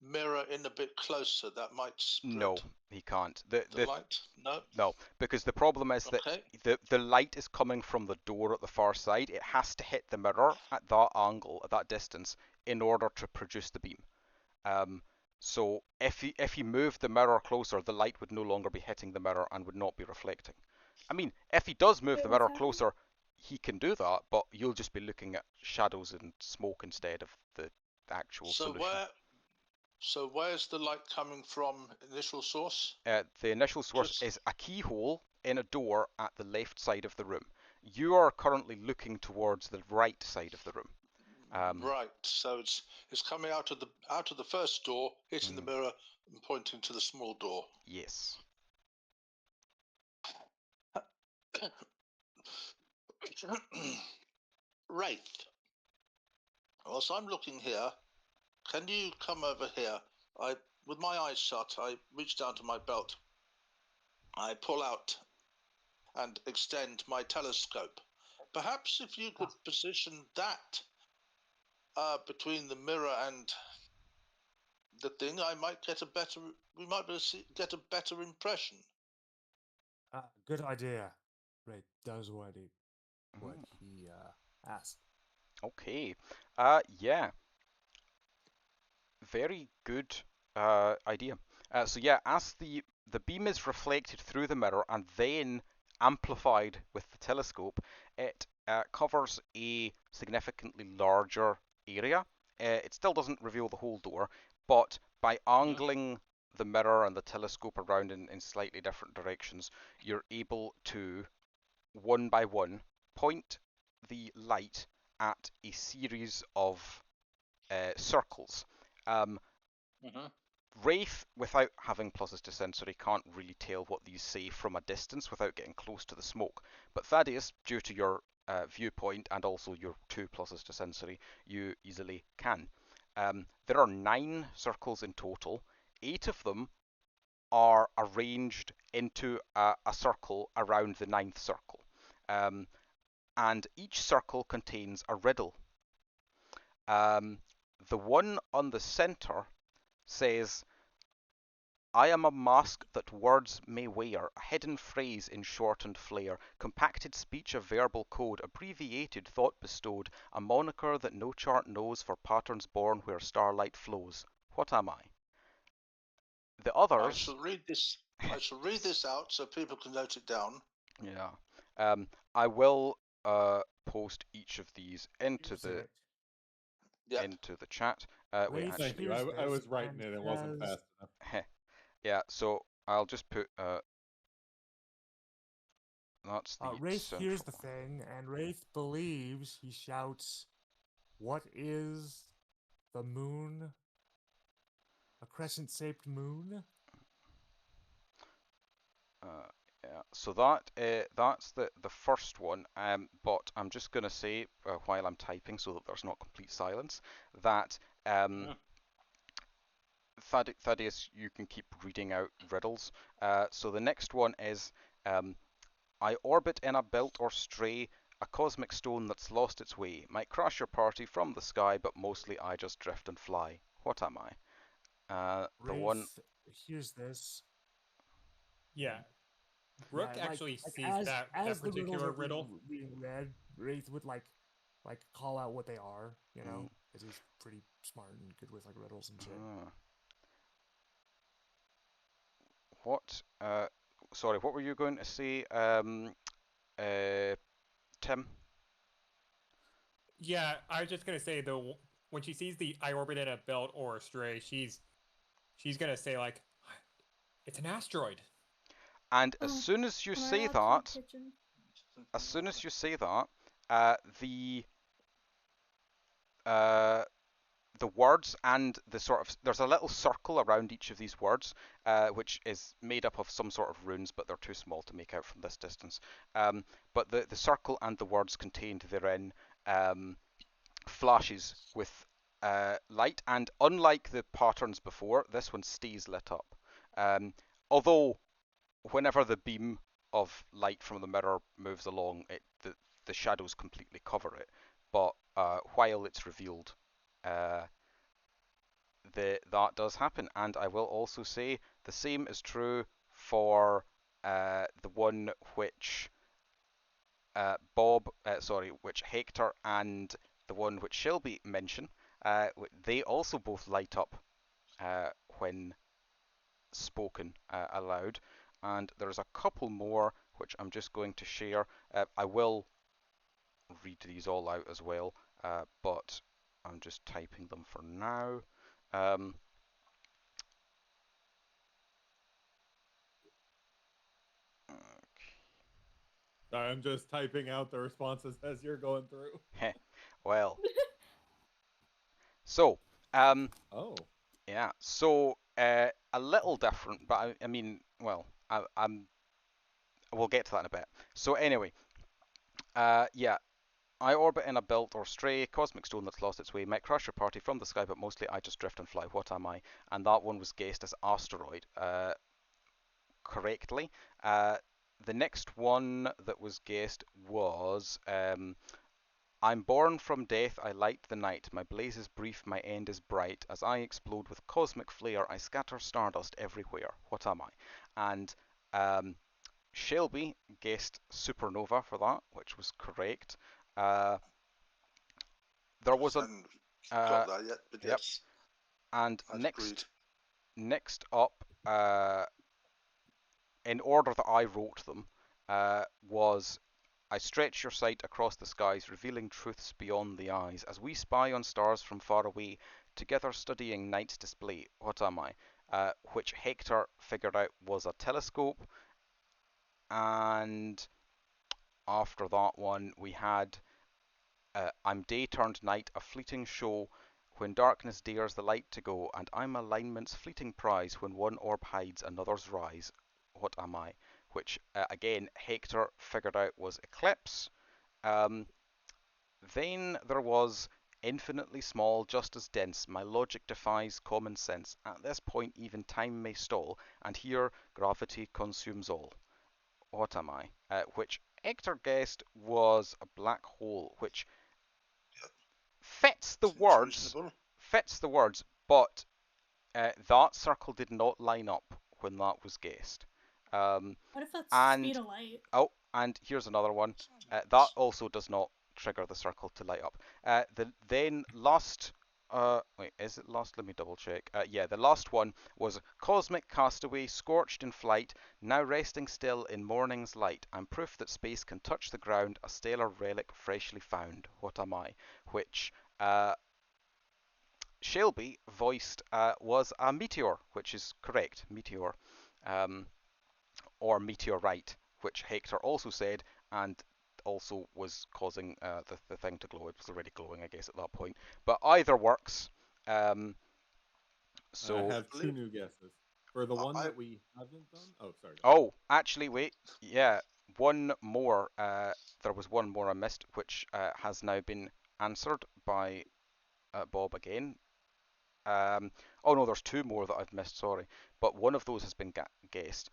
mirror in a bit closer? That might split No, he can't. the light. No. No, because the problem is that Okay. the light is coming from the door at the far side. It has to hit the mirror at that angle, at that distance, in order to produce the beam. So if you move the mirror closer, the light would no longer be hitting the mirror and would not be reflecting. I mean, if he does move Wait, the what's mirror happening? closer, he can do that, but you'll just be looking at shadows and smoke instead of the actual solution. So where's the light coming from? Initial source? The initial source Just is a keyhole in a door at the left side of the room. You are currently looking towards the right side of the room. right. So it's coming out of the first door, hitting the mirror, and pointing to the small door. Yes. Wraith. Whilst I'm looking here, can you come over here? With my eyes shut, I reach down to my belt. I pull out and extend my telescope. Perhaps if you could position that between the mirror and the thing, we might be able to get a better impression. Good idea. Wraith does what he asked. Okay. Yeah. Very good idea. So yeah, as the beam is reflected through the mirror and then amplified with the telescope, it covers a significantly larger area. It still doesn't reveal the whole door, but by angling the mirror and the telescope around in slightly different directions, you're able to, one by one, point the light at a series of circles. Wraith, without having pluses to sensory, can't really tell what these say from a distance without getting close to the smoke. But Thaddeus, due to your viewpoint and also your 2 pluses to sensory, you easily can. There are 9 circles in total. 8 of them are arranged into a circle around the 9th circle. And each circle contains a riddle. The one on the center says, I am a mask that words may wear, a hidden phrase in shortened flair, compacted speech of verbal code, abbreviated thought bestowed, a moniker that no chart knows for patterns born where starlight flows. What am I? The others... I shall read this out so people can note it down. Yeah. I will post each of these into the chat. Wait, Wraith, Thank you. here's I this was writing it. It wasn't says- fast enough. yeah, so I'll just put That's the Wraith hears central the one. thing, and Wraith believes he shouts, "What is the moon? A crescent-shaped moon?" Yeah, so that's the first one. But I'm just gonna say while I'm typing, so that there's not complete silence, that Thaddeus, you can keep reading out riddles. So the next one is, I orbit in a belt or stray, a cosmic stone that's lost its way. Might crash your party from the sky, but mostly I just drift and fly. What am I? The one. Wraith hears this. Yeah. Brooke Yeah, actually like sees that as the riddles particular are riddle. being read, Wraith would like call out what they are, you know, because he's pretty smart and good with like riddles and shit. What? Sorry, what were you going to say, Tim? Yeah, I was just gonna say though, when she sees the I orbit in a belt or a stray, she's gonna say like, it's an asteroid. And as Oh, soon as you am I say allowed to that, pigeon? as soon as you say that, the the words and the sort of, there's a little circle around each of these words, which is made up of some sort of runes, but they're too small to make out from this distance. But the circle and the words contained therein flashes with light, and unlike the patterns before, this one stays lit up. Although whenever the beam of light from the mirror moves along, the shadows completely cover it. But while it's revealed, that does happen. And I will also say the same is true for the one which which Hector and the one which Shelby mention. They also both light up when spoken aloud. And there's a couple more which I'm just going to share. I will read these all out as well, but I'm just typing them for now. I'm just typing out the responses as you're going through. Well, so Oh. yeah, so a little different, but I mean, well, we'll get to that in a bit. So anyway, yeah, I orbit in a belt or stray, cosmic stone that's lost its way, might crush your party from the sky, but mostly I just drift and fly. What am I? And that one was guessed as asteroid, correctly. The next one that was guessed was I'm born from death, I light the night. My blaze is brief, my end is bright. As I explode with cosmic flare, I scatter stardust everywhere. What am I? And Shelby guessed supernova for that, which was correct. There was a haven't got that yet, but yep. yes. And I'd agreed. next up, in order that I wrote them, was I stretch your sight across the skies, revealing truths beyond the eyes, as we spy on stars from far away, together studying night's display. What am I? Which Hector figured out was a telescope. And after that one, we had I'm day turned night, a fleeting show, when darkness dares the light to go, and I'm alignment's fleeting prize, when one orb hides, another's rise. What am I? Which, again, Hector figured out was eclipse. Then there was infinitely small, just as dense. My logic defies common sense. At this point, even time may stall, and here gravity consumes all. What am I? Which Hector guessed was a black hole, which fits the Seems words, reasonable. but that circle did not line up when that was guessed. What if that's And speed of light? oh, and here's another one. That also does not trigger the circle to light up. The then last. Wait, is it last? Let me double check. Yeah, the last one was cosmic castaway, scorched in flight, now resting still in morning's light. I'm proof that space can touch the ground, a stellar relic freshly found. What am I? Which Shelby voiced was a meteor, which is correct, meteor, or meteorite, which Hector also said, and also was causing the thing to glow. It was already glowing, I guess, at that point. But either works. So I have two new guesses. For the one I- that we haven't done. Oh, sorry. oh, actually, wait. Yeah, one more. There was one more I missed, which has now been answered by Bob again. Oh no, there's two more that I've missed, sorry. But one of those has been guessed,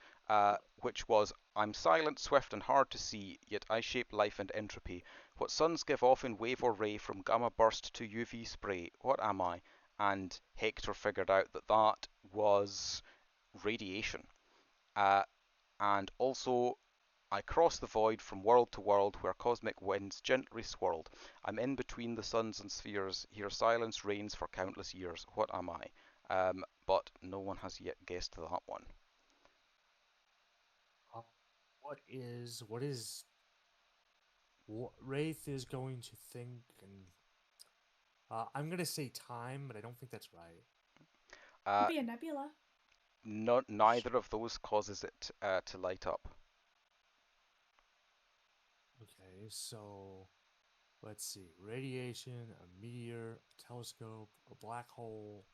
which was, I'm silent, swift, and hard to see, yet I shape life and entropy. What suns give off in wave or ray, from gamma burst to UV spray, what am I? And Hector figured out that that was radiation. And also, I cross the void from world to world where cosmic winds gently swirled. I'm in between the suns and spheres. Here silence reigns for countless years. What am I? But no one has yet guessed that one. What Wraith is going to think, and I'm gonna say time, but I don't think that's right. Could be a nebula. Neither of those causes it to light up. Okay, so let's see: radiation, a meteor, a telescope, a black hole.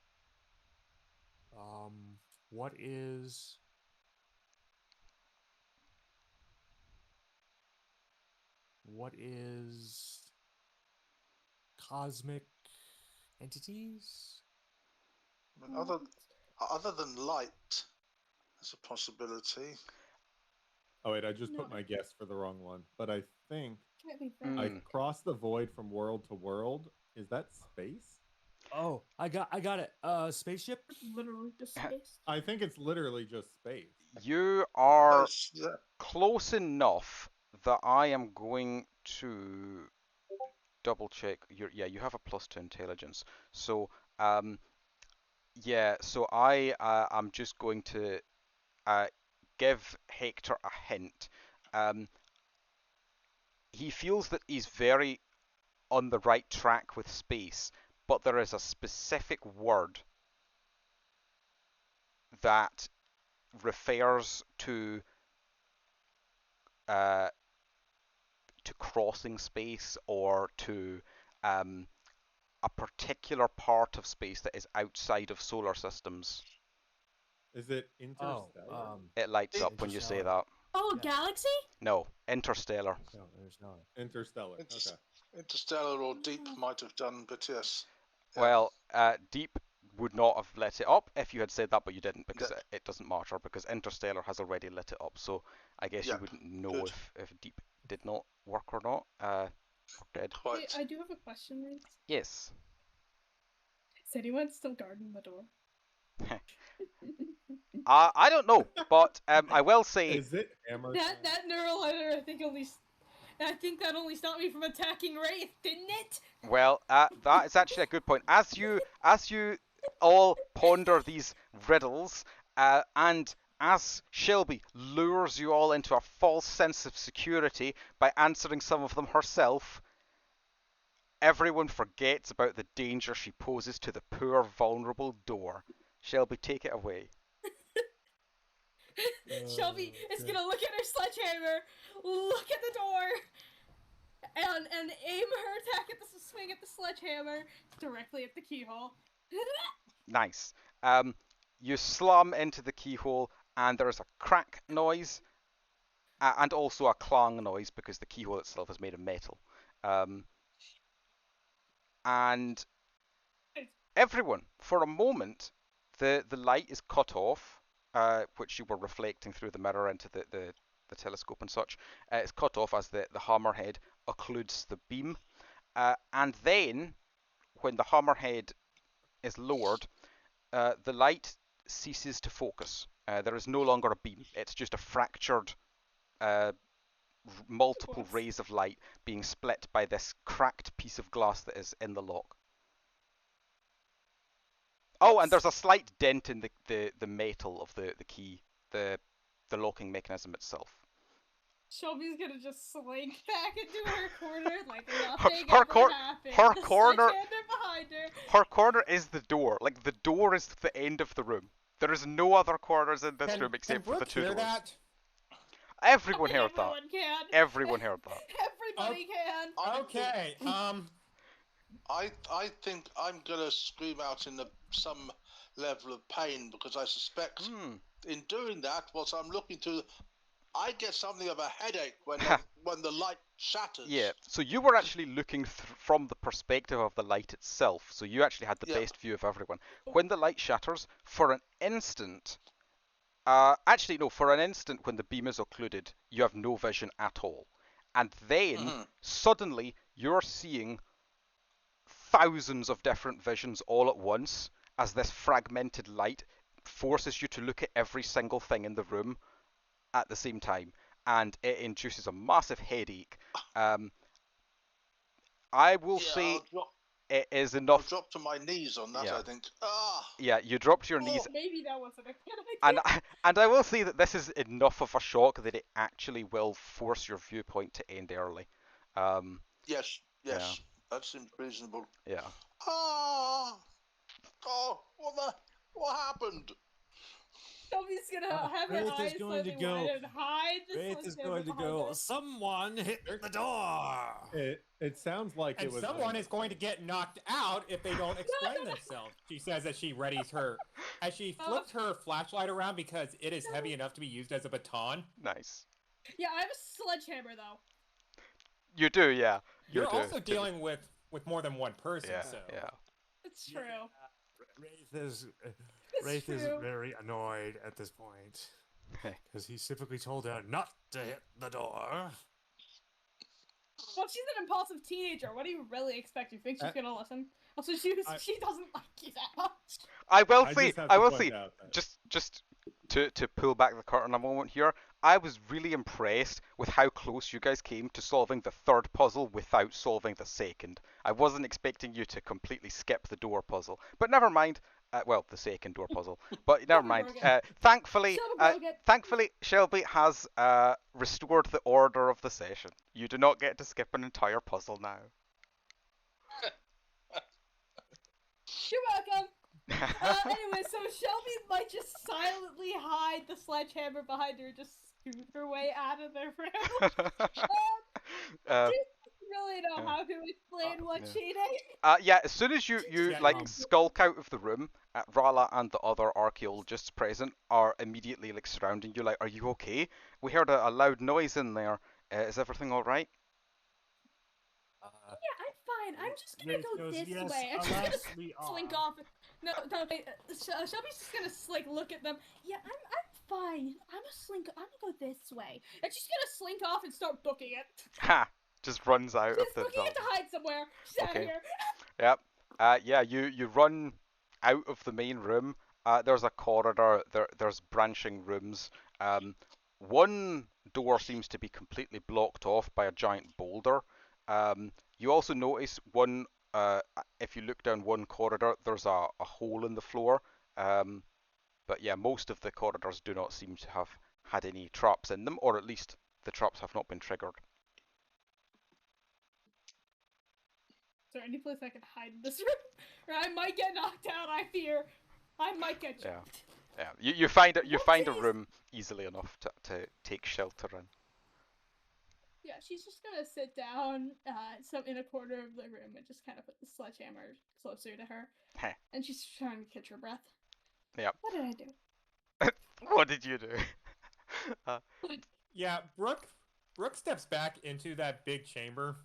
What is cosmic entities? I mean, other than light, as a possibility. Oh wait, I just No. put my guess for the wrong one. But I think Can't be fair. I cross the void from world to world. Is that space? Oh, I got it. Spaceship. Literally just space. I think it's literally just space. You are Yes, yeah. close enough that I am going to double check. You have a +2 intelligence. So so I am just going to give Hector a hint. He feels that he's very on the right track with space, but there is a specific word that refers to crossing space, or to a particular part of space that is outside of solar systems. Is it Interstellar? It lights up when you say Interstellar. that. Oh, Yeah. galaxy? No, Interstellar. No, there's not. Interstellar. It's- Okay. Interstellar or Deep might have done, but yes. Yeah. Well, Deep would not have lit it up if you had said that, but you didn't, because Yeah. it doesn't matter, because Interstellar has already lit it up. So I guess you Yep, wouldn't know good. if Deep did not work or not. Or did. Quite. Wait, I do have a question, Reece. Yes. Is anyone still guarding the door? I don't know, but I will say Is it hammer time? That neural letter, I think that only stopped me from attacking Wraith, didn't it? well, that is actually a good point. As you all ponder these riddles, and as Shelby lures you all into a false sense of security by answering some of them herself, everyone forgets about the danger she poses to the poor, vulnerable door. Shelby, take it away. Shelby is gonna look at her sledgehammer, look at the door, and aim her attack at the swing at the sledgehammer directly at the keyhole. Nice. You slam into the keyhole, and there is a crack noise, and also a clang noise, because the keyhole itself is made of metal. And everyone, for a moment, the light is cut off, which you were reflecting through the mirror into the telescope and such. It's cut off as the hammerhead occludes the beam. And then, when the hammerhead is lowered, the light ceases to focus. There is no longer a beam. It's just a fractured multiple What? rays of light being split by this cracked piece of glass that is in the lock. Oh, and there's a slight dent in the metal of the key, the locking mechanism itself. Shelby's gonna just slink back into her corner like nothing her ever happened. her The corner- sledgehammer behind her. Her corner is the door. Like, the door is the end of the room. There is no other corners in this room except for the Brooke two hear doors. that? Everyone heard that. Everyone can. Everyone heard that. Everybody can. Okay. I think I'm gonna scream out in some level of pain because I suspect in doing that, what I'm looking to, I get something of a headache when the light shatters. Yeah, so you were actually looking from the perspective of the light itself, so you actually had the best view of everyone. When the light shatters, for an instant, for an instant when the beam is occluded, you have no vision at all. And then, suddenly, you're seeing thousands of different visions all at once as this fragmented light forces you to look at every single thing in the room at the same time, and it induces a massive headache. I will say it is enough. I'll drop to my knees on that, Yeah. I think. Yeah, you drop to your knees. Maybe that wasn't a good idea. And I will say that this is enough of a shock that it actually will force your viewpoint to end early. Yes, Yeah. that seems reasonable. Yeah. What happened? Shelby's gonna have her Wraith is eyes going to slightly go. wide and hide the Wraith is sledgehammer going to behind go. her. Someone hit the door. It sounds like And it was. someone is going to get knocked out if they don't explain themselves. She says as she readies as she flips her flashlight around because it is heavy enough to be used as a baton. Nice. Yeah, I have a sledgehammer though. You do, yeah. You're also dealing with more than one person, so. Yeah. It's true. Wraith is true. very annoyed at this point because he specifically told her not to hit the door. Well, she's an impulsive teenager. What do you really expect? You think she's gonna listen? Also, she doesn't like you that much. I will I say, just have I to will point say, out that- just to pull back the curtain a moment here, I was really impressed with how close you guys came to solving the third puzzle without solving the second. I wasn't expecting you to completely skip the door puzzle, but never mind. Well, the second door puzzle, but never mind. Thankfully, Shelby has restored the order of the session. You do not get to skip an entire puzzle now. You're welcome. Anyway, so Shelby might just silently hide the sledgehammer behind her, just scoot her way out of the room. Do you really know how to explain what she did? Yeah, as soon as you skulk out of the room, Rala and the other archaeologists present are immediately surrounding you. Like, are you okay? We heard a loud noise in there. Is everything all right? Yeah, I'm fine. I'm just gonna go this yes, way. I'm just alas, gonna we slink are. off. No, Shelby's just gonna look at them. Yeah, I'm fine. I'm gonna go this way. And she's gonna slink off and start booking it. Ha! Just runs out She's of the booking it to hide somewhere. She's out of here. Yep. Yeah, you run out of the main room. There's a corridor. There's branching rooms. One door seems to be completely blocked off by a giant boulder. You also notice if you look down one corridor, there's a hole in the floor. But yeah, most of the corridors do not seem to have had any traps in them, or at least the traps have not been triggered. Is there any place I can hide in this room? Or I might get knocked out, I fear. I might get jumped. Yeah. You find a room easily enough to take shelter in. Yeah, she's just gonna sit down in a corner of the room and just kind of put the sledgehammer closer to her. Heh. And she's trying to catch her breath. Yep. What did I do? What did you do? Yeah, Brooke steps back into that big chamber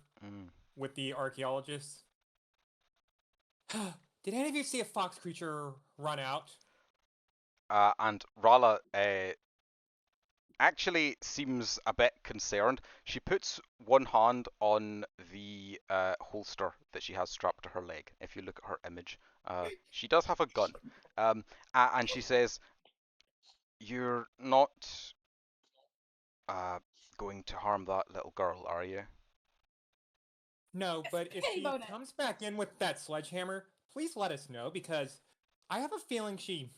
with the archaeologists. Did any of you see a fox creature run out? And Rala actually seems a bit concerned. She puts one hand on the holster that she has strapped to her leg. If you look at her image, she does have a gun. And she says, "You're not going to harm that little girl, are you?" No, but if Hey, she Mona. comes back in with that sledgehammer, please let us know because I have a feeling she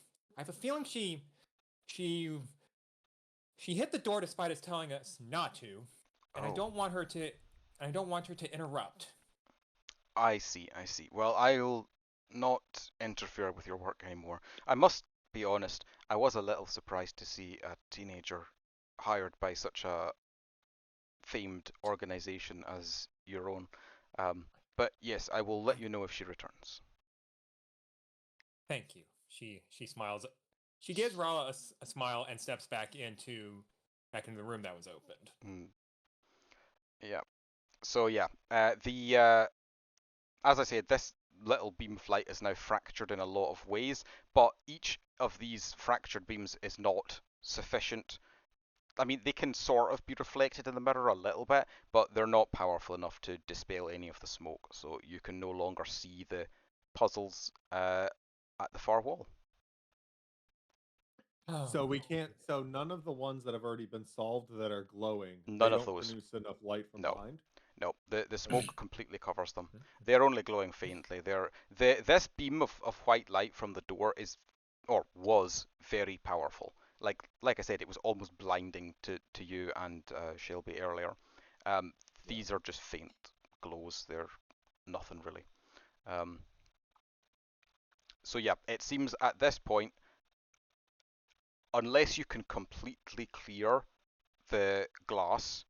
hit the door despite us telling us not to, and I don't want her to interrupt. I see. Well, I'll not interfere with your work anymore. I must be honest, I was a little surprised to see a teenager hired by such a famed organization as your own. But yes, I will let you know if she returns. Thank you. She smiles. She gives Rala a smile and steps back into the room that was opened. Mm. Yeah. So yeah, as I said, this little beam flight is now fractured in a lot of ways, but each of these fractured beams is not sufficient. I mean, they can sort of be reflected in the mirror a little bit, but they're not powerful enough to dispel any of the smoke, so you can no longer see the puzzles at the far wall. So we can't. So none of the ones that have already been solved that are glowing, None they of don't those. produce enough light from No. behind. No, the smoke completely covers them. They're only glowing faintly. This beam of white light from the door was very powerful. Like I said, it was almost blinding to you and Shelby earlier. These are just faint glows. They're nothing really. So yeah, it seems at this point, unless you can completely clear the glass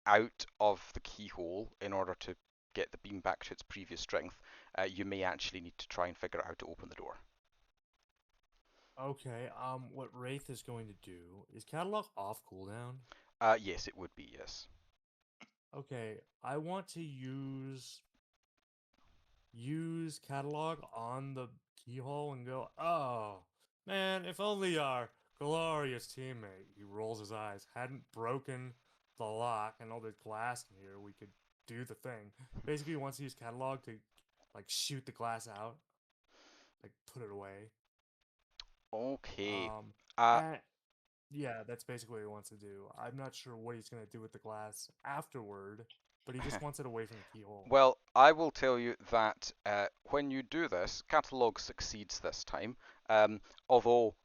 out of the keyhole in order to get the beam back to its previous strength, you may actually need to try and figure out how to open the door. Okay, what Wraith is going to do is catalog off cooldown. Yes, it would be, yes. Okay, I want to use catalog on the keyhole and go, oh, man, if only our glorious teammate, he rolls his eyes, hadn't broken the lock and all the glass in here, we could do the thing. Basically, he wants to use catalog to, like, shoot the glass out. Like, put it away. Okay. And yeah, that's basically what he wants to do. I'm not sure what he's going to do with the glass afterward, but he just wants it away from the keyhole. Well, I will tell you that when you do this, catalog succeeds this time. Although,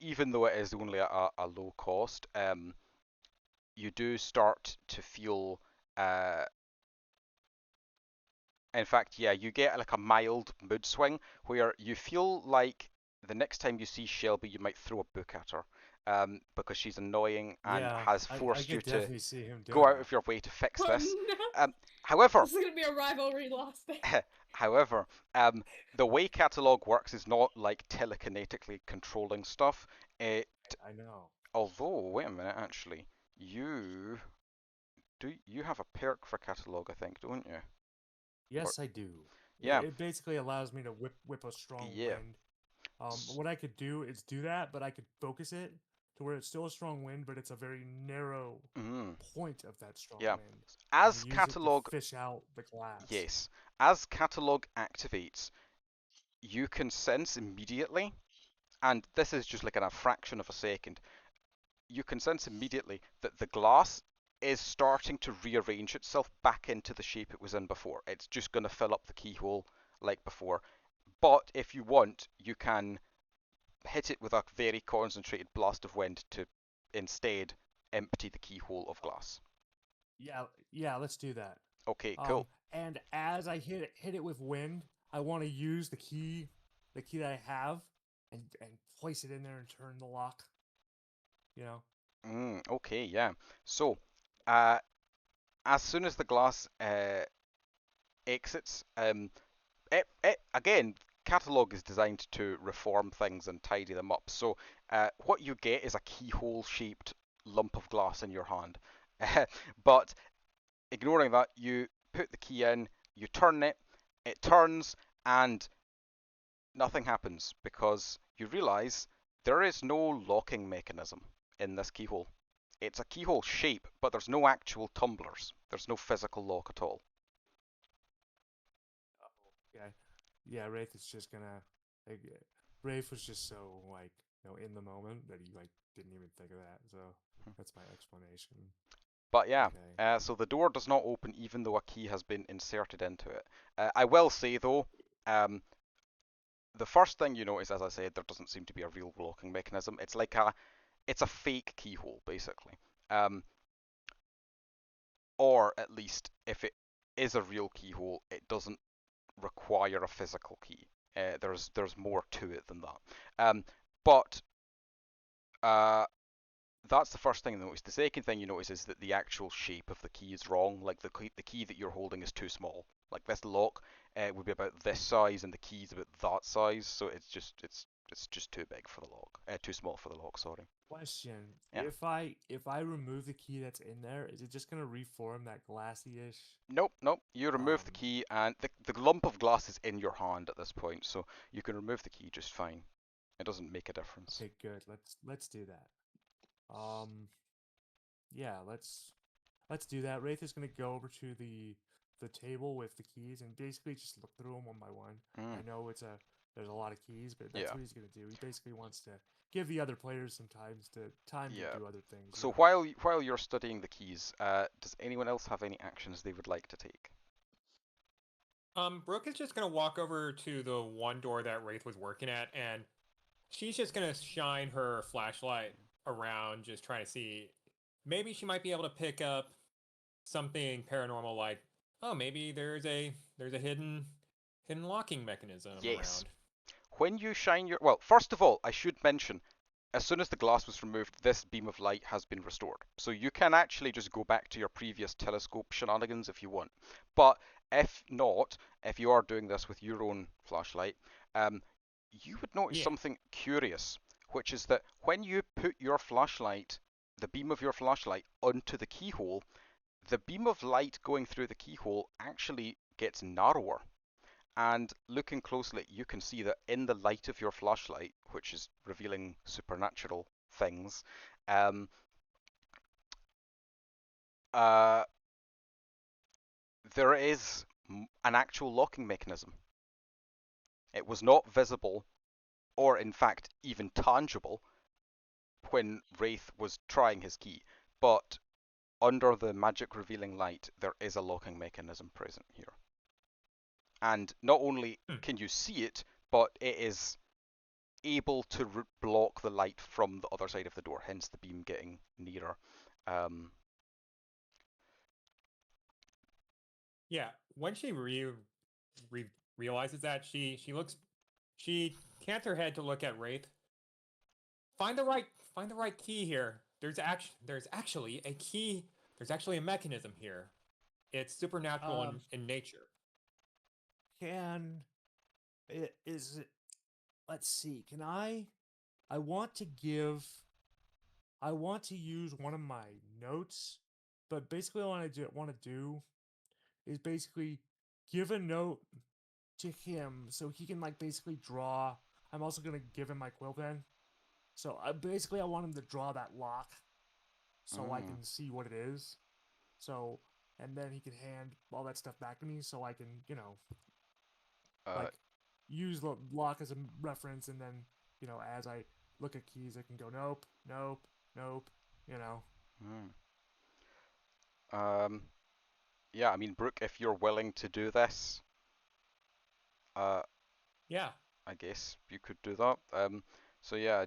even though it is only a low cost, you do start to feel. In fact, yeah, you get like a mild mood swing where you feel like the next time you see Shelby, you might throw a book at her. Because she's annoying and Yeah, has I forced you could to definitely see him go doing out that. of your way to fix Oh, this. no. However, This is gonna be a rivalry lost there. however, the way catalog works is not like telekinetically controlling stuff. It, I know. although, wait a minute, actually, you have a perk for catalog, I think, don't you? Yes, I do. Yeah. It basically allows me to whip a strong Yeah. wind. What I could do is do that, but I could focus it to where it's still a strong wind, but it's a very narrow point of that strong Yeah. wind. As And use catalog, it to fish out the glass. yes, as catalog activates, you can sense immediately, and this is just like in a fraction of a second, you can sense immediately that the glass is starting to rearrange itself back into the shape it was in before. It's just going to fill up the keyhole like before. But if you want, you can hit it with a very concentrated blast of wind to instead empty the keyhole of glass. Yeah, let's do that. Okay, cool. And as I hit it with wind, I want to use the key that I have, and place it in there and turn the lock. You know. Okay, yeah. So, as soon as the glass exits, again, catalog is designed to reform things and tidy them up. So, what you get is a keyhole-shaped lump of glass in your hand. But ignoring that, you put the key in, you turn it, it turns, and nothing happens because you realize there is no locking mechanism in this keyhole. It's a keyhole shape, but there's no actual tumblers. There's no physical lock at all. Yeah, Wraith is just gonna. Like, Wraith was just so in the moment that he didn't even think of that. So that's my explanation. But yeah, Okay. so the door does not open even though a key has been inserted into it. I will say though, the first thing you notice, as I said, there doesn't seem to be a real locking mechanism. It's like it's a fake keyhole basically. Or at least if it is a real keyhole, it doesn't require a physical key. There's more to it than that. But that's the first thing you notice. The second thing you notice is that the actual shape of the key is wrong. Like the key that you're holding is too small. Like this lock would be about this size, and the key's about that size. So it's just too big for the lock. Too small for the lock. Sorry. Question: Yeah. If I remove the key that's in there, is it just gonna reform that glassy-ish? Nope, nope. You remove the Um, key, and the lump of glass is in your hand at this point, so you can remove the key just fine. It doesn't make a difference. Okay, good. Let's do that. Yeah, let's do that. Wraith is gonna go over to the table with the keys and basically just look through them one by one. I know there's a lot of keys, but that's Yeah. what he's gonna do. He basically wants to give the other players some time Yeah. to do other things. So you know? while you're studying the keys, does anyone else have any actions they would like to take? Brooke is just gonna walk over to the one door that Wraith was working at, and she's just gonna shine her flashlight around, just trying to see. Maybe she might be able to pick up something paranormal, like, oh, maybe there's a hidden locking mechanism Yes. around. When you shine your... Well, first of all, I should mention, as soon as the glass was removed, this beam of light has been restored. So you can actually just go back to your previous telescope shenanigans if you want. But if not, if you are doing this with your own flashlight, you would notice Yeah. something curious, which is that when you put your flashlight, the beam of your flashlight, onto the keyhole, the beam of light going through the keyhole actually gets narrower. And looking closely, you can see that in the light of your flashlight, which is revealing supernatural things, there is an actual locking mechanism. It was not visible, or in fact even tangible, when Wraith was trying his key, but under the magic revealing light, there is a locking mechanism present here. And not only can you see it, but it is able to block the light from the other side of the door, hence the beam getting nearer. Yeah, when she realizes that, she cants her head to look at Wraith. Find the right key here. There's actually a key. There's actually a mechanism here. It's supernatural in nature. Let's see. Can I want to give I want to use one of my notes, but basically what I want to do is basically give a note to him so he can like basically draw. I'm also gonna give him my quill pen. So basically I want him to draw that lock so I can see what it is. So and then he can hand all that stuff back to me so I can, like use the lock as a reference, and then, as I look at keys I can go nope, nope, nope, Yeah, I mean, Brooke, if you're willing to do this, Yeah. I guess you could do that. So yeah,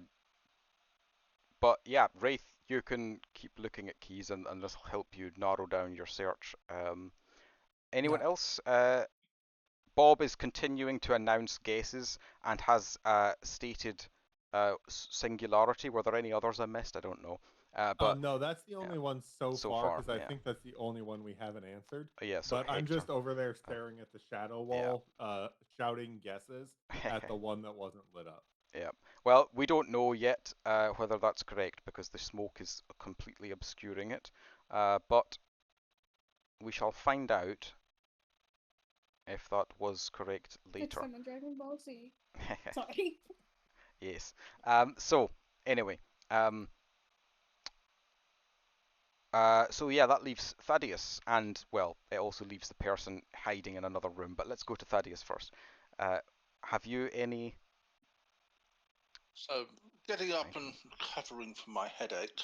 but yeah, Wraith, you can keep looking at keys, and this will help you narrow down your search. Anyone Yeah. else? Bob is continuing to announce guesses and has stated singularity. Were there any others I missed? I don't know. But no, that's the only one so so far, far, because I yeah. think that's the only one we haven't answered. Yeah, so But I'm Hector. just over there staring at the shadow wall, shouting guesses at the one that wasn't lit up. Yeah. Well, we don't know yet whether that's correct because the smoke is completely obscuring it. But we shall find out if that was correct Next later. time on Dragon Ball Z. Sorry. Yes. So anyway, so yeah, that leaves Thadeus, and well, it also leaves the person hiding in another room. But let's go to Thadeus first. Have you any? So, getting up and recovering from my headache,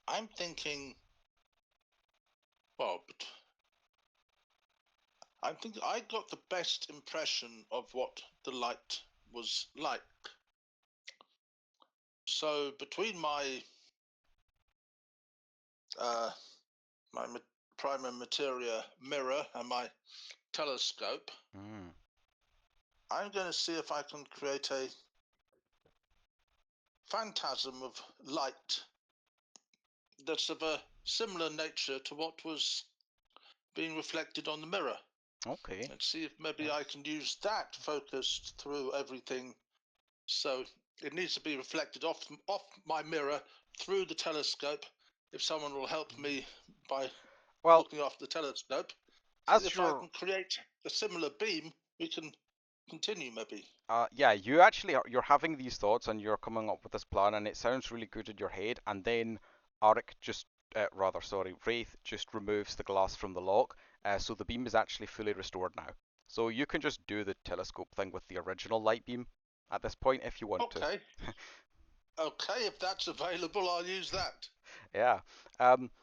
I'm thinking, well, I think I got the best impression of what the light was like. So between my prima materia mirror and my telescope, I'm going to see if I can create phantasm of light that's of a similar nature to what was being reflected on the mirror. Okay. And see if maybe I can use that focused through everything. So it needs to be reflected off my mirror through the telescope. If someone will help me by Well, looking off the telescope, so as if I you're can create a similar beam, we can continue maybe. yeah, you actually you're having these thoughts and you're coming up with this plan, and it sounds really good in your head. And then Arik just, Wraith just removes the glass from the lock, so the beam is actually fully restored now. So you can just do the telescope thing with the original light beam at this point if you want to. Okay. Okay, if that's available, I'll use that. Yeah.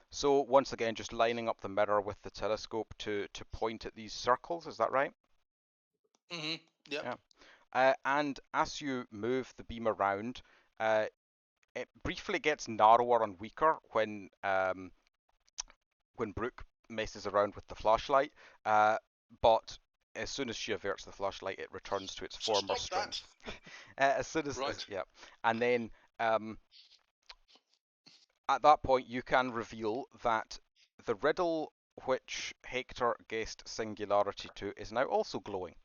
So once again, just lining up the mirror with the telescope to point at these circles. Is that right? Mm-hmm. Yep. Yeah. And as you move the beam around, it briefly gets narrower and weaker when Brooke messes around with the flashlight, but as soon as she averts the flashlight, it returns to its former strength. As soon as Right. yeah, and then at that point you can reveal that the riddle which Hector guessed singularity to is now also glowing,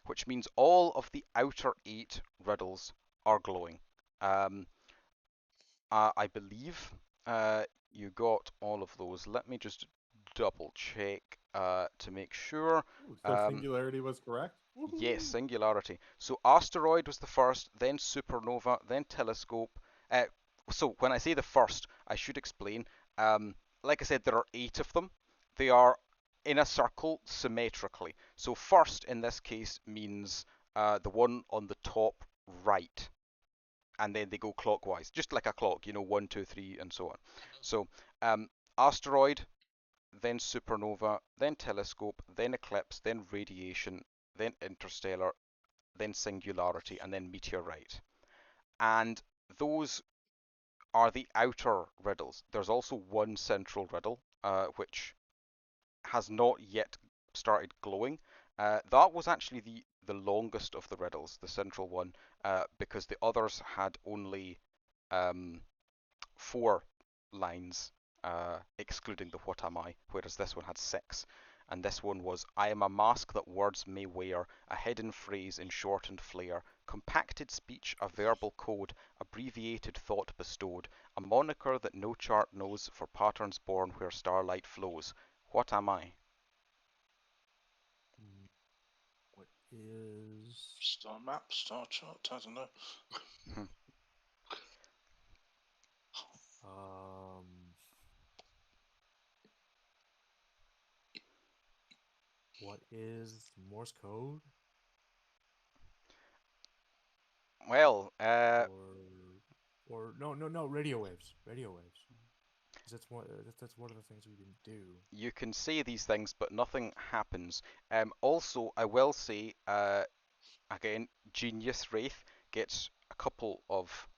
which means all of the outer 8 riddles are glowing. I believe you got all of those. Let me just double check to make sure. Ooh, so singularity was correct? Yes, Woohoo! singularity. So asteroid was the first, then supernova, then telescope. So when I say the first, I should explain. Like I said, there are 8 of them. They are in a circle symmetrically. So first in this case means the one on the top right, and then they go clockwise, just like a clock, 1, 2, 3, and so on. So asteroid, then supernova, then telescope, then eclipse, then radiation, then interstellar, then singularity, and then meteorite. And those are the outer riddles. There's also one central riddle, which has not yet started glowing. That was actually the longest of the riddles, the central one, because the others had only 4 lines, excluding the what am I, whereas this one had 6. And this one was, I am a mask that words may wear, a hidden phrase in shortened flair, compacted speech, a verbal code, abbreviated thought bestowed, a moniker that no chart knows for patterns born where starlight flows. What am I? What is... Star map, star chart, I don't know. Um... What is Morse code? Well, Or no, radio waves. Radio waves. 'Cause that's one of the things we didn't do. you can say these things, but nothing happens. Also, I will say, again, Genius Wraith gets a couple of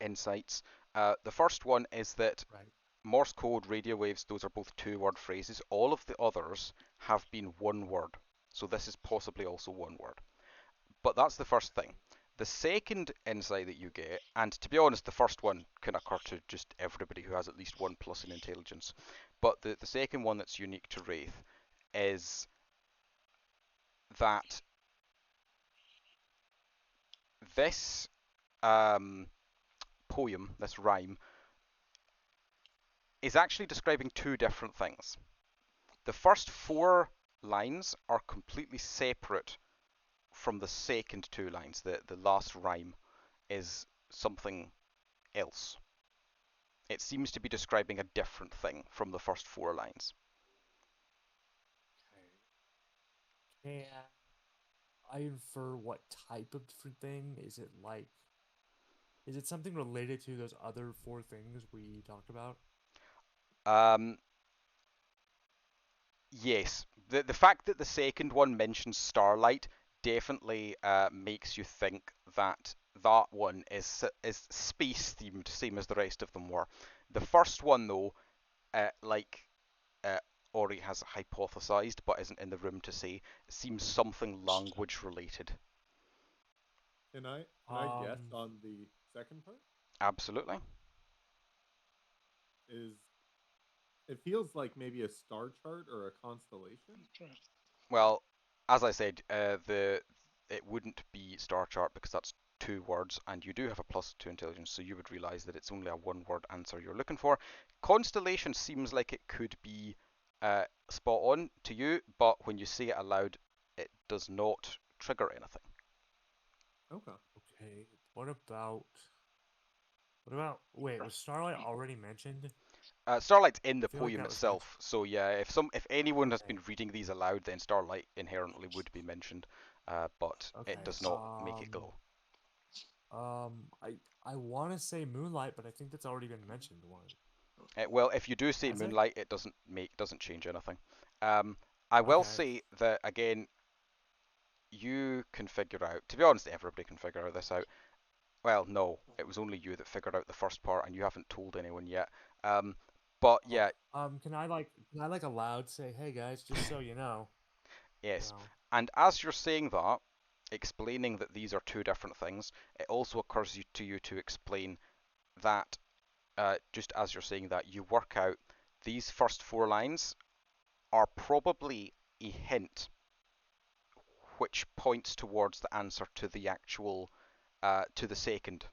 insights. The first one is that Right. Morse code, radio waves, those are both 2-word phrases. All of the others have been 1 word. So this is possibly also 1 word. But that's the first thing. The second insight that you get, and to be honest, the first one can occur to just everybody who has at least 1+ in intelligence. But the second one that's unique to Wraith is that this poem, this rhyme, is actually describing 2 different things. The first 4 lines are completely separate from the second 2 lines. The last rhyme is something else. It seems to be describing a different thing from the first 4 lines. Can I infer what type of different thing? Is it something related to those other 4 things we talked about? Yes. The fact that the second one mentions starlight definitely makes you think that that one is space themed, same as the rest of them were. The first one, though, like Ori has hypothesized but isn't in the room to say, seems something language related. Can I guess on the second part? Absolutely. It feels like maybe a star chart or a constellation? Well, as I said, it wouldn't be star chart because that's 2 words, and you do have a +2 intelligence, so you would realise that it's only a 1-word answer you're looking for. Constellation seems like it could be spot on to you, but when you say it aloud, it does not trigger anything. Okay. Okay. Wait, was Starlight already mentioned? Starlight's in the I feel like poem that was itself, so yeah, if anyone has Okay. been reading these aloud, then Starlight inherently would be mentioned, but Okay. it does not make it glow. I want to say Moonlight, but I think that's already been mentioned once. Well, if you do say Has it? Moonlight, it doesn't change anything. I will Okay. say that again, you can figure out. To be honest, everybody can figure this out. Well, no, it was only you that figured out the first part, and you haven't told anyone yet. But yeah, Can I aloud say, "Hey guys, just so you know." yes. You know. And as you're saying that, explaining that these are 2 different things, it also occurs to you to explain that, just as you're saying that, you work out these first 4 lines are probably a hint which points towards the answer to the actual to the second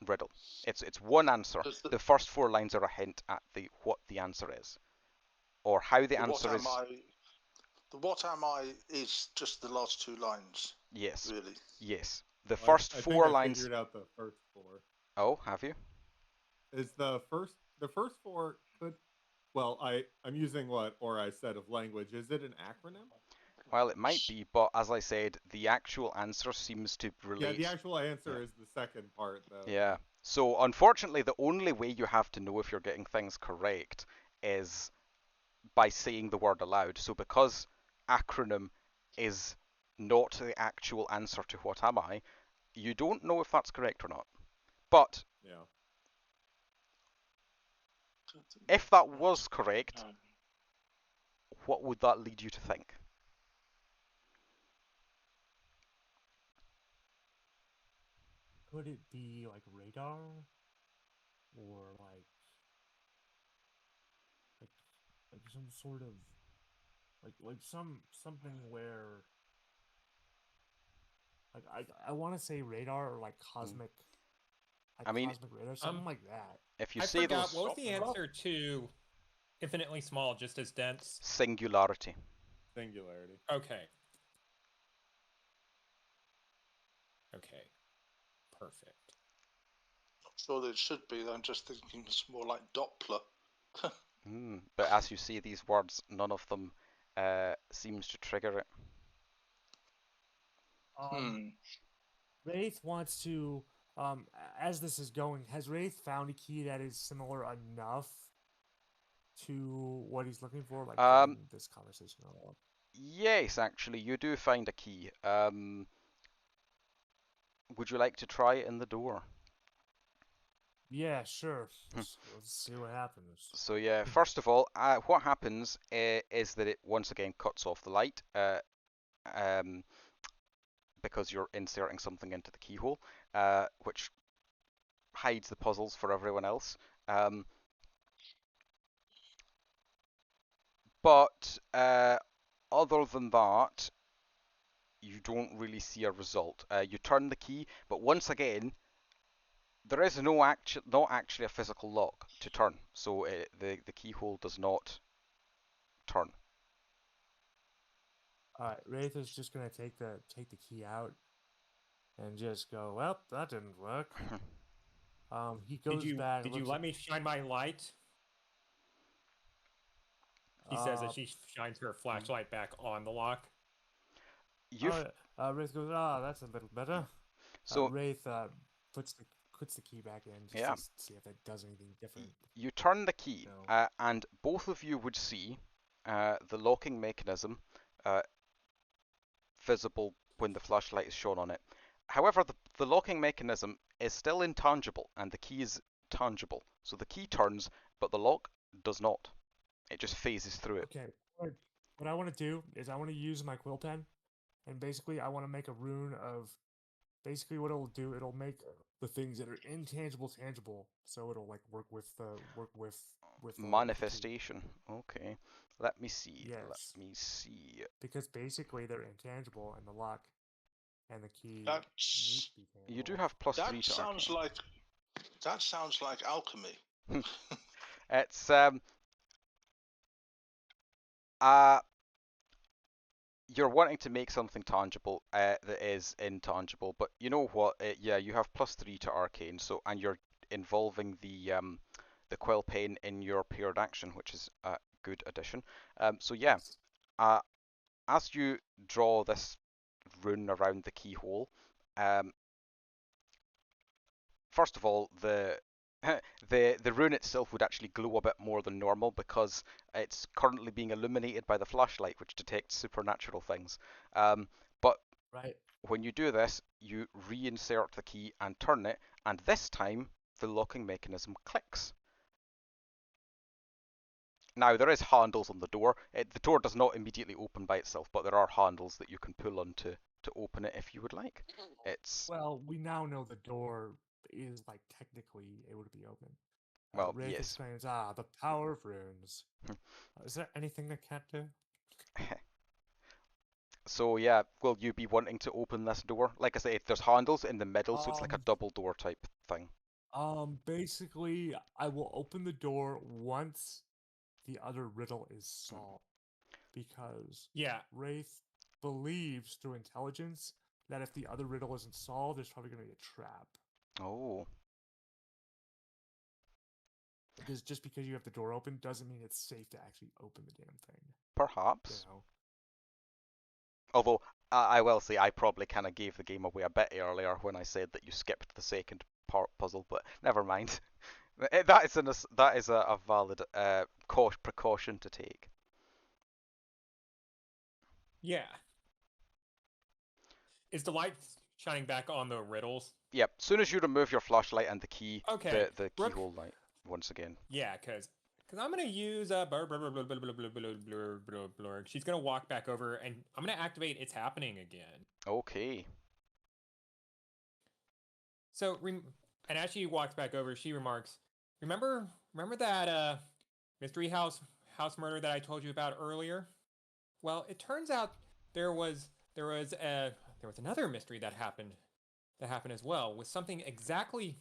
riddle. It's one answer. The first 4 lines are a hint at what the answer is, or how the answer is. The what am I is just the last 2 lines. Yes. Really. Yes. The Well, first I 4 think I lines. figured out the first 4. Oh, have you? Is the first 4 could I'm using what I said of language. Is it an acronym? Well, it might be, but as I said, the actual answer seems to relate. Yeah, the actual answer is the second part, though. Yeah. So unfortunately, the only way you have to know if you're getting things correct is by saying the word aloud. So because acronym is not the actual answer to what am I, you don't know if that's correct or not. But Yeah. if that was correct, what would that lead you to think? Could it be like radar, or like some sort of something where I want to say radar or like cosmic. I mean, cosmic radar, something like that. If you I say forgot, those, what was the answer to infinitely small, just as dense? Singularity. Singularity. Okay. Okay. Perfect. Not sure that it should be. I'm just thinking it's more like Doppler. But as you see these words, none of them seems to trigger it. Wraith wants to, as this is going, has Wraith found a key that is similar enough to what he's looking for, like getting this conversation along? Yes, actually, you do find a key. Would you like to try it in the door? Yeah, sure. Let's see what happens. So yeah, first of all, what happens is that it once again cuts off the light, because you're inserting something into the keyhole, which hides the puzzles for everyone else. But other than that, you don't really see a result. You turn the key, but once again, there is not actually a physical lock to turn, so the keyhole does not turn. Alright, Wraith is just gonna take the key out and just go, well, that didn't work. He goes back. Did you let me shine my light? She says as she shines her flashlight back on the lock. Wraith goes, that's a little better. So Wraith puts the key back in just to see if it does anything different. You turn the key, and both of you would see the locking mechanism visible when the flashlight is shown on it. However, the locking mechanism is still intangible, and the key is tangible. So the key turns, but the lock does not. It just phases through it. Okay. What I want to do is I want to use my quill pen, and basically I want to make a rune of. Basically, what it'll do, it'll make the things that are intangible tangible, so it'll like work with the key. Manifestation. Okay. Let me see. Yes. Let me see. Because basically they're intangible, and the lock and the key need That's to be tangible. You do have +3 that to sounds arcane. like that sounds like alchemy. It's uh you're wanting to make something tangible that is intangible, but you know what? Yeah, you have +3 to arcane, so and you're involving the quill pen in your paired action, which is a good addition. So yeah, as you draw this rune around the keyhole, first of all, the the rune itself would actually glow a bit more than normal because it's currently being illuminated by the flashlight, which detects supernatural things. But Right. when you do this, you reinsert the key and turn it, and this time the locking mechanism clicks. Now, there is handles on the door. The door does not immediately open by itself, but there are handles that you can pull on to open it if you would like. It's Well, we now know the door is like technically able to be open. well, Wraith yes. explains, the power of runes. Is there anything that can't do? So yeah, will you be wanting to open this door? Like I say, there's handles in the middle, so it's like a double door type thing. Basically, I will open the door once the other riddle is solved. Because Yeah. Wraith believes through intelligence that if the other riddle isn't solved, there's probably going to be a trap. Oh. Because just because you have the door open doesn't mean it's safe to actually open the damn thing. Perhaps. You know? Although, I will say, I probably kind of gave the game away a bit earlier when I said that you skipped the second part puzzle, but never mind. That is a valid precaution to take. Yeah. Is the light shining back on the riddles? Yep. Soon as you remove your flashlight and the key, Okay, the Brooke? keyhole light once again. Yeah, because I'm gonna use blur. She's gonna walk back over, and I'm gonna activate It's Happening again. Okay. So, and as she walks back over, she remarks, "Remember that mystery house murder that I told you about earlier? Well, it turns out there was another mystery that happened as well with something exactly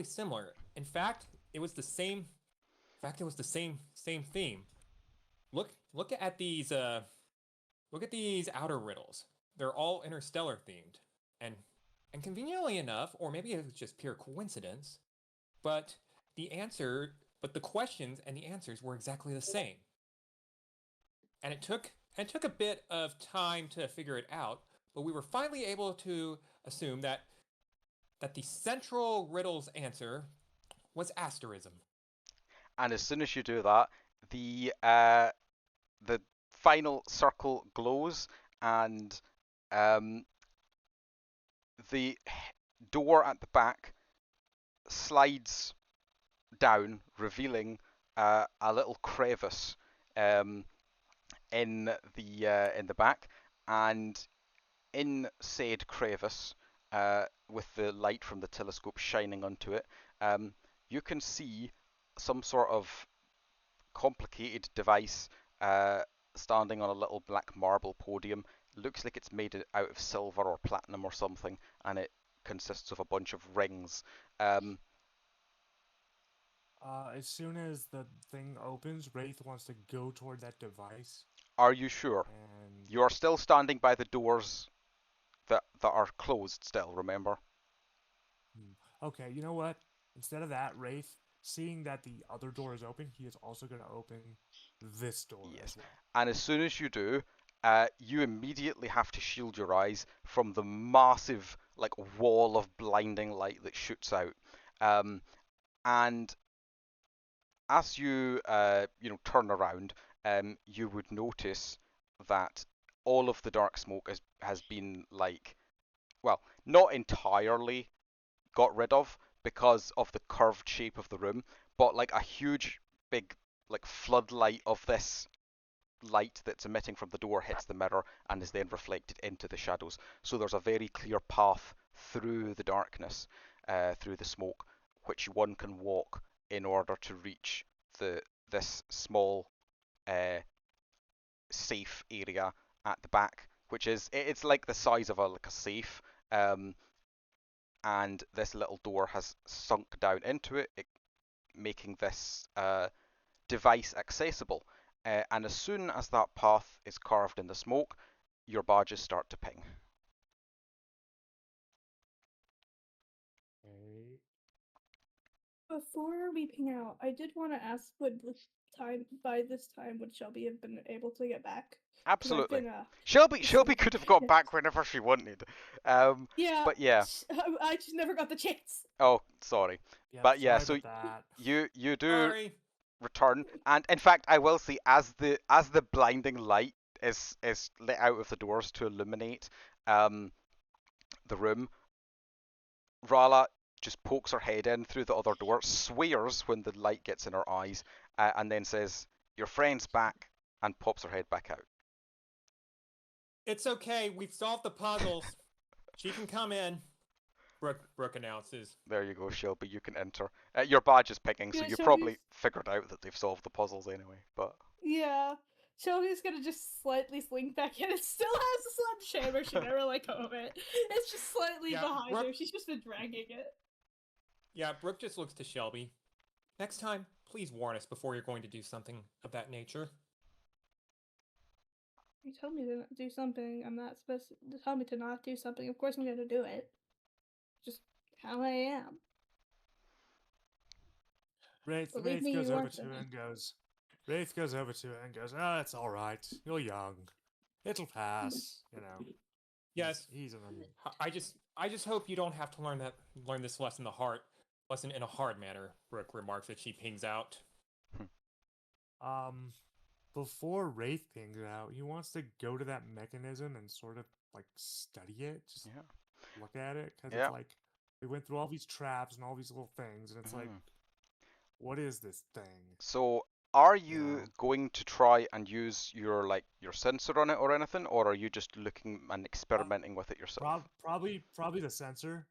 similar. In fact, it was the same. Same theme. Look at these outer riddles. They're all Interstellar themed, and conveniently enough, or maybe it was just pure coincidence, but the questions and the answers were exactly the same. And it took a bit of time to figure it out, but we were finally able to assume that the central riddle's answer was asterism. And as soon as you do that, the final circle glows, and the door at the back slides down, revealing a little crevice in the back, and in said crevice, with the light from the telescope shining onto it, you can see some sort of complicated device standing on a little black marble podium. Looks like it's made out of silver or platinum or something, and it consists of a bunch of rings. As soon as the thing opens, Wraith wants to go toward that device. Are you sure? And You are still standing by the doors that are closed still, remember? Okay, you know what? Instead of that, Wraith, seeing that the other door is open, he is also going to open this door Yes. as well. And as soon as you do, you immediately have to shield your eyes from the massive like wall of blinding light that shoots out. And as you turn around, you would notice that all of the dark smoke has been not entirely got rid of because of the curved shape of the room, but like a huge big like floodlight of this light that's emitting from the door hits the mirror and is then reflected into the shadows. So there's a very clear path through the darkness. through the smoke, which one can walk in order to reach this small safe area at the back, which it's like the size of like a safe, and this little door has sunk down into it, making this device accessible. And as soon as that path is carved in the smoke, your badges start to ping. Okay. Before we ping out, I did want to ask, by this time would Shelby have been able to get back? 'Cause I've Absolutely. been, Shelby listening. could have got back whenever she wanted. Yeah, But yeah. I just never got the chance. Oh, sorry. Yep, But yeah, sorry so about that. you do Sorry. return, and in fact, I will say, as the blinding light is lit out of the doors to illuminate the room, Rala just pokes her head in through the other door, swears when the light gets in her eyes, and then says, "Your friend's back," and pops her head back out. It's okay. We've solved the puzzles. She can come in. Brooke announces. There you go, Shelby. You can enter. Your badge is picking, so Yeah, you Shelby's- probably figured out that they've solved the puzzles anyway. But Yeah, Shelby's gonna just slightly slink back in. It still has a sledgehammer. She never let go of it. It's just slightly Yeah, behind her. Brooke- She's just been dragging it. Yeah, Brooke just looks to Shelby. Next time, please warn us before you're going to do something of that nature. You told me to do something. I'm not supposed to tell me to not do something. Of course I'm gonna do it. Just how I am. Wraith Believe me, goes you over are to it thinking. and goes. Wraith goes over to it and goes, "Oh, it's all right. You're young. It'll pass. You know." Yes. He's an I just hope you don't have to learn this lesson in a hard manner. Brooke remarks as she pings out. Before Wraith pings out, he wants to go to that mechanism and sort of like study it, just yeah. look at it, because Yeah. it's like we went through all these traps and all these little things, and it's like, what is this thing? So, are you know. going to try and use your sensor on it or anything, or are you just looking and experimenting with it yourself? Probably the sensor.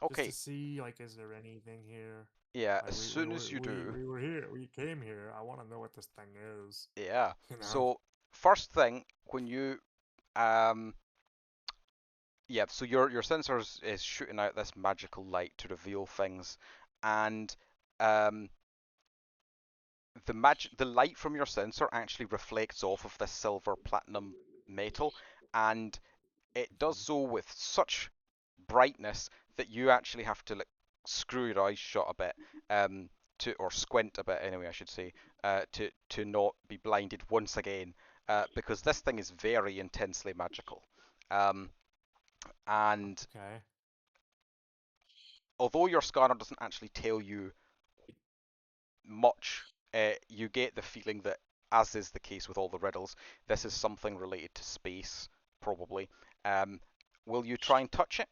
Okay. Just to see, like, is there anything here? Yeah. Like, As soon as you do. we were here. We came here. I want to know what this thing is. Yeah. You know? So first thing, when you yeah, so your sensor is shooting out this magical light to reveal things, and the light from your sensor actually reflects off of this silver platinum metal, and it does so with such brightness that you actually have to like screw your eyes shut a bit, or squint a bit anyway, I should say, to not be blinded once again, because this thing is very intensely magical. And Okay. although your scanner doesn't actually tell you much, you get the feeling that, as is the case with all the riddles, this is something related to space, probably. Will you try and touch it?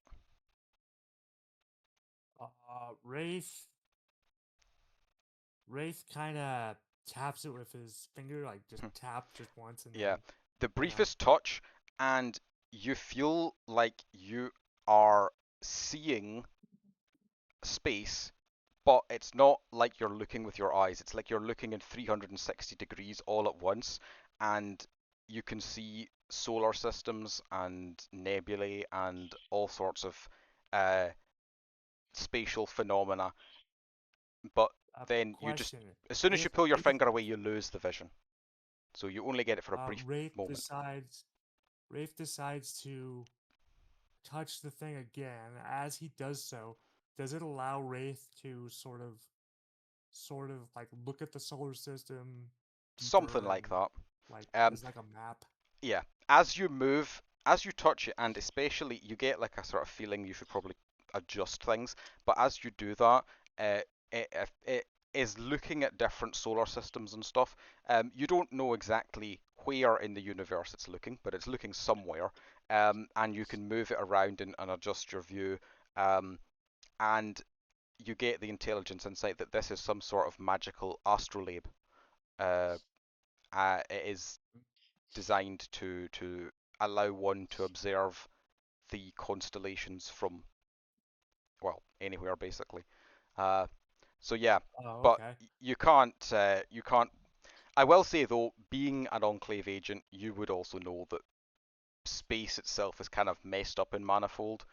Wraith kind of taps it with his finger, like just tap just once, and Yeah. then, The yeah. briefest touch, and you feel like you are seeing space, but it's not like you're looking with your eyes. It's like you're looking in 360 degrees all at once, and you can see solar systems and nebulae and all sorts of spatial phenomena. But then you just, Question: as soon as you If pull your if finger away, you lose the vision. So you only get it for a brief Wraith moment. decides to touch the thing again, as he does so, does it allow Wraith to sort of like look at the solar system Something deeper like and, that. like, Um, as like a map? Yeah, as you move, as you touch it, and especially you get like a sort of feeling you should probably adjust things. But as you do that, it is looking at different solar systems and stuff. You don't know exactly where in the universe it's looking, but it's looking somewhere. And you can move it around and adjust your view. And you get the intelligence insight that this is some sort of magical astrolabe. It is designed to allow one to observe the constellations from well, anywhere basically. So yeah, Oh, but okay. you can't. You can't. I will say though, being an Enclave agent, you would also know that space itself is kind of messed up in Manifold.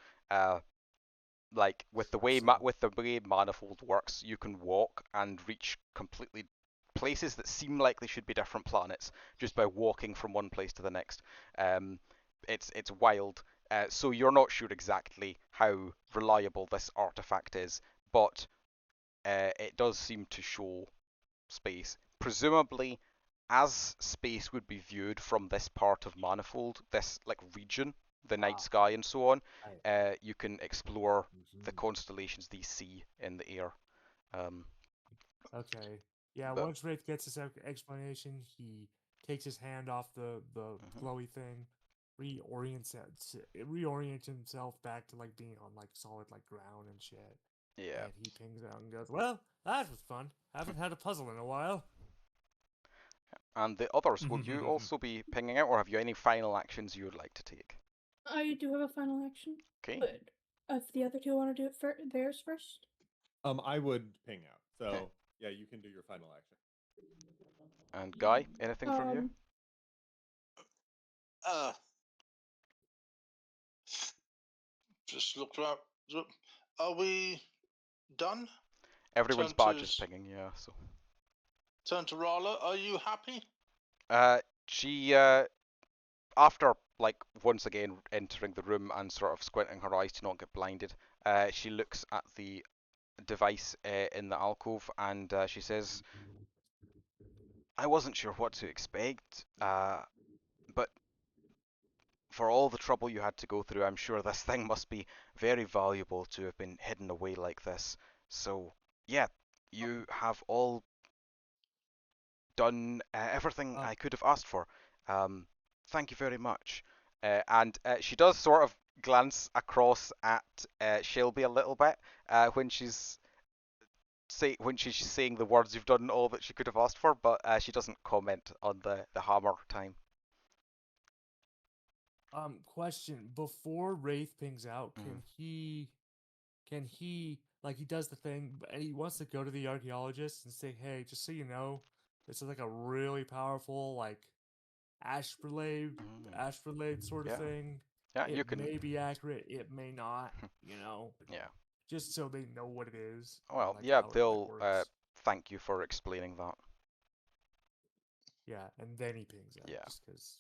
Like with the way So, Manifold works, you can walk and reach completely places that seem like they should be different planets just by walking from one place to the next. Um, it's wild. So you're not sure exactly how reliable this artifact is, but it does seem to show space. Presumably, as space would be viewed from this part of Manifold, this like region, the night sky and so on, you can explore the constellations they see in the air. Okay. Yeah, But once Wraith gets his explanation, he takes his hand off the Mhm. glowy thing, reorients himself back to like being on like solid like ground and shit. yeah. And he pings out and goes, "Well, that was fun. Haven't had a puzzle in a while." And the others, will you also be pinging out, or have you any final actions you would like to take? I do have a final action. Okay. But if the other two want to do it theirs first. I would ping out. So yeah, you can do your final action. And Guy, anything from you? Just look around. Are we done? Everyone's turn badge to is pinging, yeah. So. Turn to Rala. Are you happy? She after like once again entering the room and sort of squinting her eyes to not get blinded, she looks at the device in the alcove and she says, "I wasn't sure what to expect, but for all the trouble you had to go through, I'm sure this thing must be very valuable to have been hidden away like this. So yeah, you have all done everything I could have asked for. Thank you very much." And she does sort of glance across at Shelby a little bit when she's saying the words, "You've done all that she could have asked for," but she doesn't comment on the hammer time. Question: before Wraith pings out, can he like he does the thing and he wants to go to the archaeologist and say, "Hey, just so you know, this is like a really powerful like astrolabe sort of Yeah. thing. Yeah, It you can. may be accurate, it may not, you know, Yeah. just so they know what it is and Well, like yeah, how it like they'll works." thank you for explaining that. Yeah, and then he pings out Yeah. just because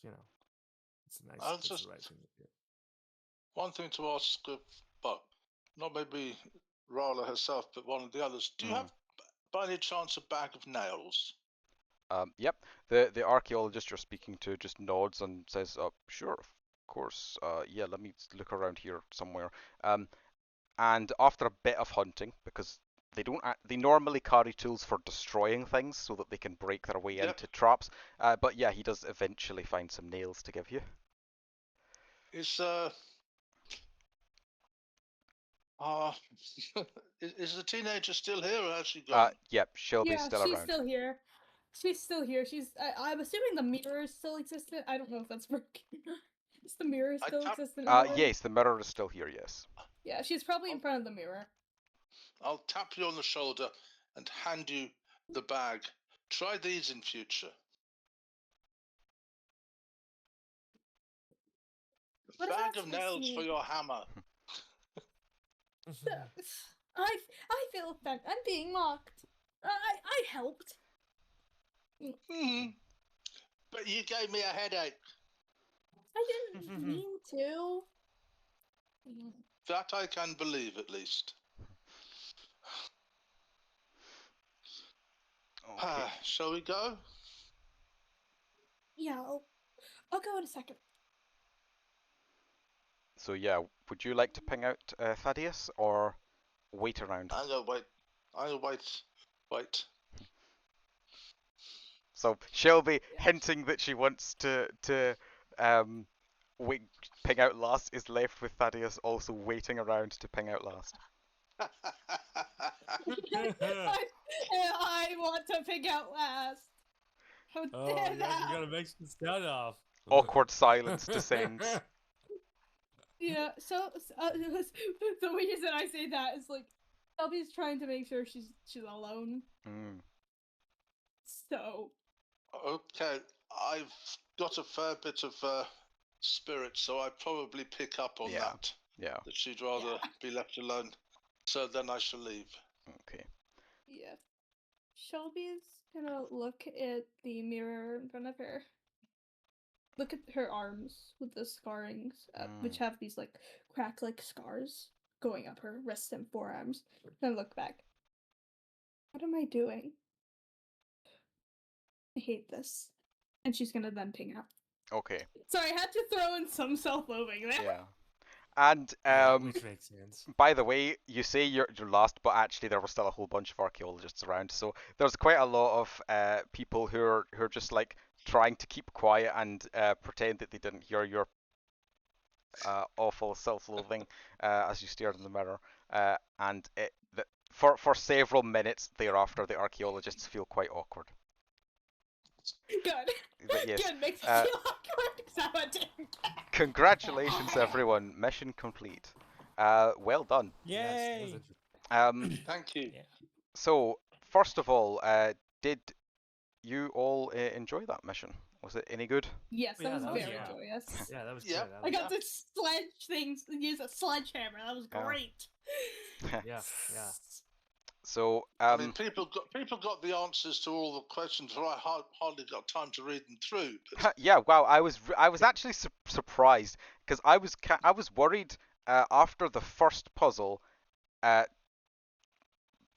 it's nice. I'll It's just the right thing to do. one thing to ask, but not maybe Rala herself, but one of the others. Do you have, by any chance, a bag of nails? Yep. The archaeologist you're speaking to just nods and says, "Sure, of course. Yeah, let me look around here somewhere." And after a bit of hunting, because they normally carry tools for destroying things so that they can break their way into traps. But yeah, he does eventually find some nails to give you. Is is the teenager still here, or has she gone? Yep, Shelby's Yeah, still she's around. still here. She's still here. I'm assuming the mirror is still existent. I don't know if that's broken. Is the mirror still existent? Yes, the mirror is still here, yes. Yeah, she's probably in front of the mirror. I'll tap you on the shoulder and hand you the bag. Try these in future. What is Bag that of supposed to nails for mean? your hammer. I feel offended. I'm being mocked. I helped. But you gave me a headache. I didn't mean to. That I can believe, at least. Okay. Shall we go? Yeah, I'll go in a second. So yeah, would you like to ping out Thaddeus or wait around? I'll wait. So Shelby hinting that she wants to wait, ping out last, is left with Thaddeus also waiting around to ping out last. I want to pick out last. How dare yeah, you gotta make some standoff. Awkward silence descends. Yeah, so the reason I say that is like Shelby's trying to make sure she's alone. Mm. So Okay, I've got a fair bit of spirit, so I probably pick up on Yeah. that. Yeah. That she'd rather be left alone. So then I shall leave. Okay. yeah, Shelby's gonna look at the mirror in front of her. Look at her arms with the scarrings, which have these like crack-like scars going up her wrists and forearms. Then look back. What am I doing? I hate this. And she's gonna then ping out. Okay. Sorry, I had to throw in some self-loathing there. Yeah. And Yeah, which makes sense. by the way, you say you're lost, but actually there were still a whole bunch of archaeologists around. So there's quite a lot of people who are just like trying to keep quiet and pretend that they didn't hear your awful self-loathing as you stared in the mirror. And for several minutes thereafter, the archaeologists feel quite awkward. Good. But yes, Good, makes me feel awkward because I'm a dick. congratulations everyone, mission complete. Well done. Yes, that was Yay! interesting. Thank you. Yeah. So first of all, did you all enjoy that mission? Was it any good? Yes, Yeah, that was that was- very yeah. joyous. Yeah, that was Yep. good. I got to use a sledgehammer. That was Yeah. great. Yeah, yeah. So I mean, people got the answers to all the questions, but I hardly got time to read them through. But yeah, wow, I was actually surprised because I was worried after the first puzzle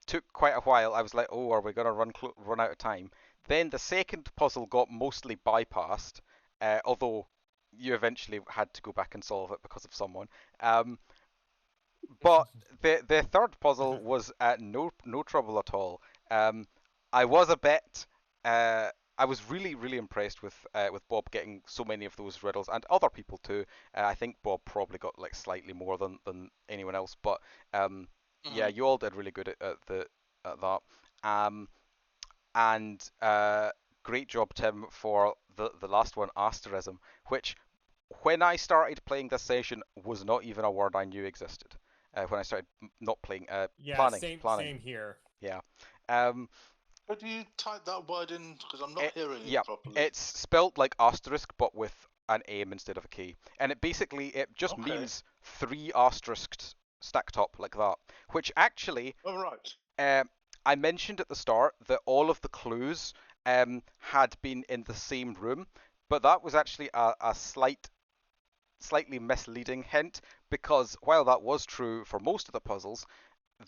took quite a while. I was like, oh, are we gonna run out of time? Then the second puzzle got mostly bypassed, although you eventually had to go back and solve it because of someone. But the third puzzle was no trouble at all. I was a bit. I was really impressed with Bob getting so many of those riddles, and other people too. I think Bob probably got like slightly more than anyone else, but yeah, you all did really good at that. And great job, Tim, for the last one, asterism, which when I started playing this session was not even a word I knew existed. When I started not playing, Yeah, planning. same here. Yeah. could you type that word in because I'm not hearing Yeah, it properly? it's spelt like asterisk but with an M instead of a K, and it just Okay. means 3 asterisks stacked up like that. Which actually, All right. I mentioned at the start that all of the clues had been in the same room, but that was actually a slightly misleading hint, because while that was true for most of the puzzles,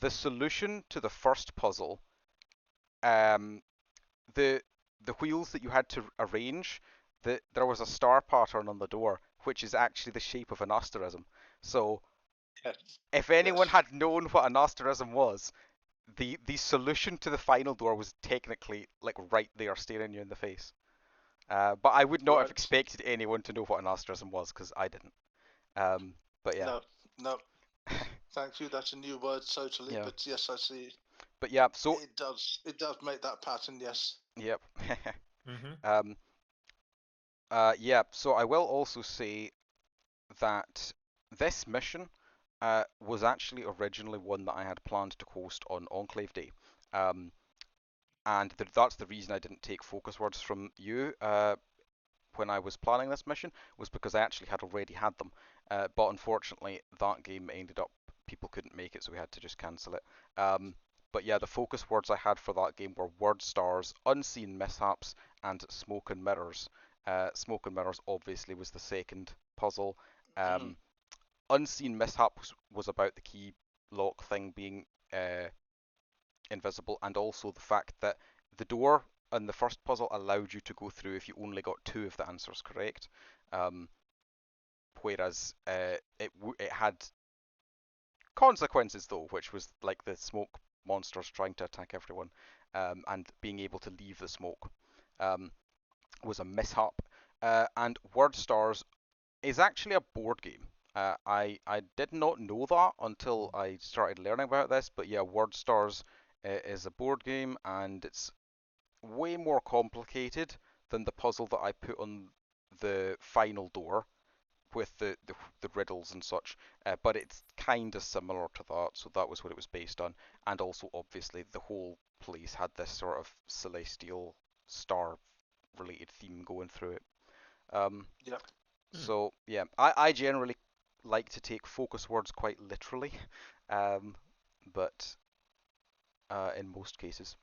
the solution to the first puzzle, the wheels that you had to arrange, there was a star pattern on the door, which is actually the shape of an asterism. So Yes. if anyone Yes. had known what an asterism was, the solution to the final door was technically like right there staring you in the face. But I would not have Right. expected anyone to know what an asterism was, because I didn't. But yeah. No. Thank you. That's a new word totally. Yeah. But yes, I see. But yeah, so It does make that pattern. Yes. yep. Mm-hmm. Yeah, so I will also say that this mission was actually originally one that I had planned to host on Enclave Day. And that's the reason I didn't take focus words from you when I was planning this mission, was because I actually had already had them. But unfortunately, that game ended up, people couldn't make it, so we had to just cancel it. But yeah, the focus words I had for that game were word stars, unseen mishaps, and smoke and mirrors. Smoke and mirrors obviously was the second puzzle. Unseen mishaps was about the key lock thing being invisible, and also the fact that the door on the first puzzle allowed you to go through if you only got 2 of the answers correct. Whereas it had consequences though, which was like the smoke monsters trying to attack everyone, and being able to leave the smoke was a mishap. And Word Stars is actually a board game. I did not know that until I started learning about this, but yeah, Word Stars is a board game, and it's way more complicated than the puzzle that I put on the final door, with the riddles and such, but it's kind of similar to that, so that was what it was based on. And also, obviously, the whole place had this sort of celestial star-related theme going through it. Yep. So, yeah, I generally like to take focus words quite literally, but in most cases.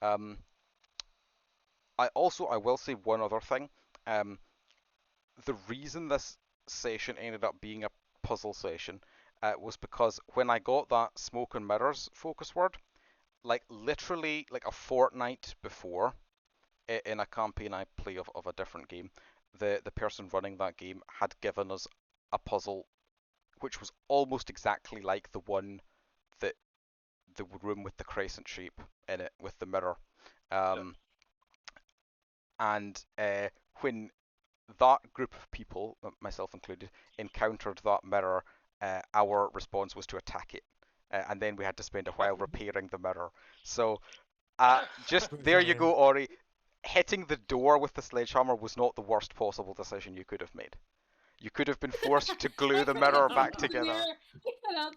I will say one other thing. The reason this session ended up being a puzzle session was because when I got that smoke and mirrors focus word, like literally like a fortnight before, in a campaign I play of a different game, the person running that game had given us a puzzle which was almost exactly like the one that the room with the crescent shape in it with the mirror. And when that group of people, myself included, encountered that mirror, our response was to attack it. And then we had to spend a while repairing the mirror. So, just there you go, Ori. Hitting the door with the sledgehammer was not the worst possible decision you could have made. You could have been forced to glue the mirror back together. I could have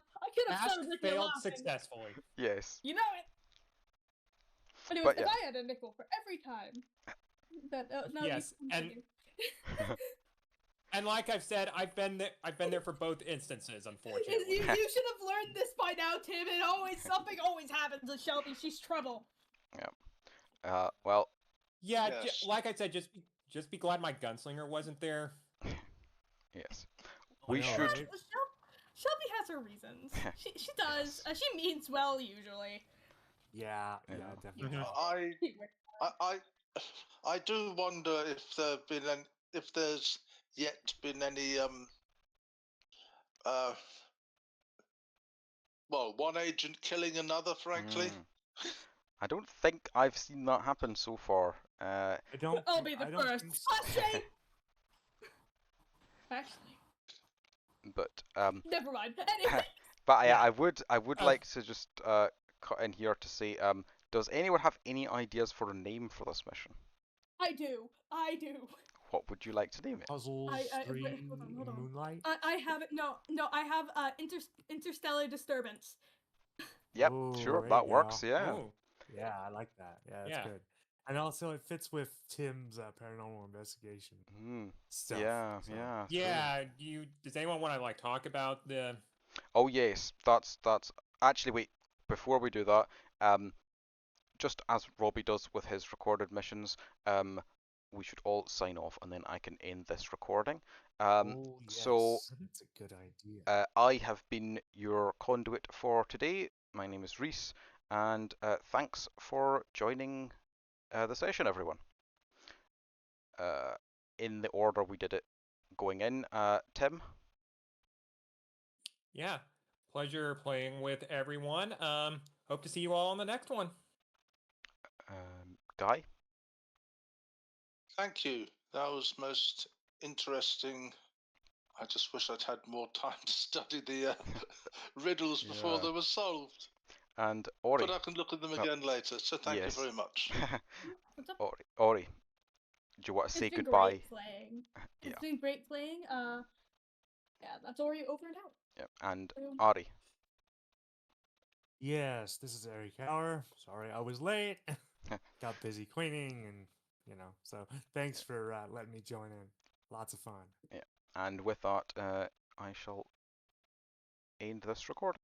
Task started with failed laughing. successfully. Yes. You know it. Anyways, But if yeah. I had a nickel for every time that no, Yes, you and continue. and like I've said, I've been there for both instances, unfortunately. You should have learned this by now, Tim. Something always happens with Shelby. She's trouble. Yeah. Well. Yeah, Yes. like I said, just be glad my gunslinger wasn't there. Yes. I We know, should. right? Shelby has her reasons. She does. Yes. She means well usually. Yeah, Yeah. definitely. I do wonder if if there's yet been any well, one agent killing another, frankly. I don't think I've seen that happen so far. I don't. I'll be the I don't first. think so. Shame. Actually, But never mind. Anyway, but Yeah. I would like to just cut in here to say, does anyone have any ideas for a name for this mission? I do. What would you like to name it? Puzzles, wait, Dream, hold on. Moonlight. I have no. I have Interstellar Disturbance. Yep, Ooh, sure, there that you works. go. Yeah. Ooh. Yeah, I like that. Yeah, that's Yeah. good. And also, it fits with Tim's paranormal investigation stuff. Yeah, so. yeah. Yeah, does anyone want to talk about the Oh yes, that's actually wait, before we do that, just as Robbie does with his recorded missions, we should all sign off and then I can end this recording. Oh yes, So that's a good idea. I have been your conduit for today. My name is Reece, and thanks for joining the session, everyone. In the order we did it going in, Tim. Yeah, pleasure playing with everyone. Hope to see you all on the next one. Guy. Thank you. That was most interesting. I just wish I'd had more time to study the riddles before Yeah. they were solved. And Ori. But I can look at them again later. So thank you very much. What's up? Ori, do you want to say It's been goodbye? great playing. Yeah. It's been great playing. Yeah, that's Ori over and out. Yeah. And Ari. Yes, this is Eric Hauer. Sorry I was late. Got busy cleaning and so thanks for letting me join in. Lots of fun. Yeah. And with that, I shall end this recording.